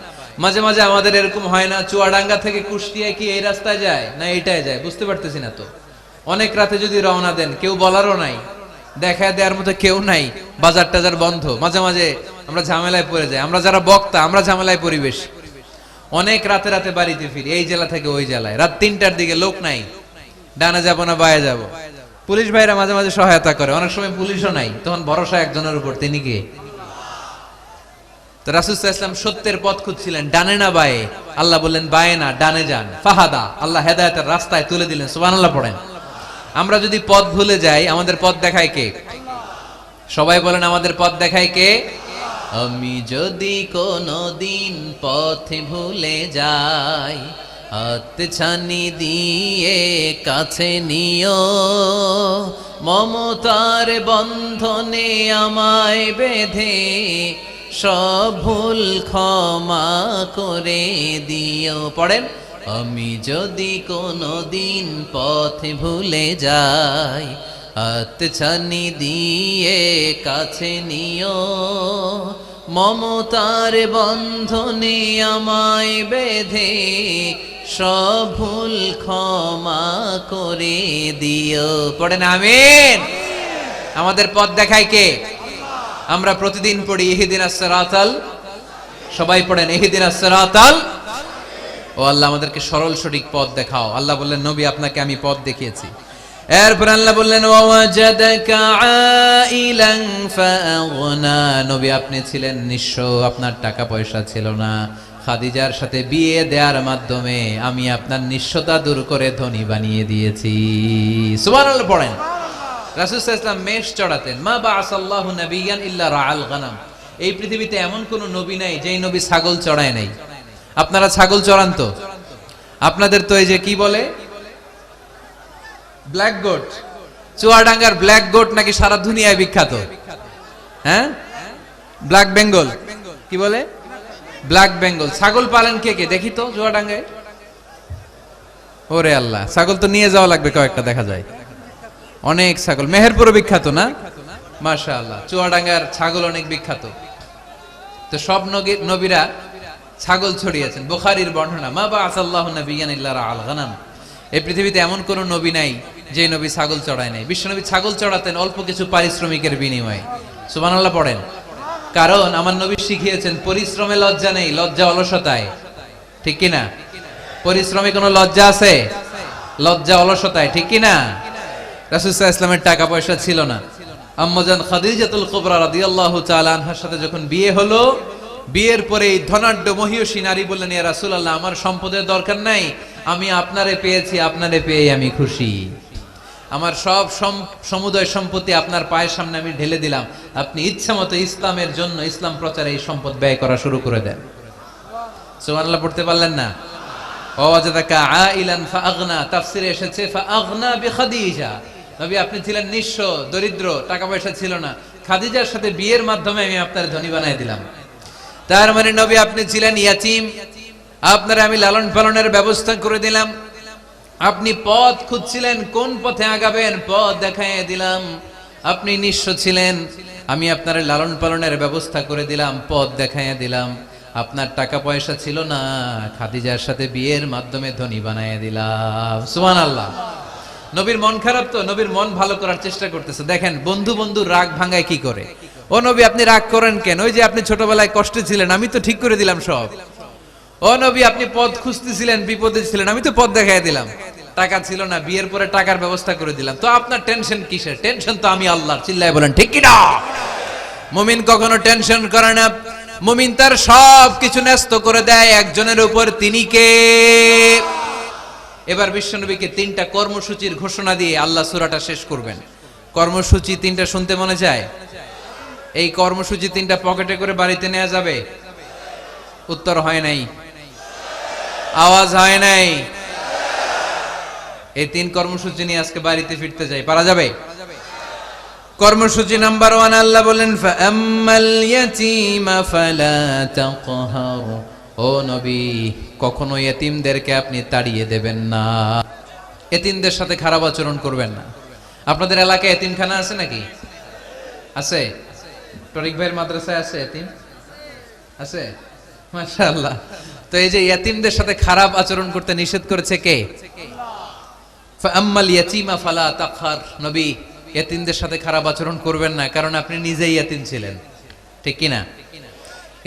মাঝে মাঝে আমাদের এরকম হয় না, চুয়াডাঙ্গা থেকে কুষ্টিয়া কি এই রাস্তায় যায় না এইটায় যায়, বুঝতে পারতেছি না তো। অনেক রাতে যদি রওনা দেন, কেউ বলারও নাই, দেখা দেওয়ার মতো কেউ নাই, বাজার টাজার বন্ধ। মাঝে মাঝে আমরা ঝামেলায় পড়ে যাই। আমরা যারা বক্তা, আমরা ঝামেলায় পরিবেশ। অনেক রাতে রাতে বাড়িতে ফিরি, এই জেলা থেকে ওই জেলায়, রাত 3টার দিকে, লোক নাই, ডানে যাবো না বায়ে যাবো। পুলিশ ভাইরা মাঝে মাঝে সহায়তা করে, অনেক সময় পুলিশও নাই, তখন ভরসা একজনের উপর, তিনি কে? তো রাসূল সাল্লাল্লাহু আলাইহি ওয়াসাল্লাম সত্যের পথ খুঁজছিলেন, ডানে না বায়ে। আল্লাহ বললেন বায়ে না, ডানে যান। ফাহাদা, আল্লাহ হেদায়েতের রাস্তায় তুলে দিলেন। সুবহানাল্লাহ পড়েন। আমরা যদি পথ ভুলে যাই, আমাদের পথ দেখায় কে? সবাই বলেন আমাদের পথ দেখায় কে? আমি যদি কোনদিন পথ ভুলে যাই, হাত ছানি দিয়ে কাছে নিও, মমতার বন্ধনে আমায় বেঁধে সব ভুল ক্ষমা করে দিও। পড়েন, আমি যদি কোনদিন পথ ভুলে যাই, হাত ছানি দিয়ে কাছে নিও, মমতার বন্ধনে আমায় বেঁধে সব ভুল ক্ষমা করে দিও। পড়েন আমিন। আমাদের পথ দেখায় কে? আমরা প্রতিদিন পড়ি ইহদিনাস সিরাতাল, সবাই পড়েন ইহদিনাস সিরাতাল। ও আল্লাহ আমাদেরকে সরল সঠিক পথ দেখাও। আল্লাহ বললেন নবী আপনাকে আমি পথ দেখিয়েছি। এরপর আল্লাহ বললেন ওয়াজাদাকা আইলান ফাআগনা। নবী আপনি ছিলেন নিঃস্ব, আপনার টাকা পয়সা ছিল না। খাদিজার সাথে বিয়ে দেওয়ার মাধ্যমে আমি আপনার নিঃস্বতা দূর করে ধনী বানিয়ে দিয়েছি। সুবহানাল্লাহ পড়েন। রাসূল সাল্লাল্লাহু আলাইহি ওয়াসাল্লাম মেষ চড়াতেন। মা বাআসাল্লাহু নাবিয়ান ইল্লা রাআল গানাম। এই পৃথিবীতে এমন কোন নবী নাই যেই নবী ছাগল চড়ায় নাই। আপনারা ছাগল চড়ান তো? আপনাদের তো এই যে কি বলে ব্ল্যাক গোট, চুয়াডাঙ্গার ব্ল্যাক গোট নাকি সারা দুনিয়ায় বিখ্যাত। হ্যাঁ, ব্ল্যাক বেঙ্গল কি বলে, ব্ল্যাক বেঙ্গল। ছাগল পালেন কে কে দেখি তো চুয়াডাঙ্গায়? ওরে আল্লাহ, ছাগল তো নিয়ে যাওয়া লাগবে কয়েকটা, দেখা যায় অনেক ছাগল। মেহেরপুরে বিখ্যাত না? মাশাআল্লাহ, চুয়াডাঙ্গার ছাগল অনেক বিখ্যাত। তো সব নবীরা ছাগল ছড়িয়েছেন। বুখারীর বর্ণনা, মা বাআসাল্লাহু নাবিয়ান ইল্লা রাআল গানাম। এই পৃথিবীতে এমন কোন নবী নাই যে নবী ছাগল চড়ায় নাই। বিশ্বনবী ছাগল চড়াতেন অল্প কিছু পারিশ্রমিকের বিনিময়ে। সুবহানাল্লাহ পড়েন। কারণ আমার নবী শিখিয়েছেন পরিশ্রমে লজ্জা নেই, লজ্জা অলসতায়। ঠিক কি না? পরিশ্রমে কোনো লজ্জা আছে? লজ্জা অলসতায়। ঠিক কি না? রাসূল সাল্লাল্লাহু আলাইহি ওয়াসাল্লামের টাকা পয়সা ছিল না। আম্মাজান খাদিজাতুল কুবরা রাদিয়াল্লাহু তাআলা আনহার সাথে যখন বিয়ে হলো, বিয়ের পরে ধনাঢ্য মহিয়সী নারী বললেন, ইয়া রাসূলুল্লাহ, আমার সম্পদের দরকার নাই, আমি আপনারে পেয়েছি, আপনারে পেয়ে আমি খুশি। আমার সব সমুদয় সম্পত্তি আপনার পায়ের সামনে আমি ঢেলে দিলাম, আপনি ইচ্ছা মতো ইসলামের জন্য, ইসলাম প্রচারে এই সম্পদ ব্যয় করা শুরু করে দেন। সুবহানাল্লাহ পড়তে পারলেন না? ওয়াজাদাকা আইলান ফাআগনা, তাফসিরে এসেছে ফাআগনা বিখাদিজা। নবী আপনি ছিলেন নিঃস্ব, দরিদ্র, টাকা পয়সা ছিল না, খাদিজার সাথে বিয়ের মাধ্যমে আমি আপনার ধনী বানাই দিলাম। তার মানে নবী আপনি ছিলেন ইয়াতীম, আপনার আমি লালন পালনের ব্যবস্থা করে দিলাম। আপনি পথ খুঁজছিলেন, কোন পথে আগাবেন, পথ দেখাইয়ে দিলাম। আপনি নিঃস্ব ছিলেন, আমি আপনার লালন পালনের ব্যবস্থা করে দিলাম, পথ দেখাইয়ে দিলাম। আপনার টাকা পয়সা ছিল না, খাদিজার সাথে বিয়ের মাধ্যমে ধনী বানাইয়ে দিলাম। সুবহানাল্লাহ। নবীর মন খারাপ তো, নবীর মন ভালো করার চেষ্টা করতেছে। দেখেন বন্ধু বন্ধু রাগ ভাঙায় কি করে। ও নবী আপনি রাগ করেন কেন? ওই যে আপনি ছোটবেলায় কষ্টে ছিলেন, আমি তো ঠিক করে দিলাম সব। ও নবী আপনি পথ খুঁজতেছিলেন, বিপদে ছিলেন, আমি তো পথ দেখাই দিলাম। টাকা ছিল না, বিয়ের পরে টাকার ব্যবস্থা করে দিলাম। তো আপনার টেনশন কিসের? টেনশন তো আমি আল্লাহর। চিল্লায় বলেন ঠিক কি না? মুমিন কখনো টেনশন করে না। মুমিন তার সব কিছু ন্যস্ত করে দেয় একজনের উপর, তিনি কে? এবার বিশ্বনবীকে 3টা কর্মসূচির ঘোষণা দিয়ে আল্লাহ সূরাটা শেষ করবেন। কর্মসূচি 3টা শুনতে মনে চায়? এই কর্মসূচি 3টা পকেটে করে বাড়িতে নেওয়া যাবে? উত্তর হয় নাই, আওয়াজ হয় নাই। এই 3 কর্মসূচি নিয়ে আজকে বাড়িতে ফিরতে যাই, পারা যাবে? কর্মসূচি নাম্বার 1, আল্লাহ বলেন ফাআম্মাল ইয়াতীমা ফালা তাকহার। ও নবী কখনো ইতিমদেরকে আপনি তাড়িয়ে দেবেন না, ইতিমদের সাথে খারাপ আচরণ করবেন না। আপনাদের এলাকায় ইতিমখানা আছে নাকি? আছে? টরিক ভাইয়ের মাদ্রাসায় আছে ইতিম? আছে? মাশাআল্লাহ। তো এই যে ইতিমদের সাথে খারাপ আচরণ করতে নিষেধ করেছে কে? ফাআম্মাল ইয়াতীমা ফালা তাকহার। নবী ইতিমদের সাথে খারাপ আচরণ করবেন না, কারণ আপনি নিজেই ইতিম ছিলেন, ঠিক কি না?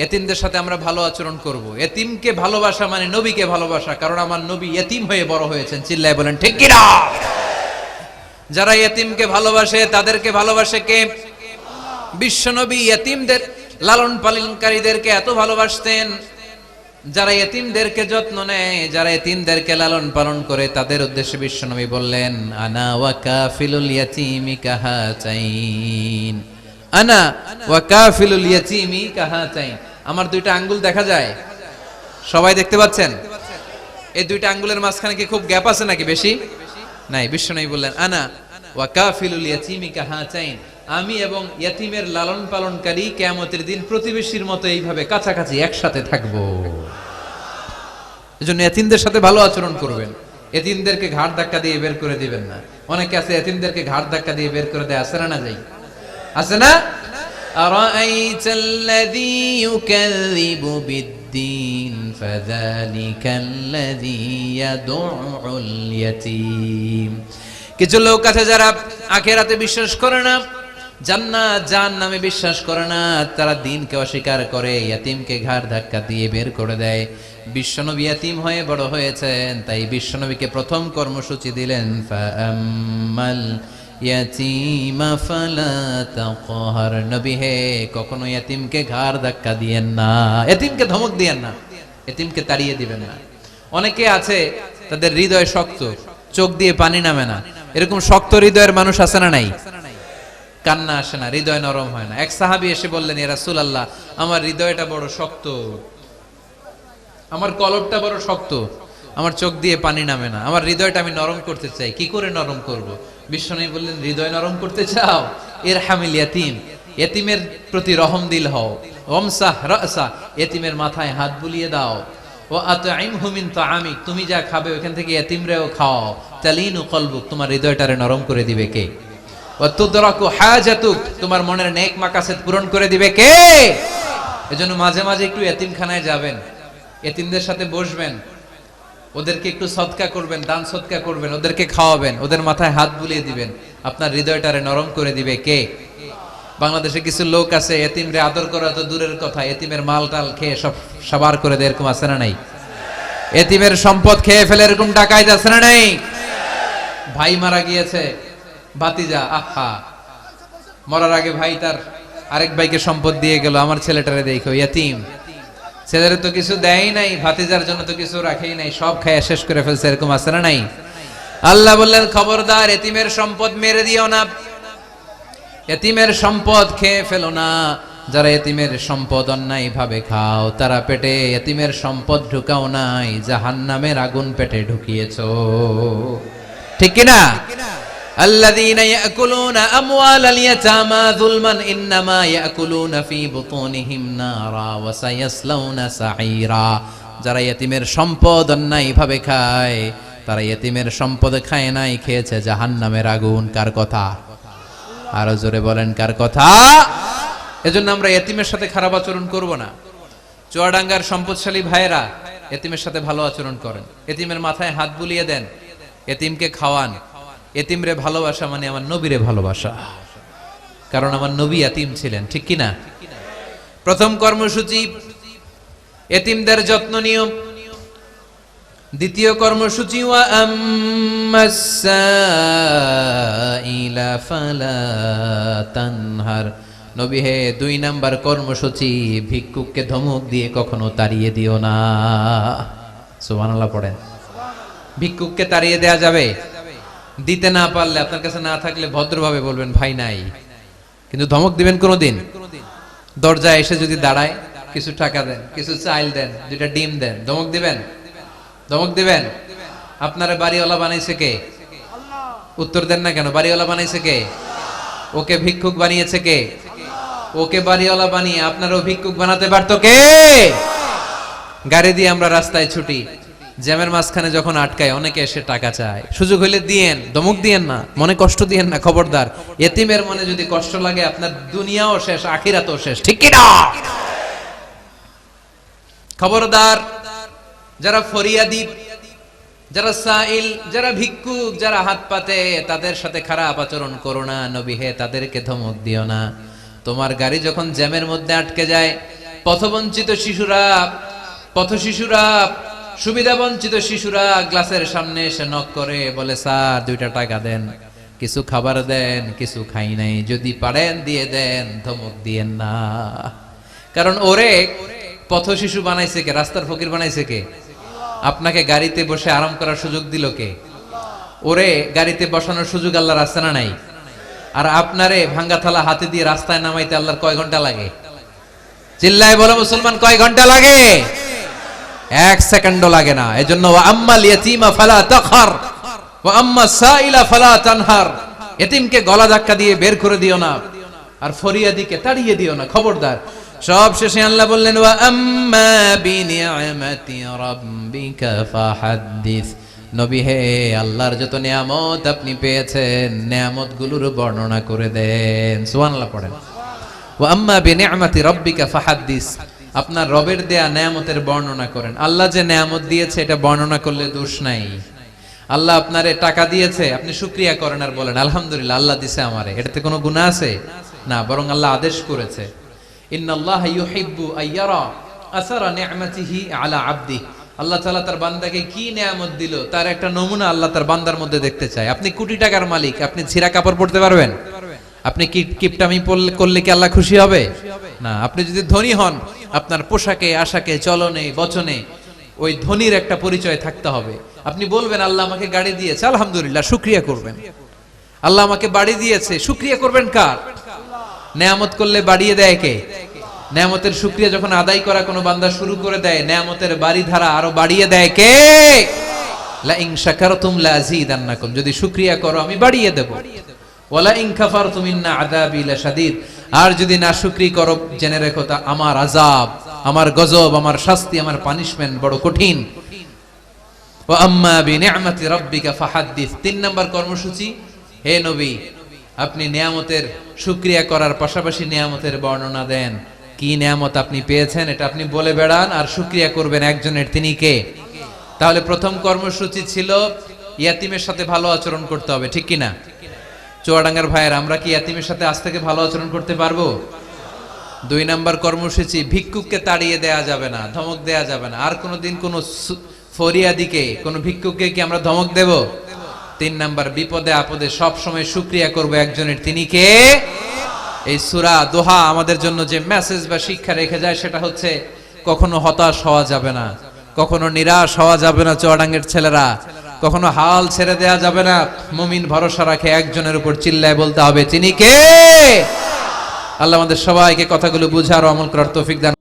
ইতিমদের সাথে আমরা ভালো আচরণ করব। ইতিমকে ভালোবাসা মানে নবীকে ভালোবাসা, কারণ আমার নবী ইতিম হয়ে বড় হয়েছেন। চিল্লায় বলেন ঠিক কি না? যারা ইতিমকে ভালোবাসে তাদেরকে ভালোবাসে কে? বিশ্বনবী ইতিমদের লালন পালনকারীদেরকে এত ভালোবাসতেন, যারা ইতিমদেরকে যত্ন নেয়, যারা ইতিমদেরকে লালন পালন করে, তাদের উদ্দেশ্যে বিশ্বনবী বললেন আনা ওয়া কাফিলুল ইয়াতীমি কাহাতাইন। আনা ওয়া কাফিলুল ইয়াতীমি কাহাতাইন। আমার 2টা আঙ্গুল দেখা যায়? সবাই দেখতে পাচ্ছেন? এই 2টা আঙ্গুলের মাঝখানে কি খুব গ্যাপ আছে নাকি? বেশি নাই। বিশ্বনবী বললেন আনা ওয়া কাফিলুল ইয়াতীমি কাহাতাইন। আমি এবং ইয়াতীমের লালন পালনকারী কিয়ামতের দিন প্রতিবেশীর মতো এইভাবে কাছাকাছি একসাথে থাকবো। এজন্য ইয়াতীমদের সাথে ভালো আচরণ করবেন। ইয়াতীমদেরকে ঘাড় ধাক্কা দিয়ে বের করে দিবেন না। অনেকে আছে ইয়াতীমদেরকে ঘাড় ধাক্কা দিয়ে বের করে দেয়, আছে না? যাই আছে না? আরাআইতাল্লাযী ইউকাযযিবু বিদ্দীন ফাযালিকাল্লাযী ইয়াদউল ইয়াতীম। কিছু লোক আছে যারা আখিরাতে বিশ্বাস করে না, জান্নাত জাহান্নামে বিশ্বাস করে না, তারা দ্বীনকে অস্বীকার করে, ইয়াতীমকে ঘাড় ধাক্কা দিয়ে বের করে দেয়। বিশ্বনবী ইয়াতীম হয়ে বড় হয়েছেন, তাই বিশ্বনবীকে প্রথম কর্মসূচি দিলেন ফাআম্মাল ইয়াতীমা ফালা তাকহার। নবী হে কখনো ইয়াতীমকে ঘাড় ধাক্কা দিয়েন না, ইয়াতীমকে ধমক দিয়েন না, ইয়াতীমকে তাড়িয়ে দিবেন না। অনেকে আছে তাদের হৃদয় শক্ত, চোখ দিয়ে পানি নামে না। এরকম শক্ত হৃদয়ের মানুষ আছে না নাই? কান্না আসে না, হৃদয় নরম হয় না। এক সাহাবী এসে বললেন ইয়া রাসূলুল্লাহ, আমার হৃদয়টা বড় শক্ত, আমার কলবটা বড় শক্ত, আমার চোখ দিয়ে পানি নামে না, আমার হৃদয়টা আমি নরম করতে চাই, কি করে নরম করব? বিশ্বনবী বললেন হৃদয় নরম করতে চাও? ইরহামিল ইয়াতীম, ইয়াতীমের প্রতি রহম দিল হও। ওমসাহ রাসা, ইয়াতীমের মাথায় হাত বুলিয়ে দাও। ও আতঈমহু মিন তাআমিক, তুমি যা খাবে ওখান থেকে ইয়াতীমরেও খাওয়াও। তালিনু কলবুক, তোমার হৃদয়টারে নরম করে দিবে কে? ওয়া তুদরাকু হাজাতুক, তোমার মনের নেক মাকাসেদ পূরণ করে দিবে কে? এজন্য মাঝে মাঝে একটু ইয়াতীমখানায় যাবেন, ইয়াতীমদের সাথে বসবেন, ওদেরকে একটু সদকা করবেন, দান সদকা করবেন, ওদেরকে খাওয়াবেন, ওদের মাথায় হাত বুলিয়ে দিবেন, আপনার হৃদয়টারে নরম করে দিবে কে? বাংলাদেশে কিছু লোক আছে এতিমরে আদর করা তো দূরের কথা, এতিমের মাল টাল খেয়ে সব সাবার করে দেয়, এরকম আছে না নাই? এতিমের সম্পদ খেয়ে ফেলে এরকম ডাকাইত আছে না নাই? ভাই মারা গিয়েছে, ভাতিজা আহা মরার আগে ভাই তার আরেক ভাইকে সম্পদ দিয়ে গেল, আমার ছেলেটারে দেখো এতিম, ছেলের তো কিছু দেয় নাই, ভাতিজার জন্য তো কিছু রাখেই নাই, সব খায় শেষ করে ফেলছে, এরকম আছে না নাই? আল্লাহ বললেন খবরদার এতিমের সম্পদ মেরে দিও না, এতিমের সম্পদ খেয়ে ফেলো না। যারা এতিমের সম্পদ অন্যায় ভাবে খাও, তারা পেটে এতিমের সম্পদ ঢুকাও নাই, জাহান্নামের আগুন পেটে ঢুকিয়েছো। ঠিক কিনা? আল্লাযীনা ইয়াকুলুনা আমওয়ালাল ইয়াতামা যুলমান ইন্নামা ইয়াকুলুনা ফী বুতুনিহিম নারা ওয়া সায়াসলাউনা সাঈরা। যারা এতিমের সম্পদ অন্যায় ভাবে খায়, তারা এতিমের সম্পদ খায় নাই, খেয়েছে জাহান্নামের আগুন। কার কথা? আরো জোরে বলেন, কার কথা? এজন্য আমরা এতিমের সাথে খারাপ আচরণ করব না। চুয়াডাঙ্গার সম্পদশালী ভাইয়েরা এতিমের সাথে ভালো আচরণ করেন, এতিমের মাথায় হাত বুলিয়ে দেন, এতিমকে খাওয়ান। এতিমরে ভালোবাসা মানে আমার নবীরে ভালোবাসা, কারণ আমার নবী এতিম ছিলেন। ঠিক কিনা? প্রথম কর্মসূচি এতিমদের যত্ন নিও। দ্বিতীয় কর্মসূচি ওয়া আম্মাস সাইলা ফালা তানহার। নবী হে, 2 নাম্বার কর্মসূচি, ভিক্ষুককে ধমক দিয়ে কখনো তাড়িয়ে দিও না। সুবহানাল্লাহ পড়েন। ভিক্ষুককে তাড়িয়ে দেয়া যাবে? দিতে না পারলে, আপনার কাছে না থাকলে ভদ্রভাবে বলবেন ভাই নাই, কিন্তু ধমক দিবেন কোনোদিন? দরজায় এসে যদি দাঁড়ায়, কিছু টাকা দেন, কিছু চাইল দেন, 2টা ডিম দেন, ধমক দিবেন? ধমক দিবেন? আপনারা বাড়িওয়ালা বানাইছে কে? উত্তর দেন না কেন? বাড়িওয়ালা বানাইছে কে? ওকে ভিক্ষুক বানিয়েছে কে? ওকে বাড়িওয়ালা বানিয়ে আপনারও ভিক্ষুক বানাতে পারতো কে? গাড়ি দিয়ে আমরা রাস্তায় ছুটি, জ্যামের মাঝখানে যখন আটকায়, অনেকে এসে টাকা চায়, সুযোগ হইলে দিয়েন, ধমক দিয়েন না, মনে কষ্ট দিয়েন না, খবরদার। এতিমের মনে যদি কষ্ট লাগে, আপনার দুনিয়াও শেষ, আখিরাতও শেষ। ঠিক কি না? খবরদার। যারা ফরিয়াদি, যারা সাইল, যারা ভিক্ষুক, যারা হাত পাতে, তাদের সাথে খারাপ আচরণ করো না। নবী হে, তাদেরকে ধমক দিও না। তোমার গাড়ি যখন জ্যামের মধ্যে আটকে যায়, পথবঞ্চিত শিশুরা, সুবিধা বঞ্চিত শিশুরা গ্লাসের সামনে এসে নক করে, বলে স্যার 2টা টাকা দেন, কিছু খাবার দেন, কিছু খাই নাই, যদি পারেন দিয়ে দেন, ধমক দিয়েন না। কারণ ওরে পথ শিশু বানাইছে কে? রাস্তার ফকির বানাইছে কে? আপনাকে গাড়িতে বসে আরাম করার সুযোগ দিল কে? ওরে গাড়িতে বসানোর সুযোগ আল্লাহর আছে না নাই? আর আপনারে ভাঙ্গা থালা হাতে দিয়ে রাস্তায় নামাইতে আল্লাহর কয় ঘন্টা লাগে? চিল্লায় বলো মুসলমান, কয় ঘন্টা লাগে? 1 সেকেন্ডও লাগে না। এজন্য ওয়া আম্মাল ইয়াতীমা ফালা তাখহার ওয়া আম্মাস সাইলা ফালা তানহার। এতিমকে গলা ধাক্কা দিয়ে বের করে দিও না, আর ফরিয়াদিকে তাড়িয়ে দিও না, খবরদার। সব শেষে আল্লাহ বললেন ওয়া আম্মা বিনিআমাতি রাব্বিকা ফাহাদ্দিস। নবী হে, আল্লাহর যত নিয়ামত আপনি পেয়েছেন, নিয়ামতগুলোর বর্ণনা করে দেন। সুবহানাল্লাহ পড়েন। ওয়া আম্মা বিনিআমাতি রাব্বিকা ফাহাদ্দিস। আপনার রবের দেয়া নিয়ামতের বর্ণনা করেন। আল্লাহ যে নিয়ামত দিয়েছে, এটা বর্ণনা করলে দোষ নাই। আল্লাহ আপনারে টাকা দিয়েছে, আপনি শুকরিয়া করেন আর বলেন আলহামদুলিল্লাহ, আল্লাহ দিছে আমারে, এটাতে কোনো গুনাহ আছে? না, বরং আল্লাহ আদেশ করেছে, ইন্নাল্লাহা ইউহিব্বু আইয়ারা আসারা নি'মাতিহি আলা আবদি। আল্লাহ তাআলা তার বান্দাকে কি নিয়ামত দিল, তার একটা নমুনা আল্লাহ তার বান্দার মধ্যে দেখতে চায়। আপনি কোটি টাকার মালিক, আপনি ছিঁড়া কাপড় পরতে পারবেন? আপনি কিপটামি করলে কি আল্লাহ খুশি হবে? না। আপনি যদি ধনী হন, আপনার পোশাকে, আশাকে, চলনে, বচনে ওই ধনীর একটা পরিচয় থাকতে হবে। আপনি বলবেন আল্লাহ আমাকে গাড়ি দিয়েছে, আলহামদুলিল্লাহ, শুকরিয়া করবেন। আল্লাহ আমাকে বাড়ি দিয়েছে, শুকরিয়া করবেন কার? নেয়ামত করলে বাড়িয়ে দেয় কে? নেয়ামতের শুকরিয়া যখন আদায় করা কোনো বান্দা শুরু করে দেয়, নেয়ামতের বাড়ি ধারা আরো বাড়িয়ে দেয় কে? লা ইন শাকারতুম লা আযীদান্নাকুম। যদি শুকরিয়া করো আমি বাড়িয়ে দেব। ওয়ালা ইন কাফারতুম ইন্না আযাবি লাশাদীদ। আর যদি নাশুকরি করো, জেনে রেখো তা আমার আযাব, আমার গজব, আমার শাস্তি, আমার পানিশমেন্ট বড় কঠিন। ওয়া আম্মা বিনি'মাতি রাব্বিকা ফাহাদ্দিস। 3 নাম্বার কর্মসূচি, হে নবী, আপনি নিয়ামতের শুকরিয়া করার পাশাপাশি নিয়ামতের বর্ণনা দেন। কি নিয়ামত আপনি পেয়েছেন এটা আপনি বলে বেড়ান, আর শুকরিয়া করবেন একজনের, তিনি কে? তাহলে প্রথম কর্মসূচি ছিল ইয়াতিমের সাথে ভালো আচরণ করতে হবে। ঠিক কিনা? চুয়াডাঙ্গার ভাইয়ের, আমরা কি ইয়াতিমের সাথে আজ থেকে ভালো আচরণ করতে পারবো? 2 নাম্বার কর্মসূচি, ভিক্ষুককে তাড়িয়ে দেয়া যাবে না, ধমক দেয়া যাবে না। আর কোনোদিন কোনো ফরিয়াদিকে, কোনো ভিক্ষুককে কি আমরা ধমক দেব? 3 নাম্বার, বিপদে আপদে সব সময় শুকরিয়া করব একজনের, তিনি কে? এই সূরা দোহা আমাদের জন্য যে মেসেজ বা শিক্ষা রেখে যায়, সেটা হচ্ছে কখনো হতাশ হওয়া যাবে না, কখনো নিরাশ হওয়া যাবে না। চুয়াডাঙ্গের ছেলেরা, কখনো হাল ছেড়ে দেয়া যাবে না। মুমিন ভরসা রাখে একজনের উপর, চিল্লায় বলতে হবে তিনি কে? আল্লাহ আমাদের সবাইকে কথাগুলো বুঝার ও আমল করার তৌফিক দান